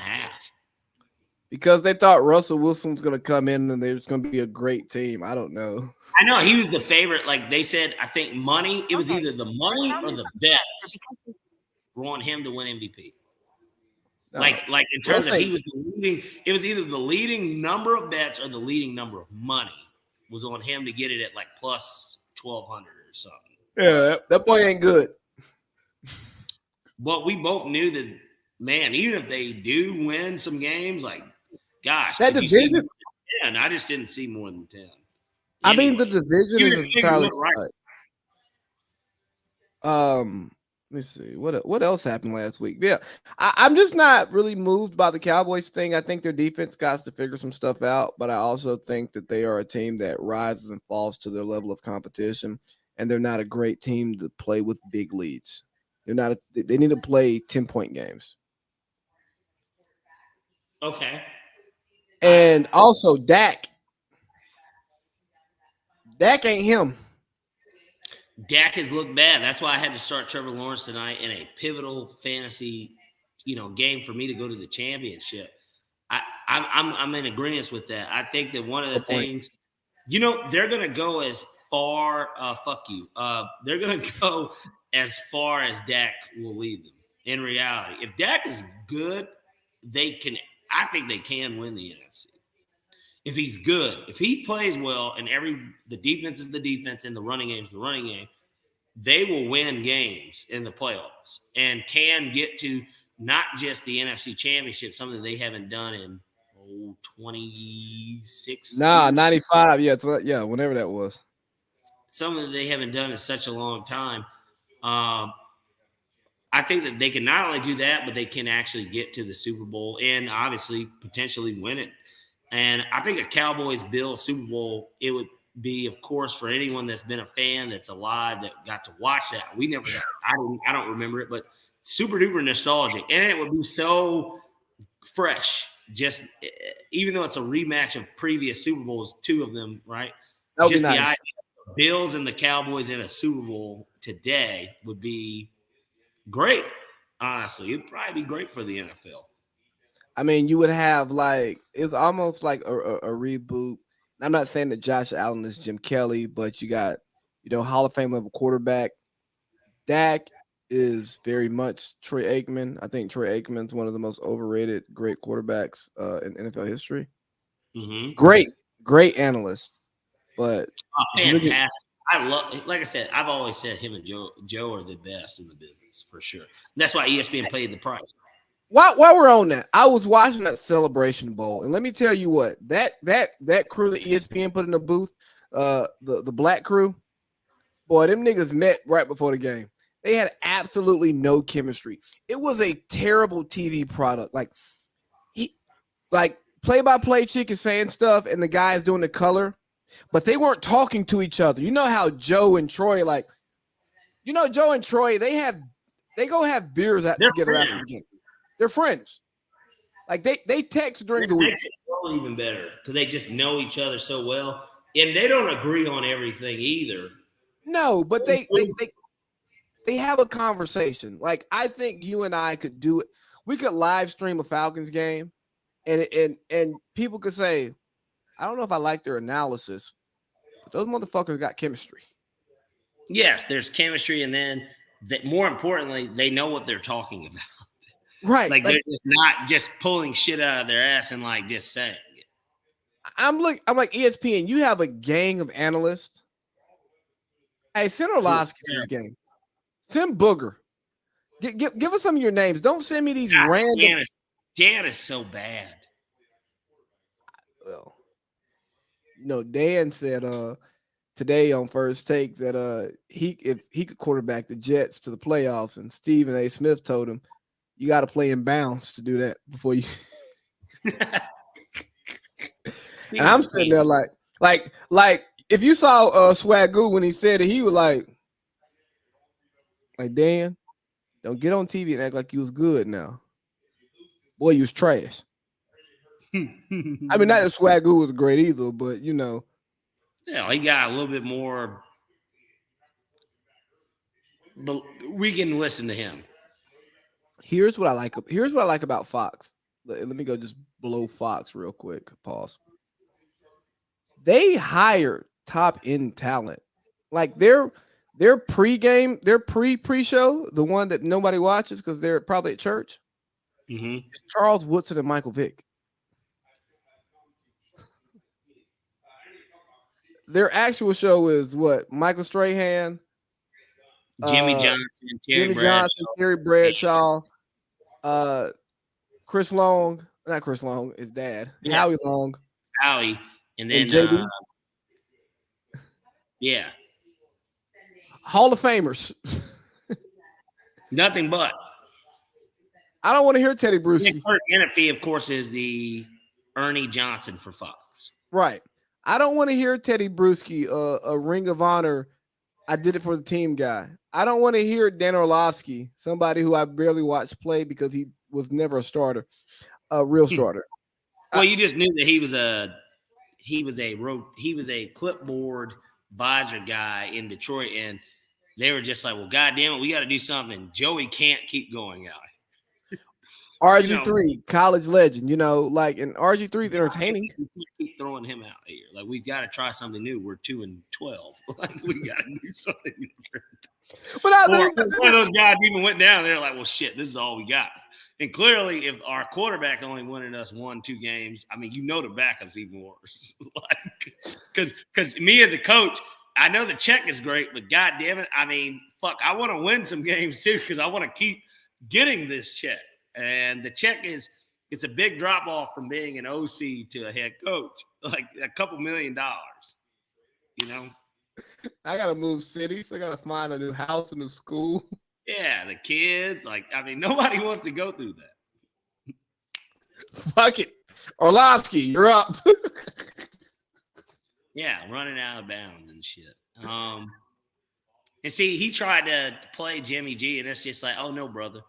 Because they thought Russell Wilson was going to come in and there's going to be a great team. I don't know. I know he was the favorite. Like they said, I think money. It was either the money or the bets were on him to win MVP. No. Like in terms of he was the leading. It was either the leading number of bets or the leading number of money was on him to get it at like plus 1,200 or something. Yeah, that boy ain't good. But we both knew that, man, even if they do win some games, like, gosh. That division? 10? I just didn't see more than 10. Anyway, I mean, the division is entirely right. Let me see. What else happened last week? Yeah, I'm just not really moved by the Cowboys thing. I think their defense got to figure some stuff out, but I also think that they are a team that rises and falls to their level of competition, and they're not a great team to play with big leads. They need to play 10-point games. Okay. And also Dak ain't him. Dak has looked bad. That's why I had to start Trevor Lawrence tonight in a pivotal fantasy, game for me to go to the championship. I'm in agreement with that. I think that one of the things, they're going to go as far. They're going to go as far as Dak will lead them. In reality, if Dak is good, I think they can win the NFC. If he's good, if he plays well, and the defense is the defense and the running game is the running game, they will win games in the playoffs and can get to not just the NFC Championship, something they haven't done in 26. 95. Yeah, whenever that was. Something that they haven't done in such a long time. I think that they can not only do that, but they can actually get to the Super Bowl and obviously potentially win it. And I think a Cowboys-Bills Super Bowl, it would be, of course, for anyone that's been a fan that's alive that got to watch that. We never got. I don't remember it, but super duper nostalgic, and it would be so fresh. Just even though it's a rematch of previous Super Bowls, 2 of them, right? That would just be nice. The idea of Bills and the Cowboys in a Super Bowl today would be great. Honestly, it'd probably be great for the NFL. I mean, you would have it's almost like a reboot. I'm not saying that Josh Allen is Jim Kelly, but you got, Hall of Fame level quarterback. Dak is very much Troy Aikman. I think Troy Aikman's one of the most overrated great quarterbacks in NFL history. Mm-hmm. Great analyst. But fantastic. Like I said, I've always said him and Joe are the best in the business for sure. And that's why ESPN paid the price. While we're on that, I was watching that Celebration Bowl, and let me tell you what, that crew that ESPN put in the booth, the black crew, boy, them niggas met right before the game. They had absolutely no chemistry. It was a terrible TV product. Play-by-play chick is saying stuff, and the guy's doing the color, but they weren't talking to each other. You know how Joe and Troy, Joe and Troy, they go have beers together after the game. They're friends. They text during the week. Makes it even better because they just know each other so well, and they don't agree on everything either. No, but they have a conversation. I think you and I could do it. We could live stream a Falcons game, and people could say, I don't know if I like their analysis, but those motherfuckers got chemistry. Yes, there's chemistry, and then more importantly, they know what they're talking about. Right. They're just not just pulling shit out of their ass and just saying it. I'm like ESPN, you have a gang of analysts. Hey, send Orlovsky to this game. Send Booger. Give us some of your names. Don't send me these random. Dan is so bad. Well, Dan said today on First Take that if he could quarterback the Jets to the playoffs, and Stephen A. Smith told him, you got to play in bounds to do that before you. And I'm sitting there like if you saw Swagoo when he said it, he was like Dan, don't get on TV and act like you was good now. boy, he was trash. I mean, not that Swagoo was great either, but you know. Yeah, he got a little bit more. But we can listen to him. Here's what I like. Here's what I like about Fox. Let me go just below Fox real quick. Pause. They hire top end talent. Like their pregame, their pre-show, the one that nobody watches because they're probably at church. Mm-hmm. Charles Woodson and Michael Vick. Their actual show is what? Michael Strahan, Jimmy Johnson, Jimmy Johnson, Terry Bradshaw, Chris Long, not Chris Long, his dad, Yeah. Howie Long, and then JB. Yeah, Hall of Famers. nothing but. I don't want to hear Teddy Bruschi. Kurt Menefee, of course, is the Ernie Johnson for Fox. Right. I don't want to hear Teddy Bruschi, a Ring of Honor. I did it for the team guy. I don't want to hear Dan Orlovsky, somebody who I barely watched play because he was never a starter, a real starter. Well, you just knew that he was a clipboard visor guy in Detroit, and they were just like, well, goddamn it, we got to do something. Joey can't keep going out. RG3, college legend, like, and RG3 is entertaining. We can't keep throwing him out here. Like, we've got to try something new. We're 2-12. Like, we got to do something different. But I think one of those guys even went down there like, well, shit, this is all we got. And clearly, if our quarterback only winning us 1-2 games, I mean, the backup's even worse. Because me as a coach, I know the check is great, but God damn it, I mean, fuck, I want to win some games too because I want to keep getting this check. And the check it's a big drop off from being an OC to a head coach, like a couple $1 million. I gotta move cities. I gotta find a new house, a new school. Yeah, the kids. Like, I mean, nobody wants to go through that. Fuck it, Orlovsky, you're up. Yeah, running out of bounds and shit. And see, he tried to play Jimmy G, and it's just like, oh no, brother.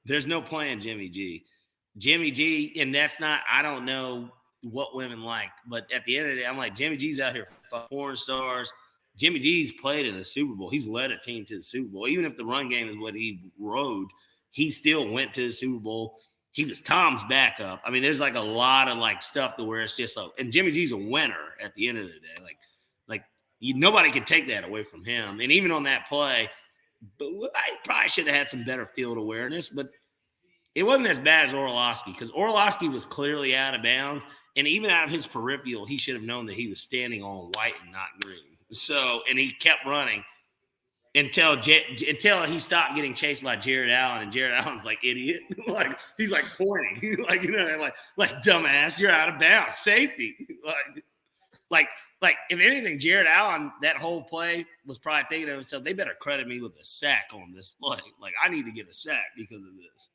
There's no playing Jimmy G. Jimmy G, and that's not, I don't know what women like, but at the end of the day, I'm like, Jimmy G's out here for porn stars. Jimmy G's played in the Super Bowl. He's led a team to the Super Bowl. Even if the run game is what he rode, he still went to the Super Bowl. He was Tom's backup. I mean, there's like a lot of like stuff to where it's just like, and Jimmy G's a winner at the end of the day. Nobody can take that away from him. And even on that play, but I probably should have had some better field awareness, but it wasn't as bad as Orlovsky because Orlovsky was clearly out of bounds. And even out of his peripheral, he should have known that he was standing on white and not green. So, and he kept running until he stopped getting chased by Jared Allen. And Jared Allen's like, idiot. Like, he's like pointing. Like, like dumbass, you're out of bounds. Safety. Like, if anything, Jared Allen, that whole play was probably thinking to himself, they better credit me with a sack on this play. Like, I need to get a sack because of this.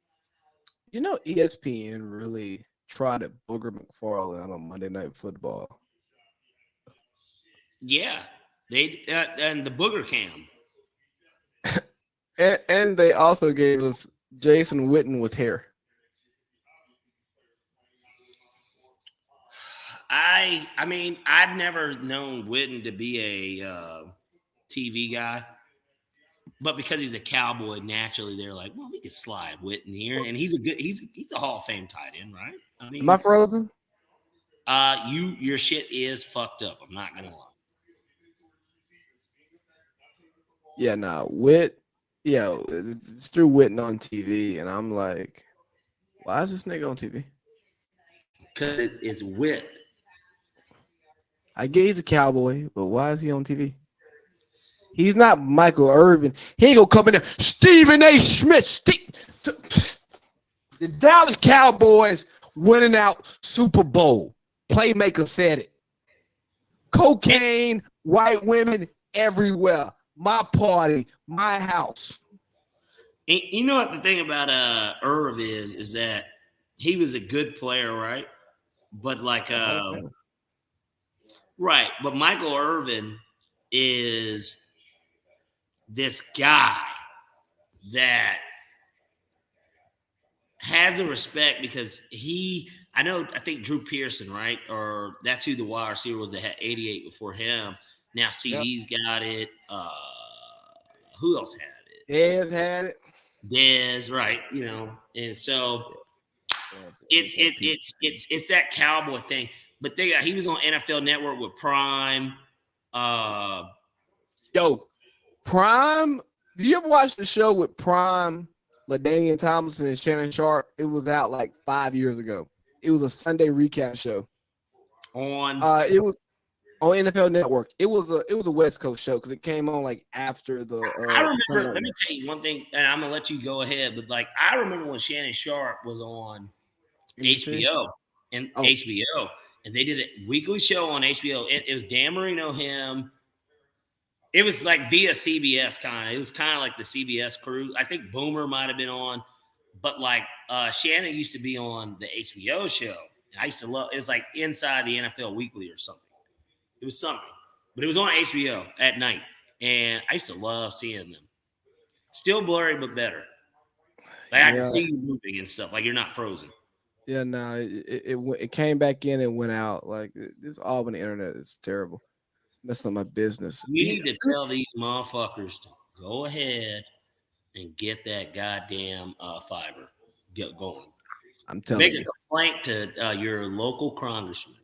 ESPN really tried to Booger McFarland on Monday Night Football. Yeah. They and the Booger Cam. and they also gave us Jason Witten with hair. I mean, I've never known Witten to be a TV guy, but because he's a Cowboy, naturally they're like, well, we could slide Witten here, and he's a Hall of Fame tight end, right? I mean, am I frozen? Your shit is fucked up. I'm not gonna lie. Yeah, no, it's through Witten on TV, and I'm like, why is this nigga on TV? Because it's Witt. I get he's a Cowboy, but why is he on TV? He's not Michael Irvin. He ain't gonna come in there. Stephen A. Smith. The Dallas Cowboys winning out Super Bowl. Playmaker said it. Cocaine, white women everywhere. My party, my house. And you know what the thing about Irv is that he was a good player, right? But right. But Michael Irvin is this guy that has the respect because I think Drew Pearson, right? Or that's who the wide receiver was that had 88 before him. Now CD's got it. Who else had it? Dez had it. Dez, right? And so it's that cowboy thing. But he was on NFL Network with Prime. Prime. Do you ever watch the show with Prime, LaDainian Tomlinson and Shannon Sharp? It was out like 5 years ago. It was a Sunday recap show. It was on NFL Network. It was a West Coast show because it came on like after the. I remember. Let me tell you one thing, and I'm gonna let you go ahead. But like, I remember when Shannon Sharp was on HBO HBO, and they did a weekly show on HBO. It was Dan Marino, him. It was like via CBS kind of. It was kind of like the CBS crew. I think Boomer might have been on, but like Shannon used to be on the HBO show. And I used to love. It was like Inside the NFL Weekly or something. It was something, but it was on HBO at night, and I used to love seeing them. Still blurry, but better. Like I can see you moving and stuff. Like you're not frozen. Yeah, no, it came back in and went out. Like this Albany internet is terrible. That's not my business. You need to tell these motherfuckers to go ahead and get that goddamn fiber. Get going. I'm telling you. Make a complaint to your local congressman.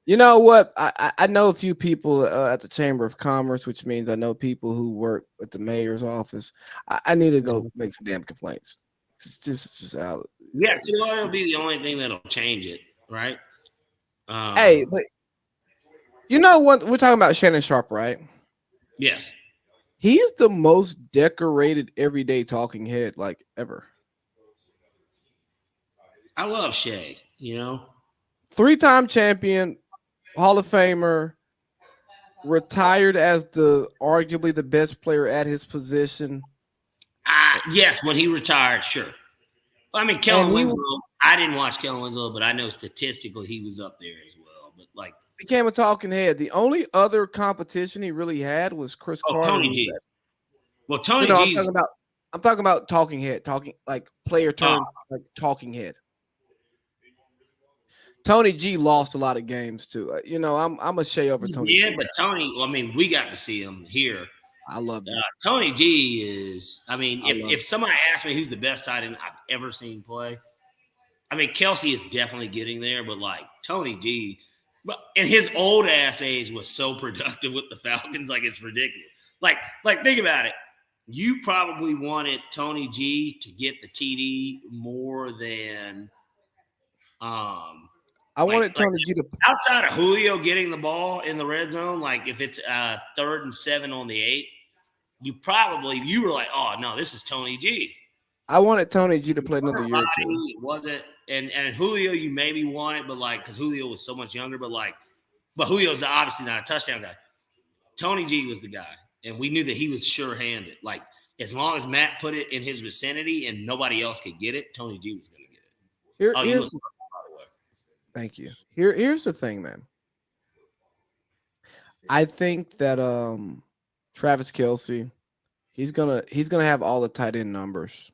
You know what? I know a few people at the Chamber of Commerce, which means I know people who work at the mayor's office. I need to go make some damn complaints. It's just out. Yeah, it'll be the only thing that'll change it, right? Hey, but you know what? We're talking about Shannon Sharp, right? Yes. He's the most decorated everyday talking head like ever. I love Shay, 3-time champion, Hall of Famer, retired as arguably the best player at his position. Yes, when he retired, sure. I mean, Kellen Winslow, I didn't watch Kellen Winslow, but I know statistically he was up there as well. But like, became a talking head. The only other competition he really had was Chris Carter. Tony G. Well, Tony G. I'm talking about talking head, talking like player turn, like talking head. Tony G lost a lot of games too. I'm a shade over Tony. Yeah, G. but Tony, we got to see him here. I love it. Tony G is. I mean, if somebody asked me who's the best tight end I've ever seen play, I mean Kelsey is definitely getting there, but like Tony G, but in his old ass age was so productive with the Falcons, like it's ridiculous. Like think about it. You probably wanted Tony G to get the TD more than I wanted Tony G to outside of Julio getting the ball in the red zone. Like if it's 3rd and 7 on the 8, you were like, oh no, this is Tony G. I wanted Tony G to play another year or two. It wasn't, and Julio you maybe wanted, but like because Julio was so much younger, but Julio's obviously not a touchdown guy. Tony G was the guy, and we knew that he was sure-handed. Like as long as Matt put it in his vicinity and nobody else could get it, Tony G was going to get it. Thank you. Here's the thing, man. I think that Travis Kelce, he's gonna have all the tight end numbers,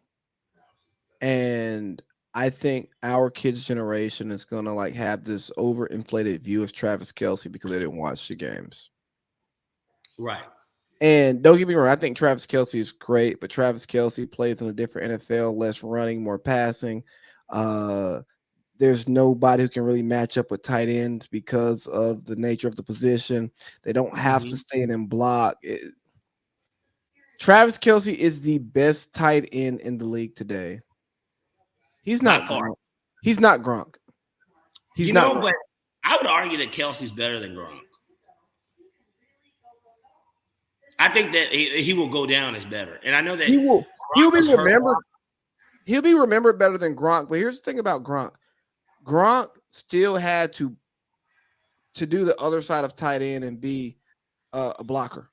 and I think our kids' generation is gonna like have this overinflated view of Travis Kelce because they didn't watch the games. Right. And don't get me wrong, I think Travis Kelce is great, but Travis Kelce plays in a different NFL, less running, more passing. There's nobody who can really match up with tight ends because of the nature of the position. They don't have to stay in and block. Travis Kelce is the best tight end in the league today. He's not Gronk. He's not Gronk. He's not. But I would argue that Kelsey's better than Gronk. I think that he will go down as better, and I know that he'll be remembered. He'll be remembered better than Gronk. But here's the thing about Gronk. Gronk still had to do the other side of tight end and be a blocker.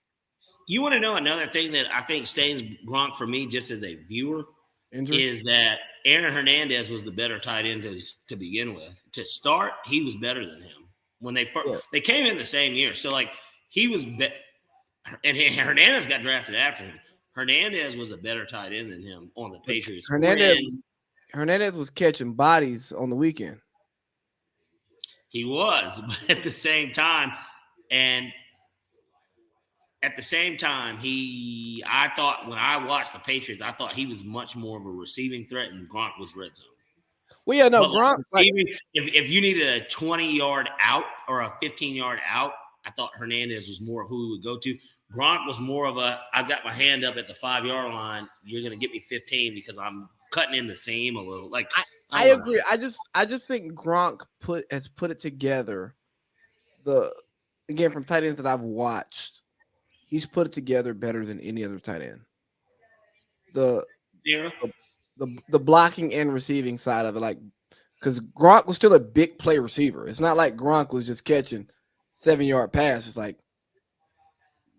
You want to know another thing that I think stains Gronk for me, just as a viewer, is that Aaron Hernandez was the better tight end to begin with. To start, he was better than him when they came in the same year. So like he was, and Hernandez got drafted after him. Hernandez was a better tight end than him on the Patriots. Hernandez was catching bodies on the weekend. He was, but at the same time, I thought when I watched the Patriots, I thought he was much more of a receiving threat, and Gronk was red zone. Well, yeah, no, But Gronk. If you needed a 20-yard out or a 15-yard out, I thought Hernandez was more of who we would go to. Gronk was more of I've got my hand up at the 5-yard line. You're going to get me 15 because I'm cutting in the seam a little. Like I agree. I just think Gronk has put it together. Again, from tight ends that I've watched, he's put it together better than any other tight end. The blocking and receiving side of it, like, because Gronk was still a big play receiver. It's not like Gronk was just catching 7-yard passes. It's like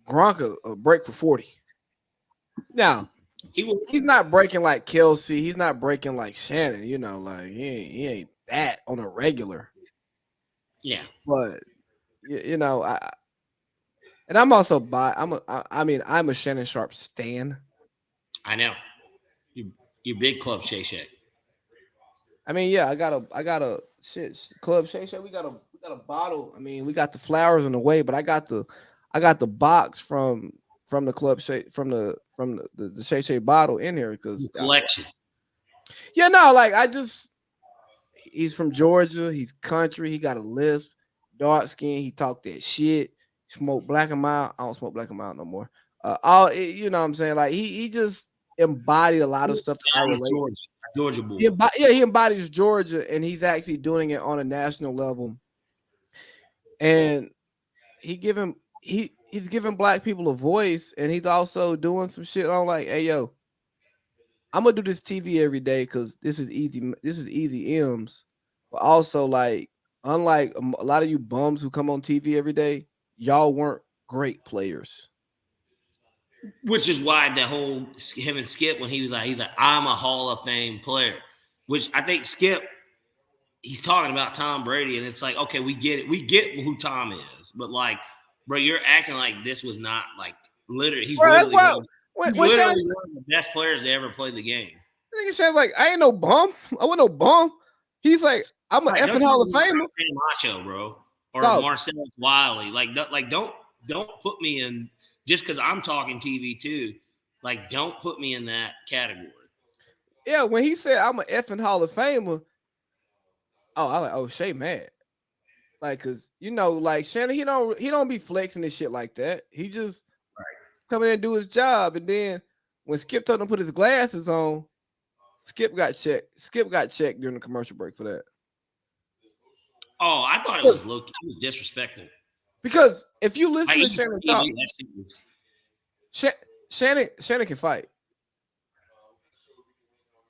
Gronk a break for 40. Now he's not breaking like Kelsey. He's not breaking like Shannon. You know, like he ain't that on a regular. Yeah, but you know, I'm also I'm a Shannon Sharp stan. I know. You big Club Shay Shay. I mean, yeah, I got a Club Shay Shay. We got a bottle. I mean, we got the flowers in the way, but I got the box from the Club Shay from the Shay Shay bottle in here because collection. Yeah, no, like he's from Georgia. He's country. He got a lisp, dark skin. He talked that shit. Smoke black and mild. I don't smoke black and mild no more. You know what I'm saying? Like he just embodied a lot of stuff that I relate. Georgia boy. He embodies Georgia, and he's actually doing it on a national level. And he's giving black people a voice, and he's also doing some shit on like, hey yo, I'm gonna do this TV every day because this is easy. This is easy M's, but also like, unlike a lot of you bums who come on TV every day, y'all weren't great players. Which is why the whole him and Skip, when he's like, I'm a Hall of Fame player, which I think Skip, he's talking about Tom Brady, and it's like, okay, we get it. We get who Tom is, but like, bro, you're acting like this was not like literally. He's literally one of the best players to ever play the game. Nigga said like, I ain't no bum. I wasn't no bum. He's like, I'm an effing Hall of Famer. Macho, bro, or Marcellus Wiley. Like, don't put me in. Just because I'm talking TV too, like, don't put me in that category. Yeah, when he said I'm an effing Hall of Famer, I like, oh, Shay mad, like, cause you know, like Shannon, he don't be flexing this shit like that. He just come in and do his job, and then when Skip told him to put his glasses on, Skip got checked. Skip got checked during the commercial break for that. Oh, I thought it was disrespectful. Because if you listen to Shannon talk, Shannon can fight.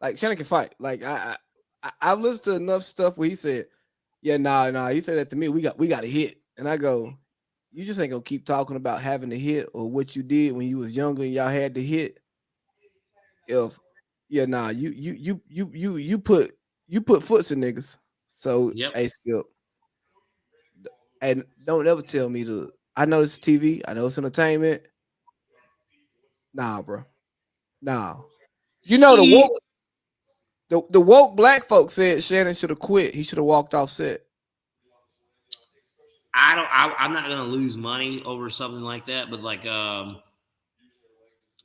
Like, Shannon can fight. Like, I've listened to enough stuff where he said, "Yeah, nah." He said that to me. We got a hit, and I go, "You just ain't gonna keep talking about having a hit or what you did when you was younger and y'all had the hit." You put foots in niggas. So hey, Skip. And don't ever tell me I know it's TV. I know it's entertainment. Nah, bro. Nah. You know the woke black folks said Shannon should have quit. He should have walked off set. I'm not gonna lose money over something like that, but like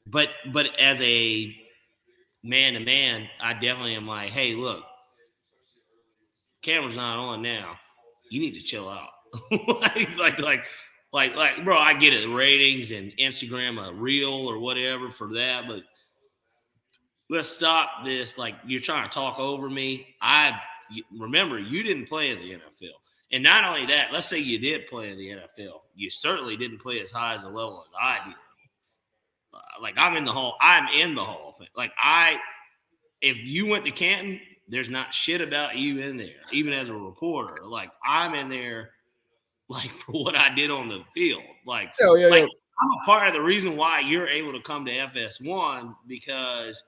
but as a man to man, I definitely am like, hey, look, camera's not on now. You need to chill out. like, bro, I get it, ratings and Instagram a reel or whatever for that, but let's stop this. Like, you're trying to talk over me. Remember, you didn't play in the NFL, and not only that, let's say you did play in the NFL, you certainly didn't play as high as the level as I did. Like, I'm in the Hall of Fame. Like, if you went to Canton, there's not shit about you in there, even as a reporter. Like, I'm in there, like, for what I did on the field. Like, I'm a part of the reason why you're able to come to FS1 because,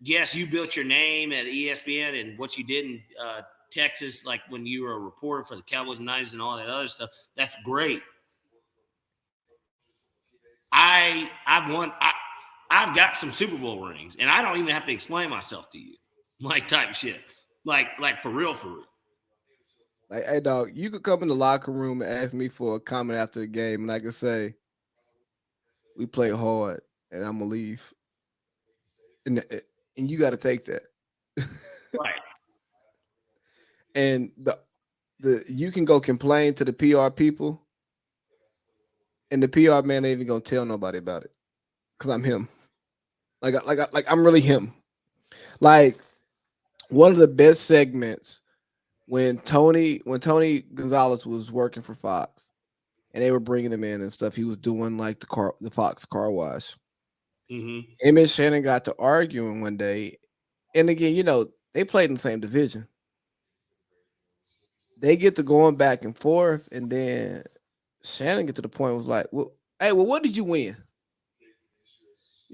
yes, you built your name at ESPN and what you did in Texas, like when you were a reporter for the Cowboys and 90s and all that other stuff. That's great. I've got some Super Bowl rings, and I don't even have to explain myself to you, like type shit, like for real, for real. Like, hey, dog, you could come in the locker room and ask me for a comment after the game, and I could say, we play hard, and I'm going to leave. And you got to take that. Right. And you can go complain to the PR people, and the PR man ain't even going to tell nobody about it because I'm him. Like I'm really him. Like, one of the best segments when Tony Gonzalez was working for Fox, and they were bringing him in and stuff. He was doing like the Fox car wash. Mm-hmm. Him and Shannon got to arguing one day, and again, they played in the same division. They get to going back and forth, and then Shannon get to the point was like, "Well, hey, what did you win?"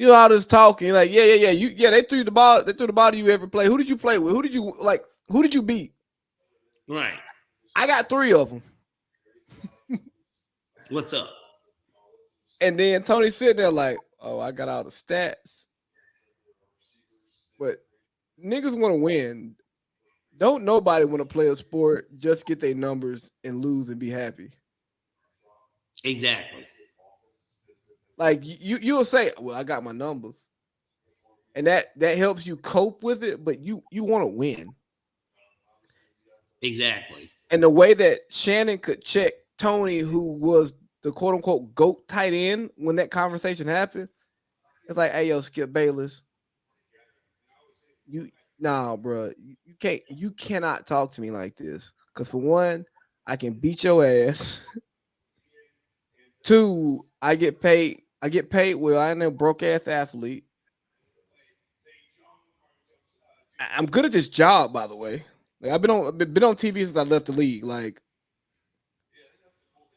All this talking, like, yeah. They threw the ball. They threw the ball to you every play. Who did you play with? Who did you beat? Right. I got 3 of them. What's up? And then Tony sitting there like, oh, I got all the stats. But niggas want to win. Don't nobody want to play a sport, just get their numbers and lose and be happy. Exactly. Like you'll say, well, I got my numbers. And that helps you cope with it, but you want to win. Exactly. And the way that Shannon could check Tony, who was the quote unquote GOAT tight end when that conversation happened, it's like, hey, yo, Skip Bayless, bro, you cannot talk to me like this. Because for one, I can beat your ass. 2, I get paid well. I ain't a broke ass athlete. I'm good at this job, by the way. Like, I've been on TV since I left the league. Like,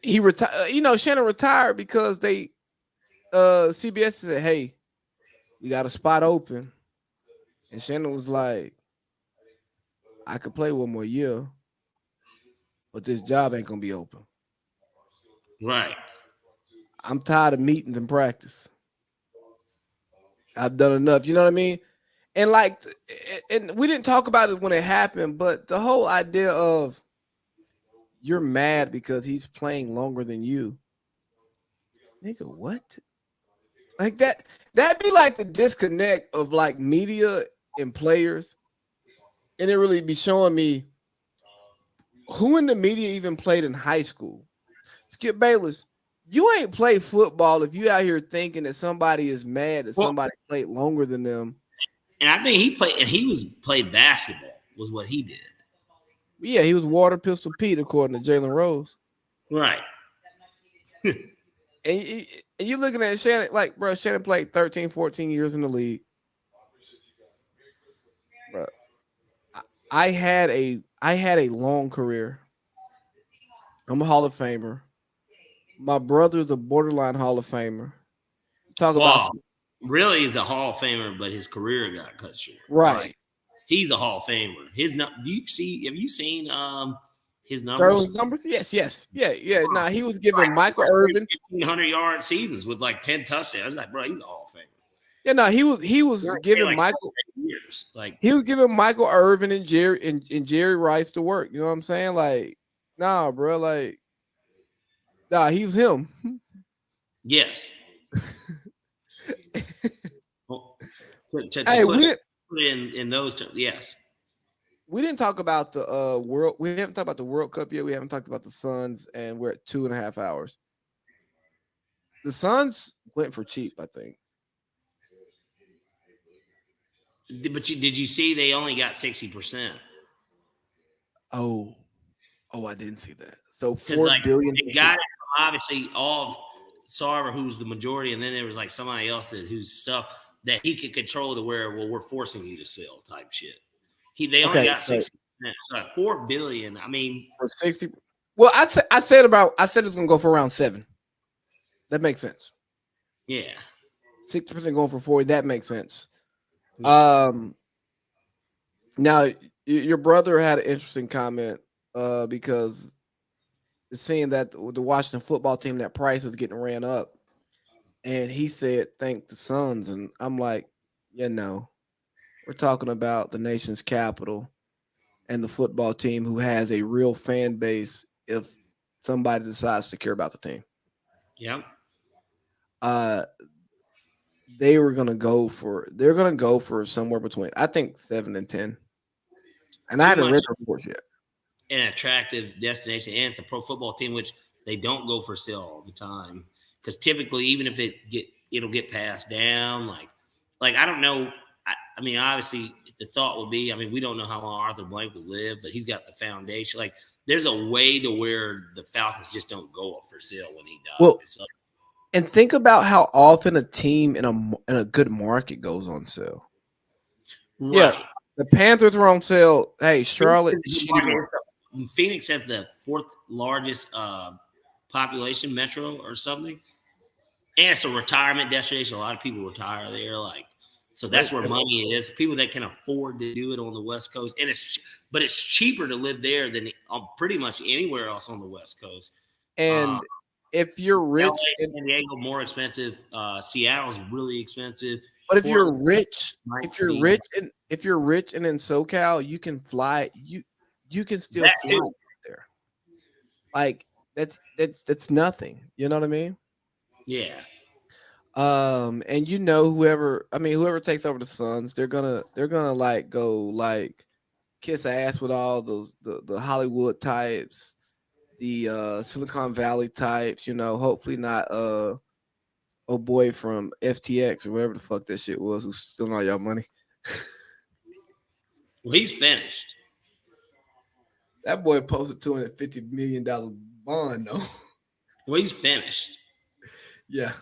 he retired. Shannon retired because they CBS said, hey, we got a spot open. And Shannon was like, I could play 1 more year, but this job ain't gonna be open. Right. I'm tired of meetings and practice. I've done enough. You know what I mean? And and we didn't talk about it when it happened, but the whole idea of you're mad because he's playing longer than you. Nigga, what? Like that'd be like the disconnect of like media and players. And it really be showing me who in the media even played in high school. Skip Bayless, you ain't played football if you out here thinking that somebody is mad that somebody played longer than them. And I think he played basketball was what he did. Yeah, he was Water Pistol Pete, according to Jalen Rose. Right. And you're looking at Shannon, like, bro, Shannon played 13, 14 years in the league. Bro, I had a long career. I'm a Hall of Famer. My brother's a borderline Hall of Famer. Talk about really is a Hall of Famer, but his career got cut short. Right. He's a Hall of Famer. Have you seen his numbers? Sterling's numbers? Yes. Yeah. Nah, he was giving Michael Irvin 1,500-yard seasons with like 10 touchdowns. I was like, bro, he's a Hall of Famer. Yeah, no, he was giving like Michael years. Like he was giving Michael Irvin and Jerry Rice to work. You know what I'm saying? Like, nah, bro, like, nah, he was him. Yes. Well, Hey, put in those terms, yes. We didn't talk about the world. We haven't talked about the World Cup yet. We haven't talked about the Suns, and we're at 2.5 hours. The Suns went for cheap, I think. But did you see they only got 60%? Oh, I didn't see that. So $4 billion. They got it from obviously all of Sarver, who's the majority, and then there was like somebody else whose stuff that he could control to where, well, we're forcing you to sell type shit. They only got 60%. So $4 billion. I mean, for 60. Well, I said it's gonna go for around 7. That makes sense. Yeah, 60% going for 40. That makes sense. Now your brother had an interesting comment because seeing that the Washington football team, that price was getting ran up, and he said, "Thank the Suns," and I'm like, no, we're talking about the nation's capital and the football team who has a real fan base. If somebody decides to care about the team, Yep. uh, they're gonna go for somewhere between, I think, 7 and 10. And I Too haven't much read the reports yet. an attractive destination, and it's a pro football team, which they don't go for sale all the time. Because typically, even if it'll get passed down. Like I don't know. I mean, obviously, the thought would be, I mean, we don't know how long Arthur Blank would live, but he's got the foundation. Like, there's a way to where the Falcons just don't go up for sale when he dies. Well, It's like, and think about how often a team in a good market goes on sale. Yeah, right. the Panthers were on sale. Hey, Charlotte, shitty market. Phoenix has the fourth largest population metro or something. And it's a retirement destination. A lot of people retire there. So that's where money is. People that can afford to do it on the West Coast. But it's cheaper to live there than pretty much anywhere else on the West Coast. And if you're rich, LA, San Diego, more expensive. Seattle's really expensive. but if you're Portland, rich and in SoCal, you can fly. You can still fly there. Like that's nothing. You know what I mean? Yeah. And whoever takes over the Suns, they're gonna like go like kiss ass with all those the Hollywood types, the Silicon Valley types. Hopefully not boy from FTX or whatever the fuck that shit was who's stealing all y'all money. Well, he's finished. That boy posted $250 million bond though. Well, he's finished. Yeah.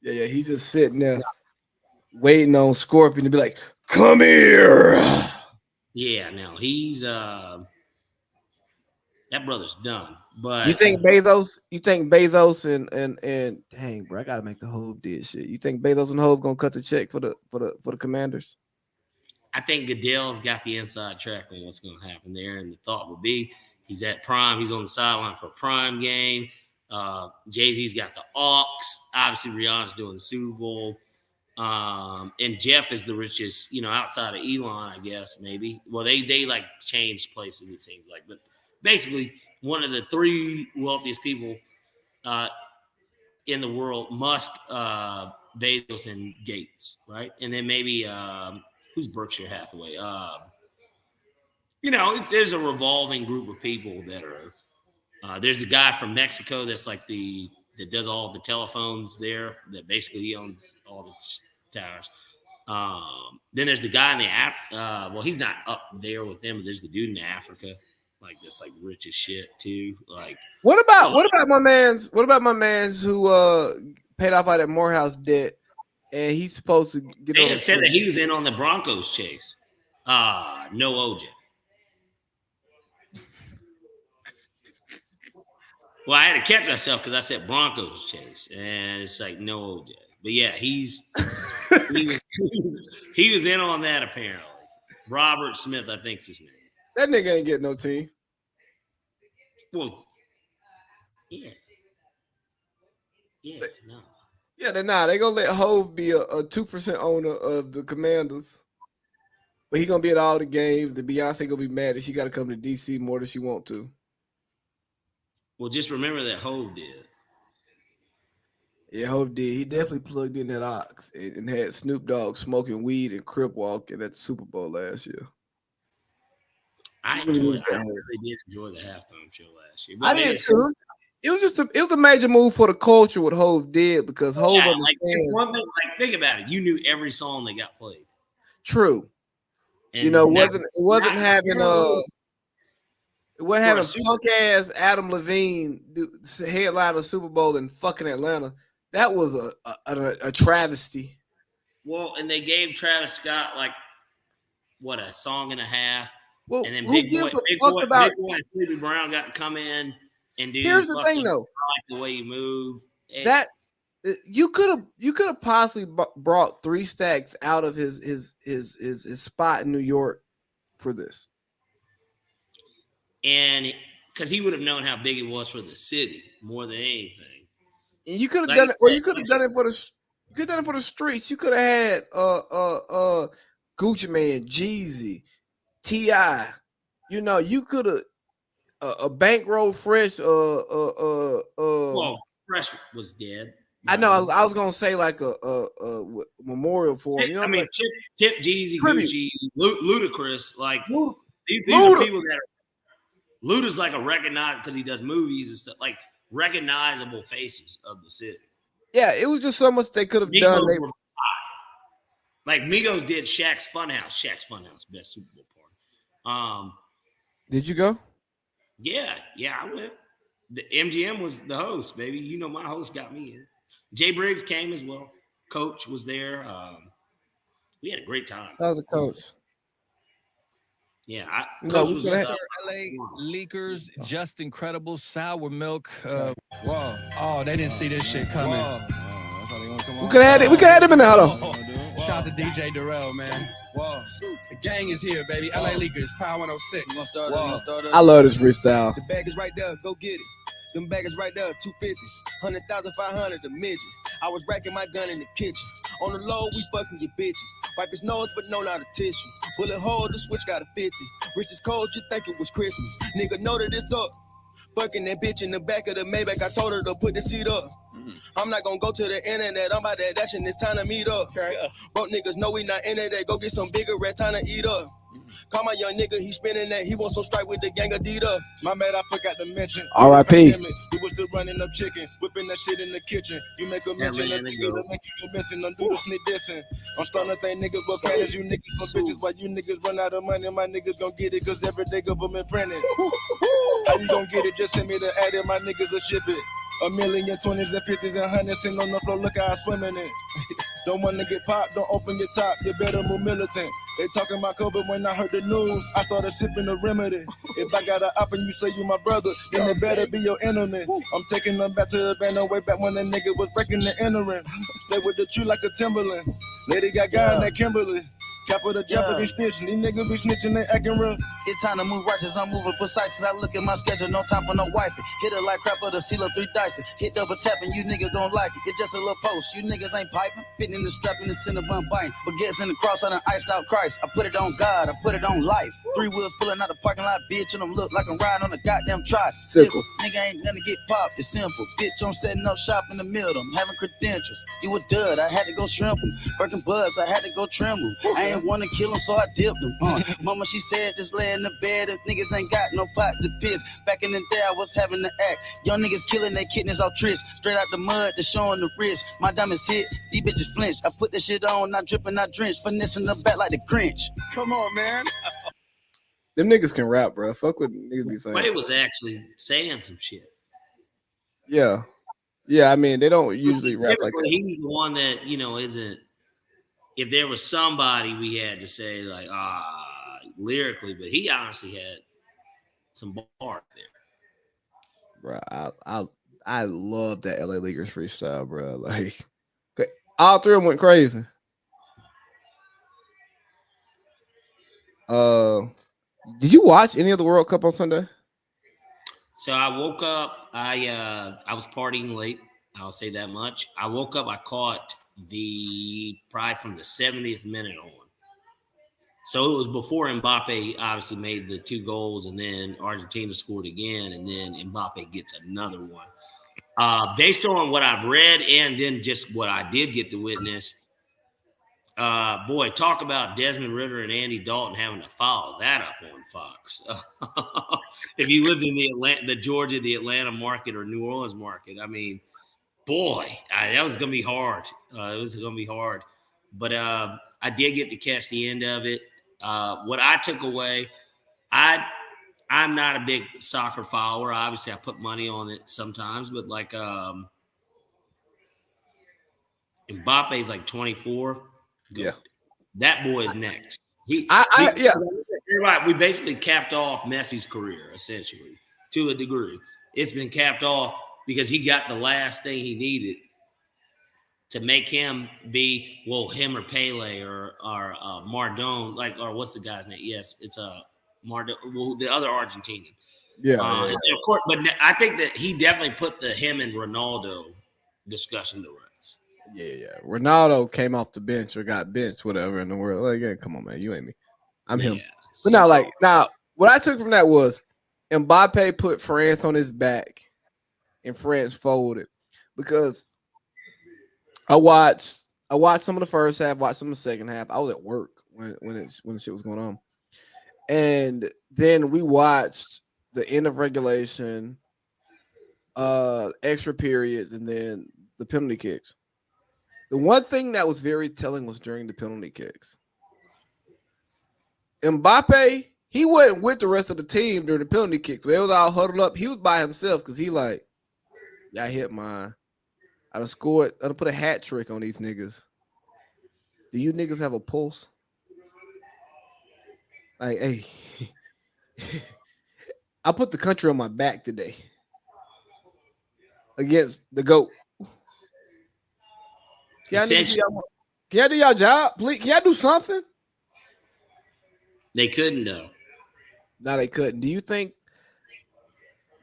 He's just sitting there waiting on Scorpion to be like, "Come here." Yeah, no, he's that brother's done. But You think Bezos and dang, bro, I gotta make the Hove did shit. You think Bezos and Hove gonna cut the check for the Commanders? I think Goodell's got the inside track on what's going to happen there, and the thought would be he's at Prime. He's on the sideline for a Prime game. Jay-Z's got the aux. Obviously, Rihanna's doing the Super Bowl. And Jeff is the richest, outside of Elon, I guess, maybe. Well, they like changed places, it seems like. But basically, one of the three wealthiest people in the world, Musk, Bezos, and Gates, right? And then maybe who's Berkshire Hathaway? There's a revolving group of people that are. There's the guy from Mexico that's like that does all the telephones there. That basically he owns all the towers. Then there's the guy in the app. Well, he's not up there with them, but there's the dude in Africa, like that's like rich as shit too. Like, what about my man's who paid off all that Morehouse debt, and he's supposed to get they on had said that he was in on the Broncos chase. No OJ. Well, I had to catch myself because I said Broncos chase, and it's like no OJ. But yeah, he was in on that apparently. Robert Smith, I think's his name. That nigga ain't getting no team. Well, yeah, no. Yeah, they're not. They're gonna let Hove be a 2% owner of the Commanders, but he gonna be at all the games. The Beyonce gonna be mad that she got to come to DC more than she want to. Well, just remember that Hove did. Yeah, Hove did. He definitely plugged in that ox and had Snoop Dogg smoking weed and crip walking at the Super Bowl last year. I really did enjoy the halftime show last year. I did too. It was a major move for the culture what Hove did because Hove understands. One thing, think about it. You knew every song that got played. True. And it wasn't having punk ass Adam Levine headline the Super Bowl in fucking Atlanta. That was a travesty. Well, and they gave Travis Scott a song and a half. Well, and then Big Boy and Sleepy Brown got to come in and do. Here's the thing, though. I like the way you move. That you could have possibly brought 3 stacks out of his spot in New York for this, and because he would have known how big it was for the city more than anything. And you could have done it, or you could have done it You could have done it for the streets. You could have had Gucci Man, Jeezy, T.I. You know, you could have a bankroll fresh. Well, Fresh was dead. I know. I was gonna say like a memorial for him. You know, I mean, like, Chip, Jeezy, tribute. Gucci, Ludacris. Like Luda. these are people that are. Luda's like a recognized because he does movies and stuff. Like recognizable faces of the city. Yeah, it was just so much they could have done. Like Migos did Shaq's Funhouse. Shaq's Funhouse, best Super Bowl party. Did you go? Yeah, I went. The MGM was the host, baby. You know, my host got me in. Jay Briggs came as well. Coach was there. We had a great time. That was a coach. Yeah, Coach was LA Leakers, Just Incredible, Sour Milk. Whoa! Oh, they didn't see this shit coming. We could have had it. We could have had him in the huddle. Shout out to DJ Darrell, man. Whoa. The gang is here, baby. LA Leakers, Power 106. I love this freestyle. The bag is right there, go get it. Them bag is right there, 250, 100,000, 500, the midget. I was racking my gun in the kitchen. On the low, we fucking your bitches. Wipe his nose, but no, not a tissue. Bullet hole, the switch got a 50. Rich is cold, you think it was Christmas. Nigga, know that it's up. Fucking that bitch in the back of the Maybach, I told her to put the seat up. I'm not gonna go to the internet, I'm about that dash and it's time to meet up. Broke niggas know we not in it, go get some bigger red, time to eat up. Call my young nigga, he spinning that, he wants some strike with the gang of Adidas. My man, I forgot to mention. R.I.P. He was still running up chicken, whipping that shit in the kitchen. You make a mention of niggas that make you missing, don't do the snit dissing. I'm starting to think niggas will pay as you niggas some bitches. While you niggas run out of money, my niggas gon' get it, cause every day government printing. How you gon' get it? Just send me the ad and my niggas will ship it. A million, 20s and 50s and 100s sitting on the floor, look how I swim in it. Don't wanna get popped, don't open your top, you better move militant. They talking about COVID when I heard the news, I started sipping the remedy. If I got an op and you say you my brother, then it better be your enemy. I'm taking them back to the band, way back when the nigga was breaking the entering. They with the tree like a Timberland. Lady got guy in that Kimberly. Capital jumper be snitching, these niggas be snitching, they acting real. It's time to move righteous, I'm moving precise. As I look at my schedule, no time for no wifey. Hit her like crap of the seal of 3 dice. Hit double tapping, you niggas gon' like it. It's just a little post, you niggas ain't piping. Fitting in the strap in the Cinnabon biting. Baguettes in the cross on an iced out Christ. I put it on God, I put it on life. 3 wheels pulling out the parking lot, bitch, and them look like I'm riding on a goddamn trike. Simple, nigga ain't gonna get popped, it's simple. Bitch, I'm setting up shop in the middle, I'm having credentials. You a dud, I had to go shrimp them. Birkin buds, I had to go trim them. I ain't wanna kill them, so I dipped them. Mama, she said, just lay in the bed if niggas ain't got no pots to piss. Back in the day, I was having to act. Young niggas killing their kidneys off tricks. Straight out the mud, they showing the wrist. My diamonds hit, these bitches flinch. I put this shit on, not dripping, not drenched. Finessing the back like the Grinch. Come on, man. Them niggas can rap, bro. Fuck what niggas be saying. Wade was actually saying some shit. Yeah. I mean, they don't usually rap like that. He's the one that, you know, isn't. If there was somebody we had to say like lyrically, but he honestly had some bars there. Bro, I love that LA Leakers freestyle, bro. Like, all 3 of them went crazy. Did you watch any of the World Cup on Sunday? So I woke up. I was partying late. I'll say that much. I woke up. I caught probably from the 70th minute on. So it was before Mbappe obviously made the 2 goals, and then Argentina scored again, and then Mbappe gets another one. Based on what I've read and then just what I did get to witness, boy, talk about Desmond Ritter and Andy Dalton having to follow that up on Fox. If you lived in the Georgia, the Atlanta market or New Orleans market, I mean, boy, that was going to be hard. It was going to be hard. But I did get to catch the end of it. What I took away, I'm not a big soccer follower. Obviously, I put money on it sometimes. But, like, Mbappe's like 24. Yeah. That boy is next. Yeah. You're right. We basically capped off Messi's career, essentially, to a degree. It's been capped off because he got the last thing he needed to make him be, him or Pele or Maradona, or what's the guy's name? Yes, it's Maradona, the other Argentinian. Yeah. Of course, but I think that he definitely put him and Ronaldo discussion to rest. Yeah. Ronaldo came off the bench or got benched, whatever in the world. Like, yeah, come on, man, you ain't me. I'm him. But now, what I took from that was Mbappe put France on his back, and France folded because I watched some of the first half, watched some of the second half. I was at work when the shit was going on, and then we watched the end of regulation, extra periods, and then the penalty kicks. The one thing that was very telling was during the penalty kicks. Mbappe, he wasn't with the rest of the team during the penalty kicks. They was all huddled up. He was by himself because he like, yeah, I hit mine. I done scored. I done put a hat trick on these niggas. Do you niggas have a pulse? Like, hey, I put the country on my back today against the GOAT. Can y'all do y'all job? Please, can y'all do something? They couldn't though. No, they couldn't. Do you think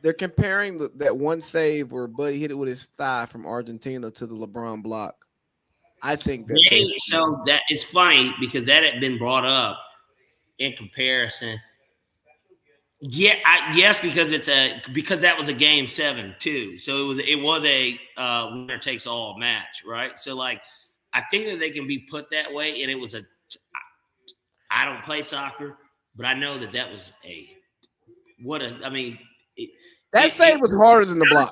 they're comparing that one save where Buddy hit it with his thigh from Argentina to the LeBron block? I think that's so that is funny because that had been brought up in comparison. Yeah, yes, because because that was a game 7 too. So it was a winner takes all match, right? So like, I think that they can be put that way, and it was I don't play soccer, but I know that was that save was harder than the block.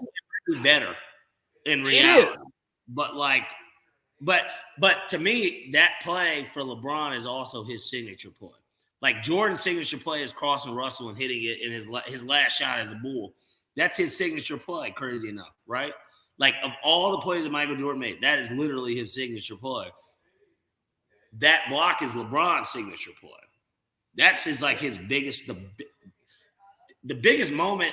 Better in reality, but to me, that play for LeBron is also his signature play. Like Jordan's signature play is crossing Russell and hitting it in his last shot as a Bull. That's his signature play, crazy enough, right? Like of all the plays that Michael Jordan made, that is literally his signature play. That block is LeBron's signature play. That's his biggest, the biggest moment,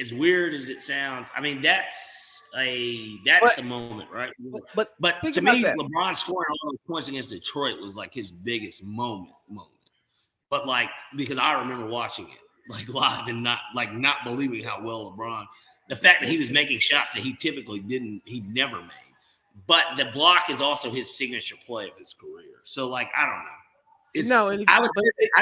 as weird as it sounds. I mean, that's a moment, right? But to me, LeBron scoring all those points against Detroit was like his biggest moment. But like, because I remember watching it like live and not believing how well LeBron, the fact that he was making shots that he typically he never made. But the block is also his signature play of his career. So like, I don't know. I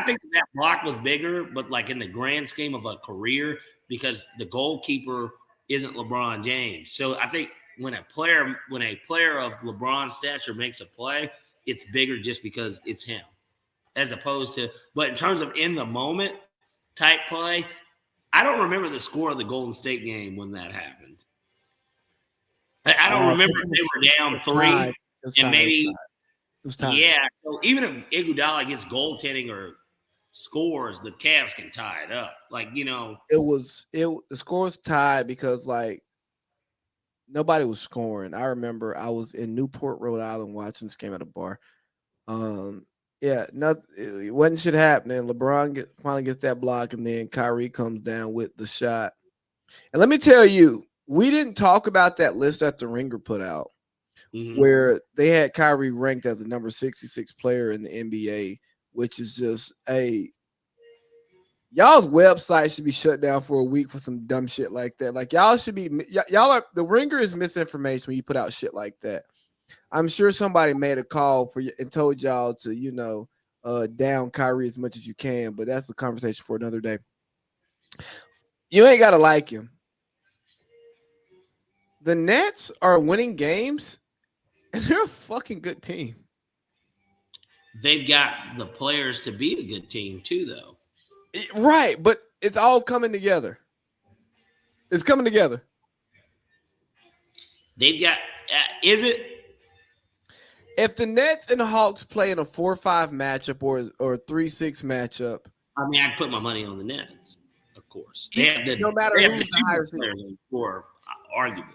think that block was bigger, but like in the grand scheme of a career, because the goalkeeper isn't LeBron James. So I think when a player of LeBron's stature makes a play, it's bigger just because it's him. As opposed to, but in terms of in the moment type play, I don't remember the score of the Golden State game when that happened. I don't remember if they were down 3 and maybe it was tied. Yeah. So even if Iguodala gets goaltending or scores, the Cavs can tie it up. Like, you know, the score was tied because like nobody was scoring. I remember I was in Newport, Rhode Island watching this game at a bar. Yeah, it wasn't shit happening. LeBron finally gets that block, and then Kyrie comes down with the shot. And let me tell you, we didn't talk about that list that the Ringer put out, where they had Kyrie ranked as the number 66 player in the NBA, which is just y'all's website should be shut down for a week for some dumb shit like that. Like y'all should be, the Ringer is misinformation when you put out shit like that. I'm sure somebody made a call for you and told y'all to, down Kyrie as much as you can, but that's a conversation for another day. You ain't got to like him. The Nets are winning games, and they're a fucking good team. They've got the players to be a good team too, though. Right, but it's all coming together. It's coming together. They've got, is it? If the Nets and the Hawks play in a 4-5 matchup or a 3-6 matchup, I mean, I'd put my money on the Nets, of course. No matter who's the higher seed, or arguably.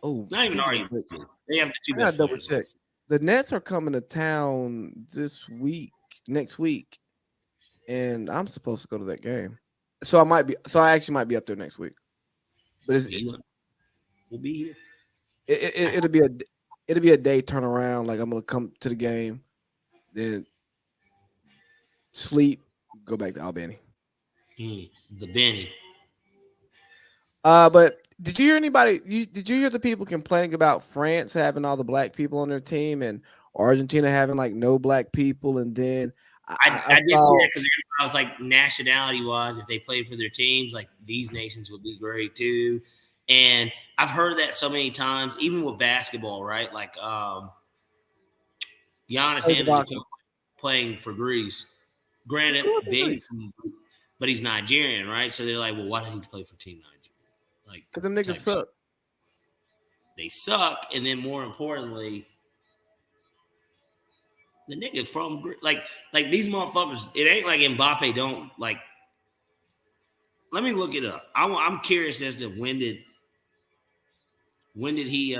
Oh, not even arguably. They have the two best. I gotta double check. The Nets are coming to town next week, and I'm supposed to go to that game. So I actually might be up there next week. But we'll be here. It'll be a day turnaround. Like I'm gonna come to the game, then sleep, go back to Albany. The Benny. But Did you hear anybody? Did you hear the people complaining about France having all the black people on their team and Argentina having like no black people? And then I did see saw that because I was like, nationality wise, if they played for their teams, like these nations would be great too. And I've heard that so many times, even with basketball, right? Like Giannis Antetokounmpo playing for Greece. Granted, big, but he's Nigerian, right? So they're like, well, why didn't he play for Team Nigeria? Like, because them niggas suck. They suck, and then more importantly, the nigga from like these motherfuckers. It ain't like Mbappe don't like. Let me look it up. I'm curious as to when did he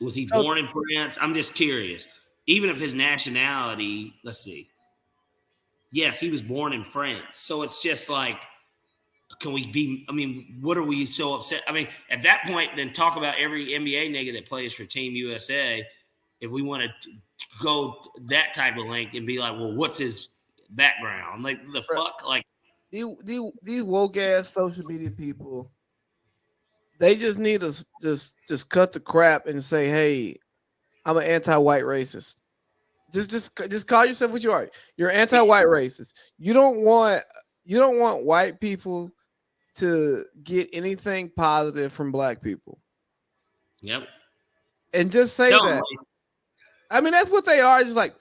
was he born in France? I'm just curious. Even if his nationality, let's see. Yes, he was born in France. So it's just like, can we be? I mean, what are we so upset? I mean, at that point, then talk about every NBA nigga that plays for Team USA. If we want to go that type of length and be like, well, what's his background? Like the fuck, like these woke ass social media people. They just need to just cut the crap and say, hey, I'm an anti-white racist. Just call yourself what you are. You're anti-white racist. You don't want white people to get anything positive from black people. Yep. And just say that. I mean, that's what they are. Just like,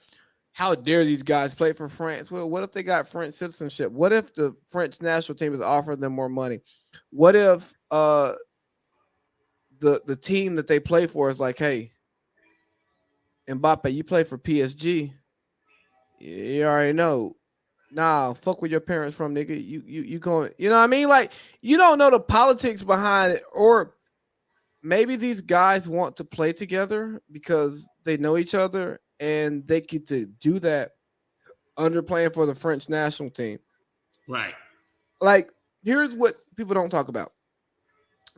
how dare these guys play for France? Well, what if they got French citizenship? What if the French national team is offering them more money? What if the team that they play for is like, hey, Mbappe, you play for PSG. You already know. Nah, fuck where your parents from, nigga. You going, you know what I mean? Like, you don't know the politics behind it, or maybe these guys want to play together because they know each other and they get to do that under playing for the French national team. Right. Like, here's what people don't talk about.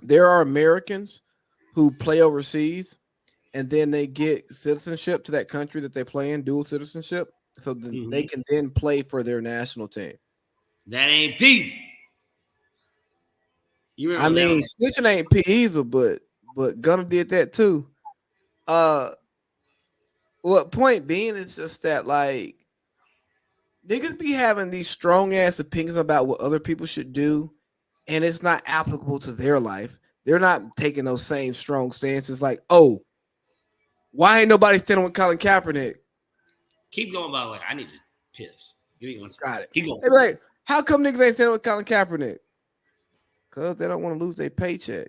There are Americans who play overseas and then they get citizenship to that country that they play in, dual citizenship, so they can then play for their national team. That ain't Pete. I mean, snitching ain't P either, but Gunna did that too. Well, point being, it's just that like niggas be having these strong ass opinions about what other people should do, and it's not applicable to their life. They're not taking those same strong stances. Like, oh, why ain't nobody standing with Colin Kaepernick? Keep going, by the way. I need to piss. Give me one second. Got it. Keep going. They be like, how come niggas ain't standing with Colin Kaepernick? Because they don't want to lose their paycheck.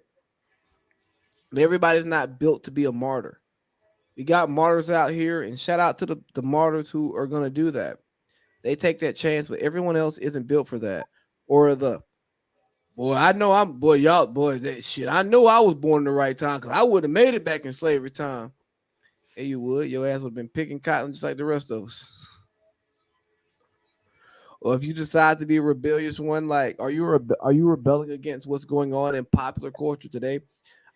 But everybody's not built to be a martyr. We got martyrs out here, and shout out to the martyrs who are going to do that. They take that chance, but everyone else isn't built for that. Or that shit. I know I was born in the right time because I would have made it back in slavery time. Hey, you would. Your ass would have been picking cotton just like the rest of us. Or if you decide to be a rebellious one, like, are you rebelling against what's going on in popular culture today?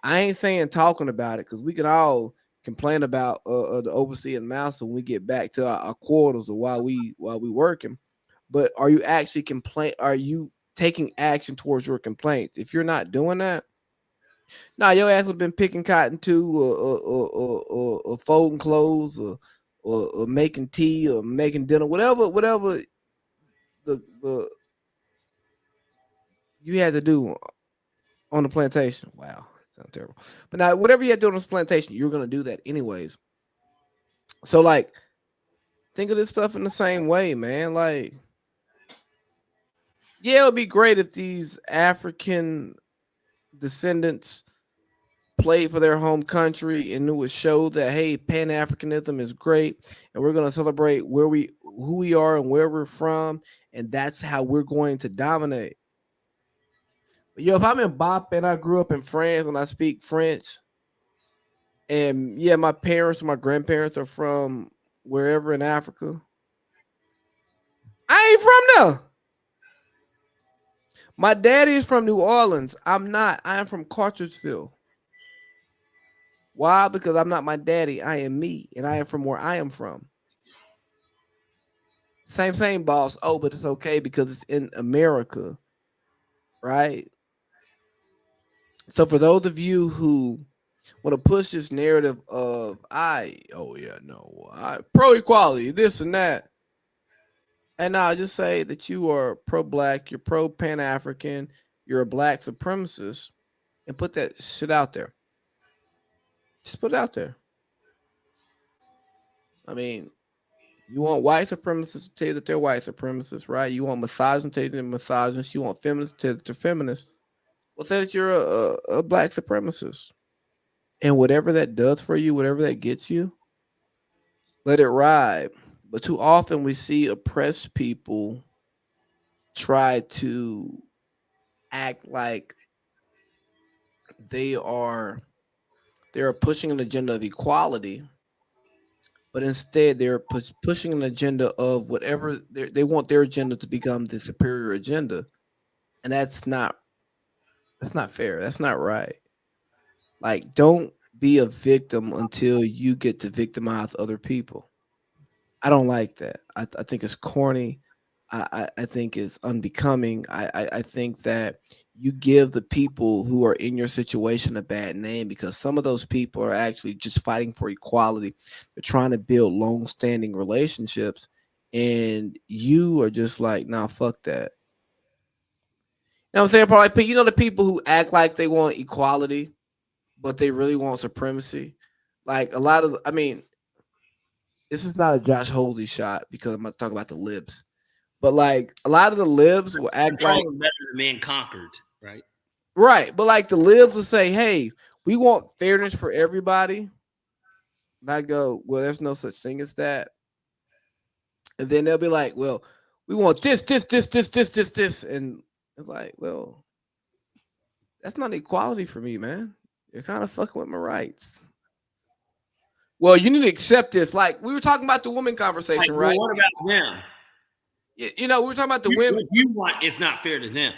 I ain't saying talking about it, because we can all complain about the overseeing mouse when we get back to our quarters or while we working. But are you actually Are you taking action towards your complaints? If you're not doing that, your ass would have been picking cotton too, or folding clothes, or making tea, or making dinner, whatever the you had to do on the plantation. Wow, that sounds terrible. But now, whatever you had to do on this plantation, you're gonna do that anyways. So, like, think of this stuff in the same way, man. Like, yeah, it would be great if these African descendants played for their home country and it would show that, hey, Pan-Africanism is great, and we're going to celebrate who we are and where we're from, and that's how we're going to dominate. But if I'm in Bop and I grew up in France and I speak French, and yeah, my parents or my grandparents are from wherever in Africa, I ain't from there. My daddy is from New Orleans. I'm not. I am from Cartersville. Why? Because I'm not my daddy. I am me, and I am from where I am from. Same, boss. Oh, but it's okay because it's in America, right? So for those of you who want to push this narrative of I pro equality, this and that, and I'll just say that you are pro black, you're pro Pan African, you're a black supremacist, and put that shit out there. Just put it out there. I mean, you want white supremacists to tell you that they're white supremacists, right? You want misogynists to tell you that they're misogynists. You want feminists to tell you that they're feminists. Well, say that you're a black supremacist. And whatever that does for you, whatever that gets you, let it ride. But too often we see oppressed people try to act like they are pushing an agenda of equality, but instead they're pushing an agenda of whatever they want their agenda to become the superior agenda, and that's not fair. That's not right. Like, don't be a victim until you get to victimize other people. I don't like that. I think it's corny. I think it's unbecoming. I think that you give the people who are in your situation a bad name because some of those people are actually just fighting for equality. They're trying to build long-standing relationships, and you are just like, nah, fuck that. You know what I'm saying? Probably, you know, the people who act like they want equality, but they really want supremacy. Like a lot of, I mean, this is not a Josh Holsey shot because I'm going to talk about the libs. But like a lot of the libs will act like better than being conquered, right? Right. But like the libs will say, hey, we want fairness for everybody. And I go, well, there's no such thing as that. And then they'll be like, well, we want this. And it's like, well, that's not equality for me, man. You're kind of fucking with my rights. Well, you need to accept this. Like we were talking about the woman conversation, right? Well, what about them? You know, we were talking about the women. What you want is not fair to them.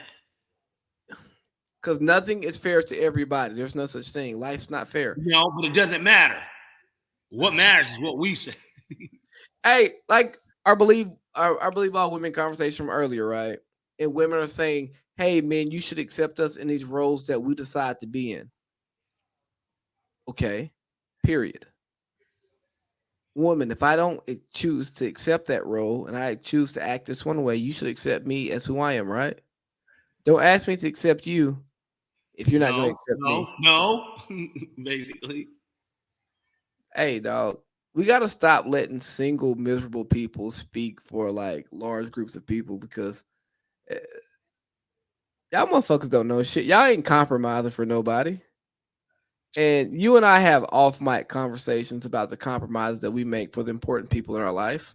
Because nothing is fair to everybody. There's no such thing. Life's not fair. No, but it doesn't matter. What matters is what we say. Hey, like I believe all women conversation from earlier, right? And women are saying, hey, man, you should accept us in these roles that we decide to be in. Okay, period. Woman, if I don't choose to accept that role and I choose to act this one way, you should accept me as who I am, right? Don't ask me to accept you if you're not going to accept me. No, basically. Hey, dog, we got to stop letting single miserable people speak for like large groups of people because y'all motherfuckers don't know shit. Y'all ain't compromising for nobody. And you and I have off mic conversations about the compromises that we make for the important people in our life.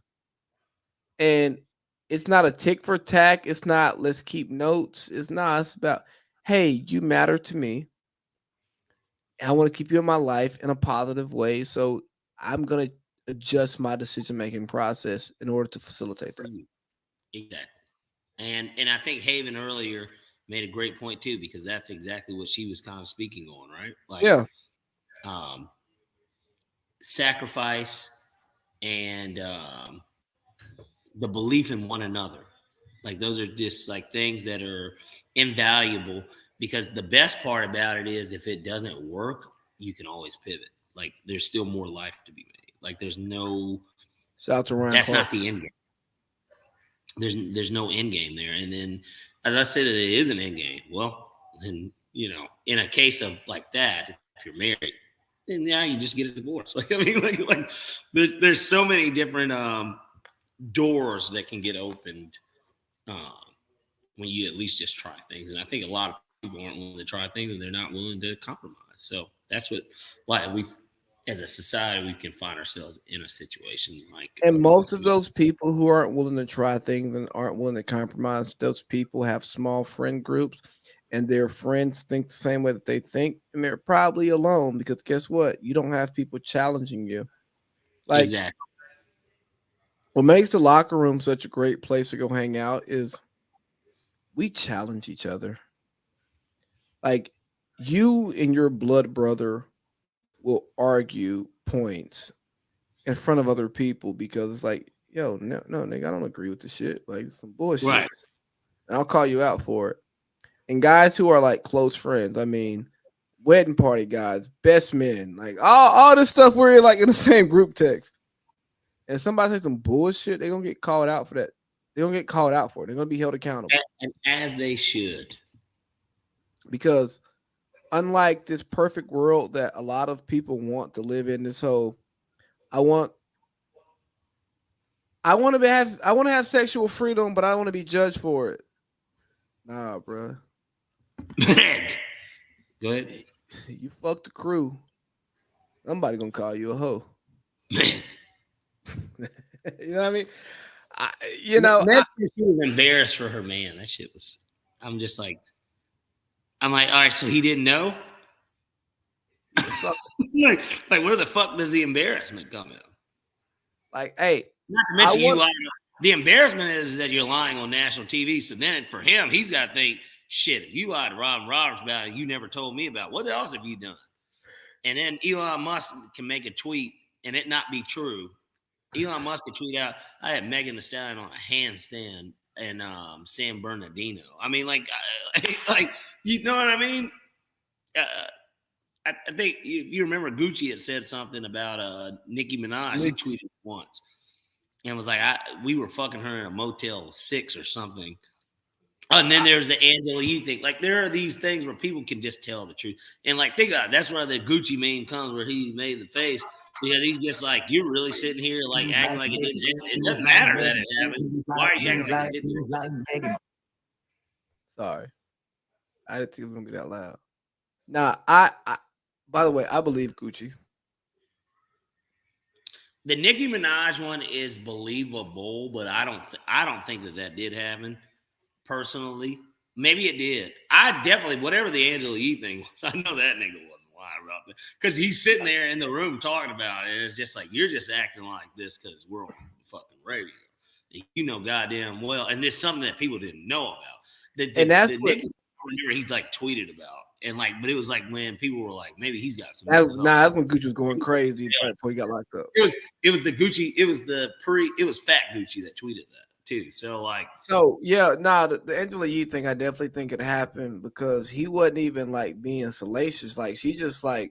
And it's not a tick for tack. It's not let's keep notes. It's about, hey, you matter to me. I want to keep you in my life in a positive way. So I'm going to adjust my decision-making process in order to facilitate that. Exactly. And I think Haven earlier made a great point too, because that's exactly what she was kind of speaking on, right? Like, yeah. Sacrifice and the belief in one another. Like those are just like things that are invaluable because the best part about it is if it doesn't work, you can always pivot. Like there's still more life to be made. Like there's no, shout to Ryan that's Clark. not the end game. There's no end game there. And then as I said, it is an end game. Well, then, you know, in a case of like that, if you're married, then now you just get a divorce. Like, I mean, like there's so many different doors that can get opened when you at least just try things. And I think a lot of people aren't willing to try things and they're not willing to compromise. So that's why we, as a society, we can find ourselves in a situation like. And most of those people who aren't willing to try things and aren't willing to compromise, those people have small friend groups and their friends think the same way that they think. And they're probably alone because guess what? You don't have people challenging you. Like, exactly. What makes the locker room such a great place to go hang out is we challenge each other. Like you and your blood brother will argue points in front of other people because it's like, yo, no, nigga, I don't agree with this shit. Like it's some bullshit. Right. And I'll call you out for it. And guys who are like close friends, I mean, wedding party guys, best men, like all this stuff. We're like in the same group text, and somebody says some bullshit, they're gonna get called out for that. They're gonna get called out for it. They're gonna be held accountable, and as they should, because unlike this perfect world that a lot of people want to live in, this whole I want to have sexual freedom, but I want to be judged for it. Nah, bro. Go ahead. You fuck the crew. Somebody gonna call you a hoe. You know what I mean? She was embarrassed for her man. That shit was. I'm like, all right, so he didn't know. like, where the fuck does the embarrassment come in? Like, hey, not to mention you lying. The embarrassment is that you're lying on national TV. So then for him, he's got to think, shit, if you lied to Robin Roberts about it, you never told me about it. What else have you done? And then Elon Musk can make a tweet and it not be true. Elon Musk can tweet out, I had Megan Thee Stallion on a handstand in San Bernardino. I mean, like you know what I mean? I think you remember Gucci had said something about Nicki Minaj. He tweeted once and was like, we were fucking her in a Motel 6 or something. And then there's the Angela Yee thing. Like, there are these things where people can just tell the truth. And, like, think about it. That's where the Gucci meme comes, where he made the face. Because he's just like, you're really sitting here, like, acting like it didn't. It doesn't matter that it happened. Why are you acting like it didn't? Sorry. I didn't think it was going to be that loud. Nah, I by the way, I believe Gucci. The Nicki Minaj one is believable, but I don't think that did happen. Personally, maybe it did. I definitely, whatever the Angela Yee thing was, I know that nigga wasn't lying about that because he's sitting there in the room talking about it. And it's just like, you're just acting like this because we're on fucking radio. You know, goddamn well, and it's something that people didn't know about. And that's what nigga, he like tweeted about, and like, but it was like when people were like, maybe he's got some. That's when Gucci was going crazy right before he got locked up. It was the Gucci. It was Fat Gucci that tweeted that. Too. The Angela Yee thing, I definitely think it happened because he wasn't even like being salacious. Like she just flat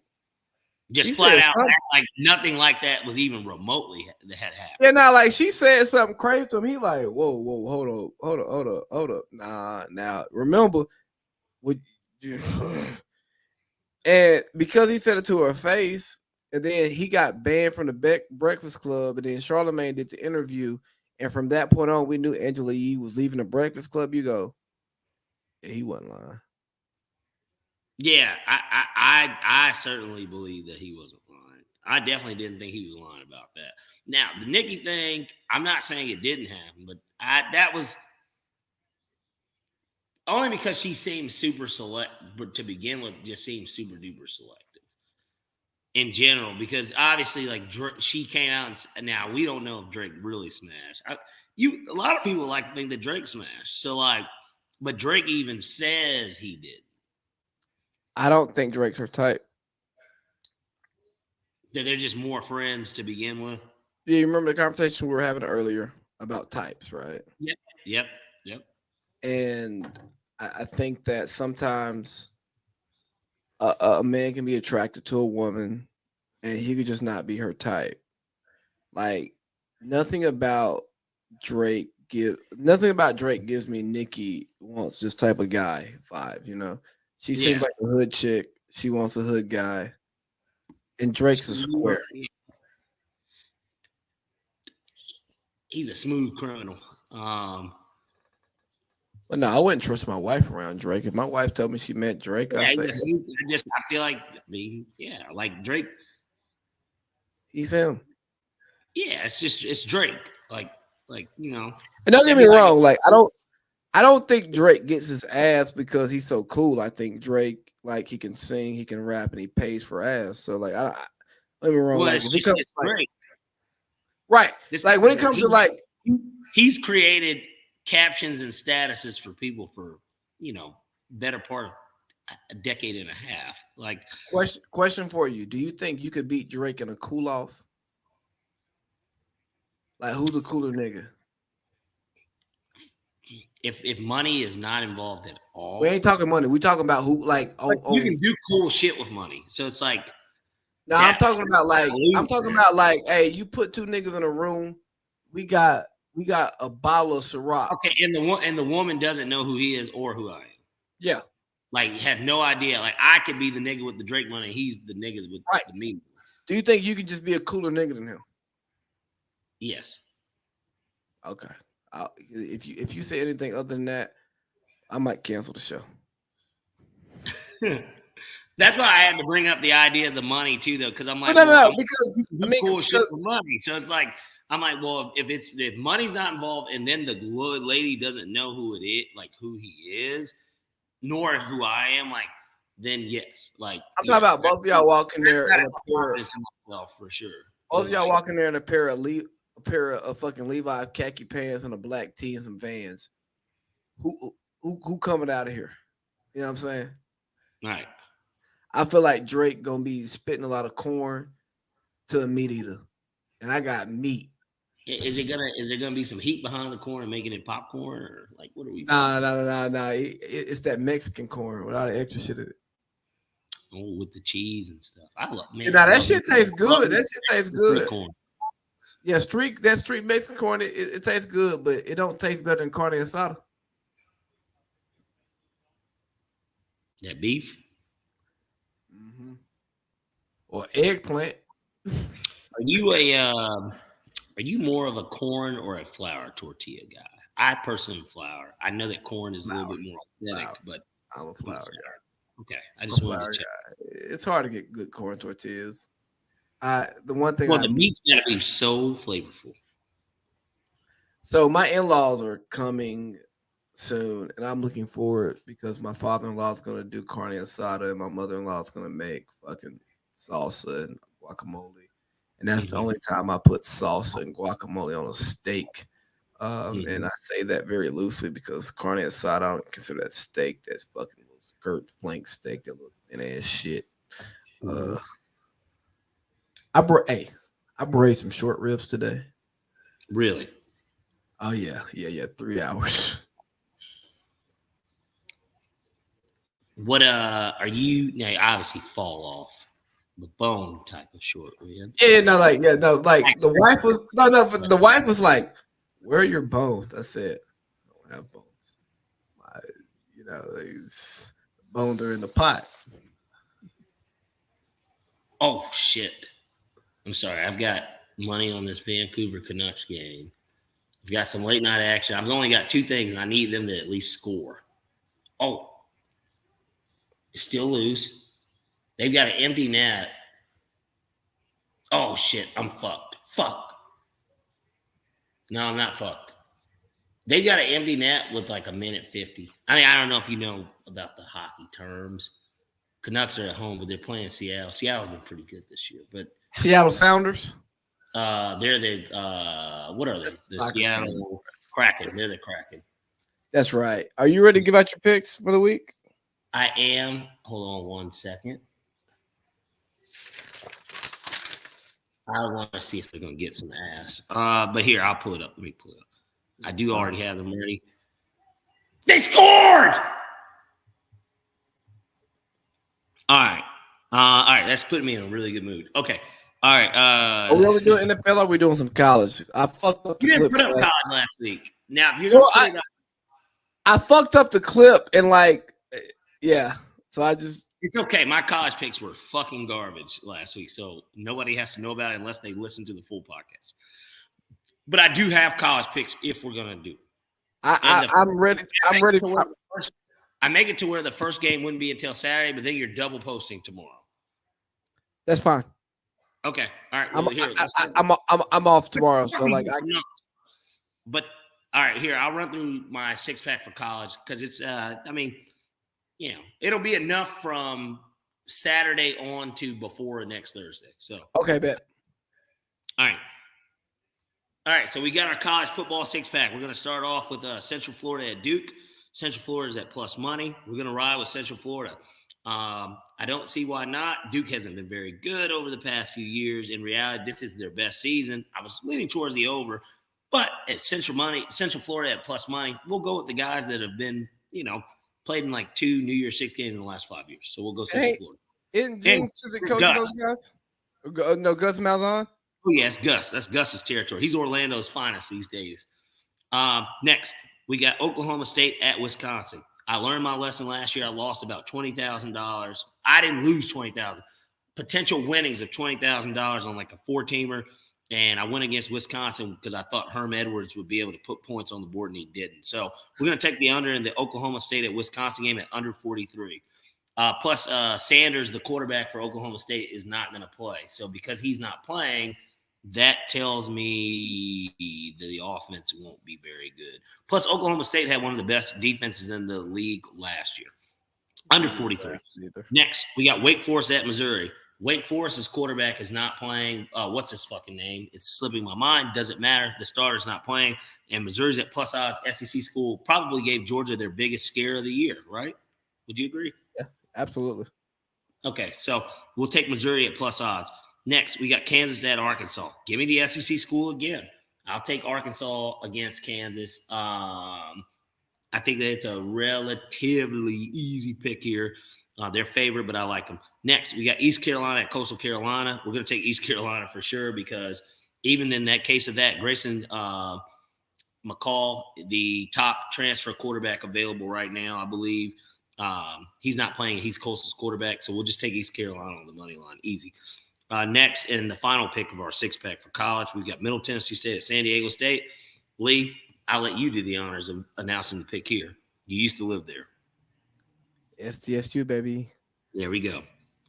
out like nothing like that was even remotely that had happened. Yeah, like she said something crazy to him. He like, whoa, hold up. Nah, now remember what and because he said it to her face, and then he got banned from the Breakfast Club, and then Charlamagne did the interview. And from that point on, we knew Angela Yee was leaving the Breakfast Club. You go, yeah, he wasn't lying. Yeah, I certainly believe that he wasn't lying. I definitely didn't think he was lying about that. Now, the Nicki thing, I'm not saying it didn't happen, but that was only because she seemed super select, but to begin with, just seemed super duper selective. In general, because obviously, like she came out and now we don't know if Drake really smashed. A lot of people like to think that Drake smashed. So like, but Drake even says he did. I don't think Drake's her type. That they're just more friends to begin with. Yeah, you remember the conversation we were having earlier about types, right? Yep. And I think that sometimes a man can be attracted to a woman and he could just not be her type. Like nothing about Drake gives me Nicki wants this type of guy vibe, you know. She seems like a hood chick. She wants a hood guy. And Drake's a square. He's a smooth criminal. Well, no, I wouldn't trust my wife around Drake. If my wife told me she met Drake, I feel like, like Drake. He's him. Yeah, it's Drake. Like you know. And don't get me wrong. Like I don't think Drake gets his ass because he's so cool. I think Drake, like, he can sing, he can rap, and he pays for ass. So like, don't get me wrong. Well, like, it's Drake. Right. Like when it comes to like, he's created captions and statuses for people for, you know, better part of a decade and a half. Like, question for you: do you think you could beat Drake in a cool off? Like, who's a cooler nigga? if money is not involved at all, We ain't talking money. We talking about who like you can do cool shit with money. So it's like, no, I'm talking about like, hey, you put two niggas in a room, we got a bottle of Ciroc. Okay, and the woman doesn't know who he is or who I am. Yeah. Like, have no idea. Like, I could be the nigga with the Drake money, he's the nigga with the me. Do you think you could just be a cooler nigga than him? Yes. Okay. If you say anything other than that, I might cancel the show. That's why I had to bring up the idea of the money too, though, because I'm like, because cool shit for money. So it's like, I'm like, well, if money's not involved, and then the lady doesn't know who it is, like who he is, nor who I am, like, then yes, like I'm talking about both of y'all walking there in a pair of myself for sure. Both of y'all walking there in a pair of fucking Levi khaki pants and a black tee and some Vans. Who coming out of here? You know what I'm saying? Right. I feel like Drake gonna be spitting a lot of corn to a meat eater, and I got meat. Is there gonna be some heat behind the corn and making it popcorn, or like what are we? Nah. It's that Mexican corn without the extra shit in it. Oh, with the cheese and stuff. I love, man. Now that shit tastes good. That shit tastes good. Corn. Yeah, street Mexican corn. It tastes good, but it don't taste better than carne asada. That beef. Mm-hmm. Or eggplant. Are you more of a corn or a flour tortilla guy? I personally am flour. I know that corn is a little bit more authentic, but I'm a flour guy. Okay, I just wanted to check. It's hard to get good corn tortillas. The one thing. Well, the meat's gotta be so flavorful. So my in-laws are coming soon, and I'm looking forward because my father-in-law is gonna do carne asada, and my mother-in-law is gonna make fucking salsa and guacamole, and that's the only time I put salsa and guacamole on a steak. And I say that very loosely because carne asada, I don't consider that steak. That's fucking little skirt flank steak that look in ass shit. I braised some short ribs today. Really? Oh yeah. 3 hours. What are you now? Obviously, fall off the bone type of short rib. Yeah, like the wife was the wife was like, "Where are your bones?" I said, "I don't have bones. These bones are in the pot." Oh shit! I'm sorry. I've got money on this Vancouver Canucks game. I've got some late night action. I've only got two things, and I need them to at least score. Oh, it's still loose. They've got an empty net. Oh shit! I'm fucked. Fuck. No, I'm not fucked. They've got an empty net with like a minute 50. I mean, I don't know if you know about the hockey terms. Canucks are at home, but they're playing Seattle. Seattle's been pretty good this year, but Seattle Sounders. They're the what are they? The Seattle Kraken. They're the Kraken. That's right. Are you ready to give out your picks for the week? I am. Hold on 1 second. I want to see if they're gonna get some ass. But here, I'll pull it up. Let me pull it up. I do already have them ready. They scored! All right. That's putting me in a really good mood. Okay. All right. Are we only doing NFL or are we doing some college? I fucked up. You didn't put up college last week. Now, if you're gonna I fucked up the clip and yeah. So it's okay. My college picks were fucking garbage last week, so nobody has to know about it unless they listen to the full podcast. But I do have college picks if we're gonna do it. I'm ready. I'm ready. I make it to where the first game wouldn't be until Saturday, but then you're double posting tomorrow. That's fine. Okay. All right. Well, I'm off tomorrow, so But all right, here I'll run through my 6-pack for college because it's it'll be enough from Saturday on to before next Thursday. So okay, bet. All right. So we got our college football 6-pack. We're going to start off with Central Florida at Duke. Central Florida is at plus money. We're going to ride with Central Florida. I don't see why not. Duke hasn't been very good over the past few years. In reality, this is their best season. I was leaning towards the over, But at Central Florida at plus money, we'll go with the guys that have been, played in like 2 New Year's Six games in the last 5 years. So we'll go Central Florida. Isn't Jinx the coach of those guys? No, Gus Malzahn? Oh, yeah, it's Gus. That's Gus's territory. He's Orlando's finest these days. Next, we got Oklahoma State at Wisconsin. I learned my lesson last year. I lost about $20,000. I didn't lose $20,000. Potential winnings of $20,000 on like a 4-teamer. And I went against Wisconsin because I thought Herm Edwards would be able to put points on the board, and he didn't. So we're going to take the under in the Oklahoma State at Wisconsin game at under 43. Plus, Sanders, the quarterback for Oklahoma State, is not going to play. So because he's not playing, that tells me the offense won't be very good. Plus, Oklahoma State had one of the best defenses in the league last year. Under 43. Next, we got Wake Forest at Missouri. Wake Forest's quarterback is not playing. What's his fucking name? It's slipping my mind. Doesn't matter. The starter's not playing. And Missouri's at plus odds. SEC school probably gave Georgia their biggest scare of the year, right? Would you agree? Yeah, absolutely. Okay, so we'll take Missouri at plus odds. Next, we got Kansas at Arkansas. Give me the SEC school again. I'll take Arkansas against Kansas. I think that it's a relatively easy pick here. They're favored, but I like them. Next, we got East Carolina at Coastal Carolina. We're going to take East Carolina for sure because even in that case of that, Grayson McCall, the top transfer quarterback available right now, I believe, he's not playing. He's Coastal's quarterback, so we'll just take East Carolina on the money line. Easy. Next, and the final pick of our 6-pack for college, we've got Middle Tennessee State at San Diego State. Lee, I'll let you do the honors of announcing the pick here. You used to live there. SDSU, baby. There we go.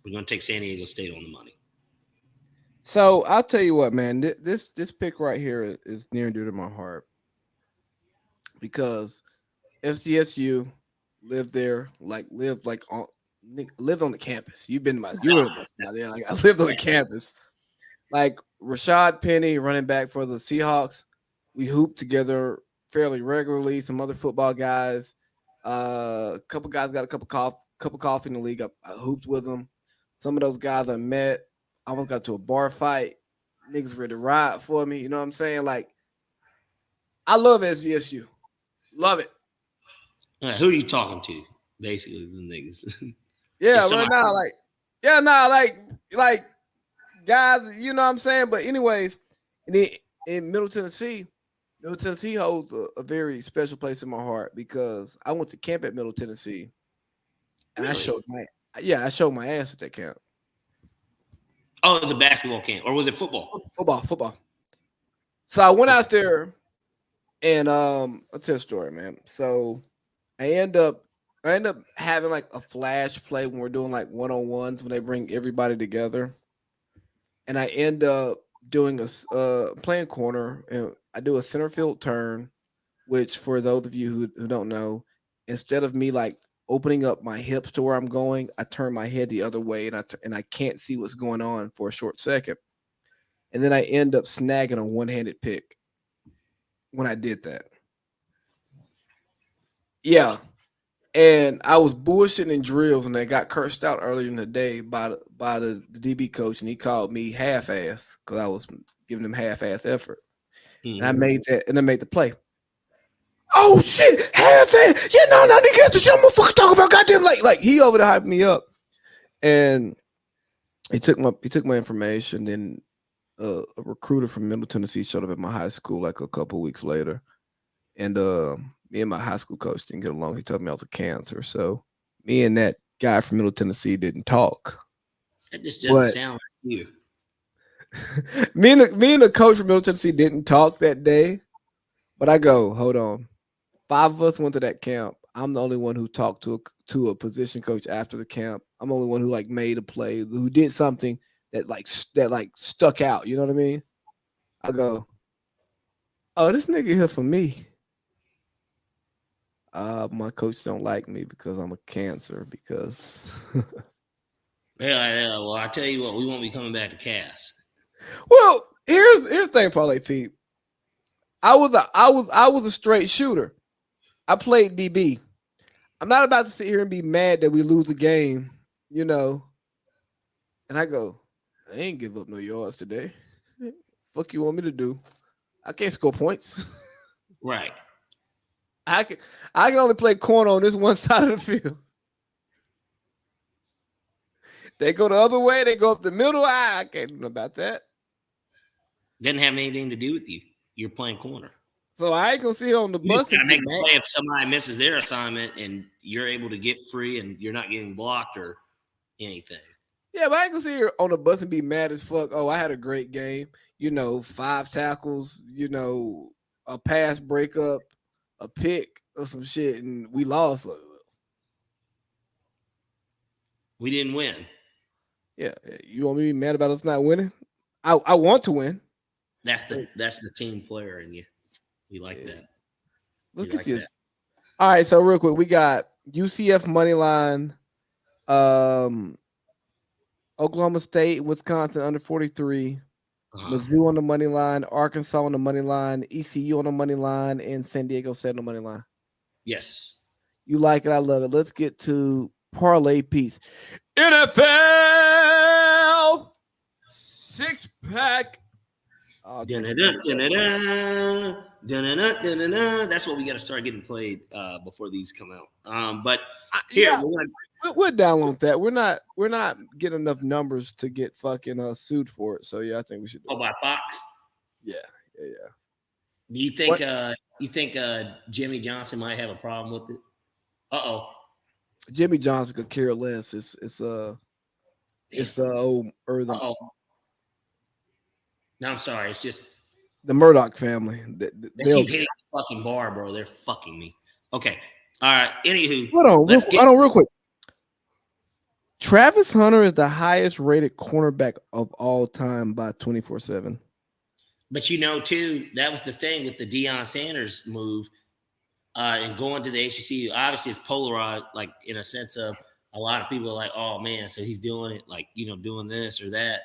We're going to take San Diego State on the money. So I'll tell you what, man. This pick right here is near and dear to my heart because SDSU lived on the campus. You've been to you were there. Like I lived on the campus. Like Rashad Penny, running back for the Seahawks, we hooped together fairly regularly. Some other football guys. A couple guys got a cup of coffee in the league. I hooped with them. Some of those guys I met. I almost got to a bar fight. Niggas ready to ride for me. You know what I'm saying? Like, I love SDSU. Love it. Who are you talking to? Basically, the niggas. Yeah, right now, like guys, you know what I'm saying? But anyways, in Middle Tennessee holds a very special place in my heart because I went to camp at Middle Tennessee, and really? I showed my ass at that camp. Oh, it was a basketball camp, or was it football? Football. So I went out there, and I'll tell a story, man. So I end up having like a flash play when we're doing like one-on-ones when they bring everybody together, and I end up doing a playing corner, and I do a center field turn, which for those of you who don't know, instead of me like opening up my hips to where I'm going, I turn my head the other way, and I can't see what's going on for a short second, and then I end up snagging a one-handed pick when I did that. Yeah. And I was bullshitting in drills, and they got cursed out earlier in the day by the DB coach, and he called me half-ass because I was giving him half-ass effort. Mm-hmm. And I made the play. Oh shit, half-ass! Yeah, no, nigga, get the shit. I'm gonna fucking talk about goddamn like he over there hyping me up, and he took my information. Then a recruiter from Middle Tennessee showed up at my high school like a couple weeks later, and me and my high school coach didn't get along. He told me I was a cancer. So me and that guy from Middle Tennessee didn't talk. That just doesn't sound like you. me and the coach from Middle Tennessee didn't talk that day. But I go, hold on. 5 of us went to that camp. I'm the only one who talked to a position coach after the camp. I'm the only one who like made a play, who did something that stuck out. You know what I mean? I go, oh, this nigga here for me. My coach don't like me because I'm a cancer. Because yeah. Well, I tell you what, we won't be coming back to Cass. Well, here's the thing, Parlay Pete. I was a straight shooter. I played DB. I'm not about to sit here and be mad that we lose a game, you know. And I go, I ain't give up no yards today. Fuck you want me to do? I can't score points. Right. I can only play corner on this one side of the field. They go the other way. They go up the middle. I can't know about that. Doesn't have anything to do with you. You're playing corner. So I ain't gonna see on the You bus. just gotta make a play if somebody misses their assignment and you're able to get free and you're not getting blocked or anything. Yeah, but I ain't gonna sit here on the bus and be mad as fuck. Oh, I had a great game. 5 tackles, a pass breakup, a pick or some shit, and we lost. We didn't win. Yeah, you want me to be mad about us not winning? I want to win. That's the team player in you. We like that. Look at this. All right, so real quick, we got UCF money line, Oklahoma State, Wisconsin under 43, Mizzou on the money line, Arkansas on the money line, ECU on the money line, and San Diego State on the money line. Yes. You like it. I love it. Let's get to Parlay Pete. NFL 6-pack. That's what we got to start getting played before these come out. But here, we'll download that. We're not getting enough numbers to get fucking sued for it. So yeah, I think we should. By Fox. Yeah. Do you think Jimmy Johnson might have a problem with it? Jimmy Johnson could care less. It's old Earthen. No, I'm sorry. It's just the Murdoch family. They keep hitting the fucking bar, bro. They're fucking me. Okay. All right. Anywho. Hold on, real quick. Travis Hunter is the highest rated cornerback of all time by 24/7. But too, that was the thing with the Deion Sanders move and going to the HBCU. Obviously, it's polarized, like in a sense of a lot of people are like, oh, man, so he's doing it, like, doing this or that.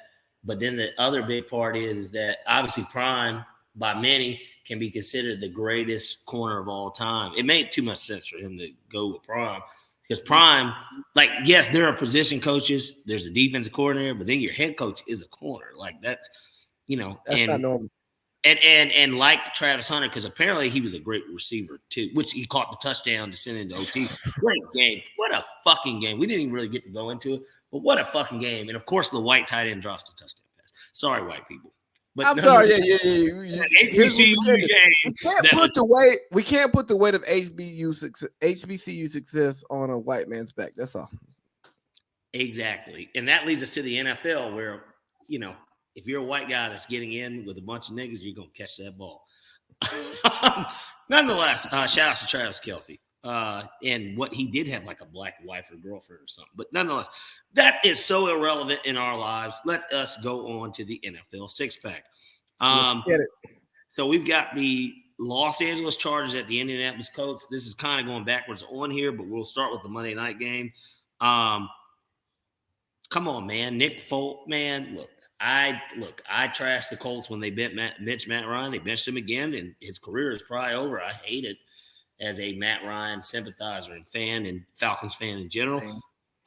But then the other big part is that obviously Prime, by many, can be considered the greatest corner of all time. It made too much sense for him to go with Prime because Prime, like, yes, there are position coaches. There's a defensive coordinator, but then your head coach is a corner. Like that's not normal. And like Travis Hunter, because apparently he was a great receiver too, which he caught the touchdown to send into OT. Great game. What a fucking game. We didn't even really get to go into it. But what a fucking game. And, of course, the white tight end drops the touchdown pass. Sorry, white people. But I'm sorry. Yeah. HBCU game. We can't put the weight of HBCU success on a white man's back. That's all. Exactly. And that leads us to the NFL where, if you're a white guy that's getting in with a bunch of niggas, you're going to catch that ball. Nonetheless, shout out to Travis Kelce. And what he did have like a black wife or girlfriend or something. But nonetheless, that is so irrelevant in our lives. Let us go on to the NFL 6-pack. Let's get it. So we've got the Los Angeles Chargers at the Indianapolis Colts. This is kind of going backwards on here, but we'll start with the Monday night game. Come on, man. Nick Folk, man. Look, I trashed the Colts when they benched Matt Ryan. They benched him again, and his career is probably over. I hate it as a Matt Ryan sympathizer and fan and Falcons fan in general.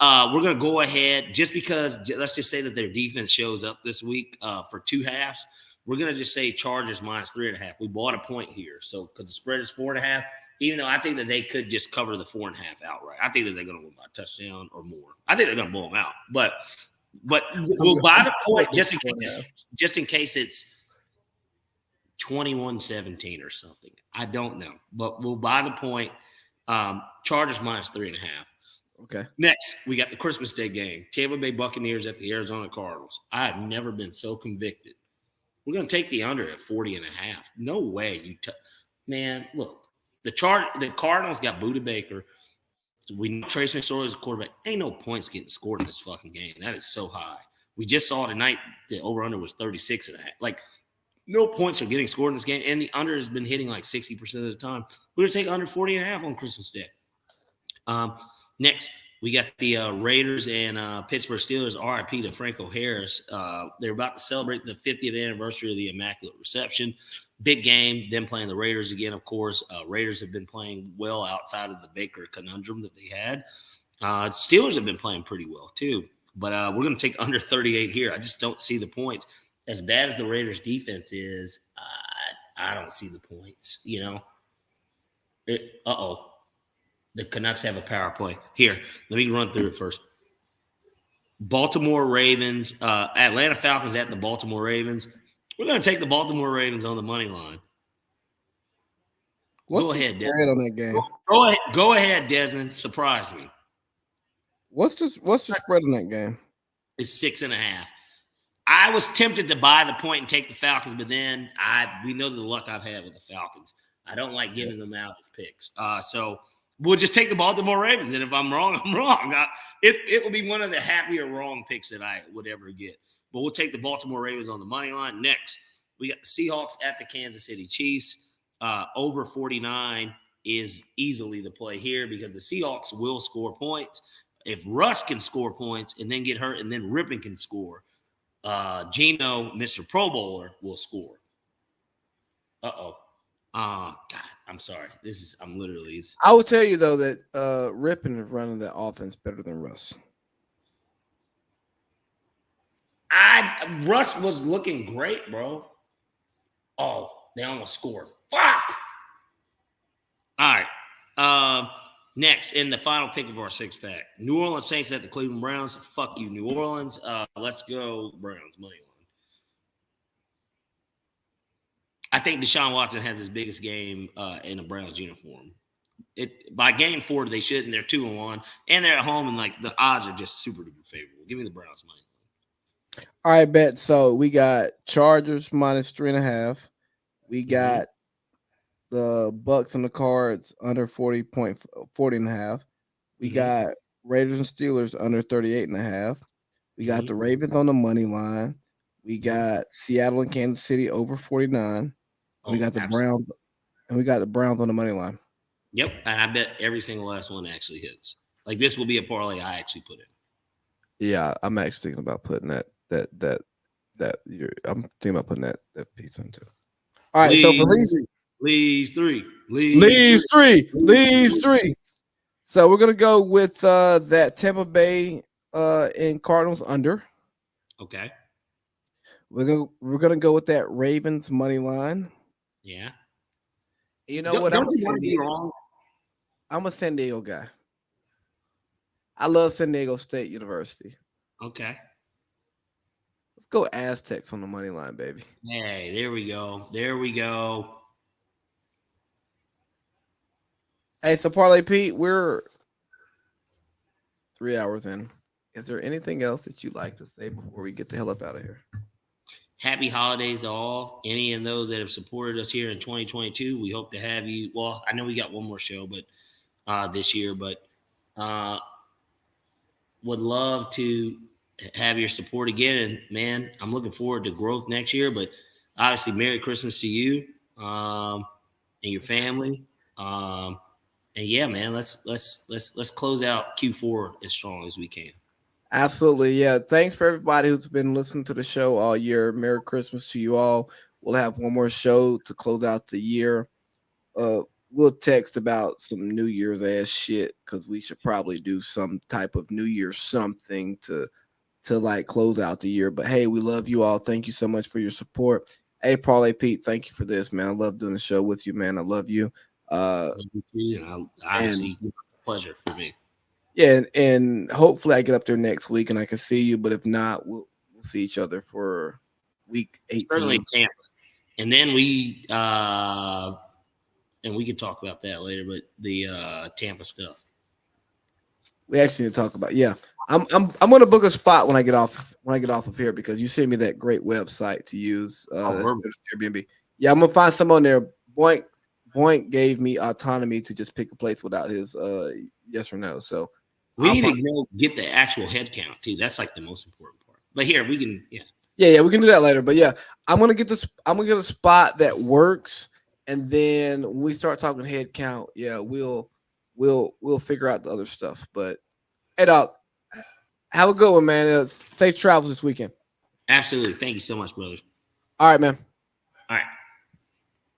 We're going to go ahead just because let's just say that their defense shows up this week for 2 halves. We're going to just say Chargers minus 3.5. We bought a point here. So because the spread is 4.5, even though I think that they could just cover the 4.5 outright. I think that they're going to win by a touchdown or more. I think they're going to blow them out. But we'll buy the point just in case it's 21-17 or something. I don't know, but we'll buy the point. Chargers minus 3.5. Okay. Next, we got the Christmas Day game. Tampa Bay Buccaneers at the Arizona Cardinals. I have never been so convicted. We're going to take the under at 40.5. No way. Man, look, the Cardinals got Budda Baker. We know Trace McSorley is a quarterback. Ain't no points getting scored in this fucking game. That is so high. We just saw tonight the over-under was 36.5. Like, no points are getting scored in this game, and the under has been hitting like 60% of the time. We're going to take under 40.5 on Christmas Day. Next, we got the Raiders and Pittsburgh Steelers, RIP to Franco Harris. They're about to celebrate the 50th anniversary of the Immaculate Reception. Big game, them playing the Raiders again, of course. Raiders have been playing well outside of the Baker conundrum that they had. Steelers have been playing pretty well, too. But we're going to take under 38 here. I just don't see the points. As bad as the Raiders' defense is, I don't see the points. The Canucks have a power play. Here, let me run through it first. Baltimore Ravens, Atlanta Falcons at the Baltimore Ravens. We're going to take the Baltimore Ravens on the money line. What's the spread on that game? Go ahead, Desmond. Surprise me. What's the spread on that game? It's 6.5. I was tempted to buy the point and take the Falcons, but then we know the luck I've had with the Falcons. I don't like giving them out as picks. So we'll just take the Baltimore Ravens, and if I'm wrong, I'm wrong. It will be one of the happier wrong picks that I would ever get. But we'll take the Baltimore Ravens on the money line. Next, we got the Seahawks at the Kansas City Chiefs. Over 49 is easily the play here because the Seahawks will score points. If Russ can score points and then get hurt and then Rippon can score, Geno, Mr. Pro Bowler, will score. God, I'm sorry. I'm literally. I will tell you though that Rippon is running the offense better than Russ. Russ was looking great, bro. Oh, they almost scored. Fuck. All right. Next, in the final pick of our six-pack, New Orleans Saints at the Cleveland Browns. Fuck you, New Orleans. Let's go Browns money line. I think Deshaun Watson has his biggest game in a Browns uniform. By game 4, they should, and they're 2-1, and they're at home, and like the odds are just super duper favorable. Give me the Browns money. All right, bet. So we got Chargers minus 3.5. We got the Bucks and the Cards under 40.40.5. We got Raiders and Steelers under 38.5. We got the Ravens on the money line. We got Seattle and Kansas City over 49. We got the Browns, and we got the Browns on the money line. Yep, and I bet every single last one actually hits. Like this will be a parlay I actually put in. Yeah, I'm actually thinking about putting that. I'm thinking about putting that piece into. All right, so for Lee's three. So we're gonna go with that Tampa Bay and Cardinals under. Okay. We're gonna go with that Ravens money line. Yeah. You know what? I'm a San Diego guy. I love San Diego State University. Okay. Let's go Aztecs on the money line, baby. Hey, there we go. Hey, so Parlay Pete, we're 3 hours in. Is there anything else that you'd like to say before we get the hell up out of here? Happy holidays to all. Any of those that have supported us here in 2022, we hope to have you. Well, I know we got one more show, but this year, but would love to have your support again. And man, I'm looking forward to growth next year. But obviously, Merry Christmas to you and your family. And yeah, man, let's close out Q4 as strong as we can. Absolutely. Yeah. Thanks for everybody who's been listening to the show all year. Merry Christmas to you all. We'll have one more show to close out the year. We'll text about some New Year's ass shit because we should probably do some type of New Year's something to like close out the year. But hey, we love you all. Thank you so much for your support. Hey, Parlay Pete, thank you for this, man. I love doing the show with you, man. I love you. It's a pleasure for me. Yeah, and hopefully I get up there next week and I can see you. But if not, we'll see each other for week 18. Certainly Tampa. And then we can talk about that later. But the Tampa stuff. We actually need to talk about. Yeah, I'm gonna book a spot when I get off of here because you sent me that great website to use. Airbnb. Yeah, I'm gonna find some on there. Boink gave me autonomy to just pick a place without his yes or no. So we need to get the actual head count too. That's like the most important part. But here we can, yeah, we can do that later. But yeah, I'm gonna get a spot that works, and then when we start talking head count, yeah, we'll figure out the other stuff. But hey, dog, have a good one, man. Safe travels this weekend. Absolutely. Thank you so much, brother. All right, man. All right.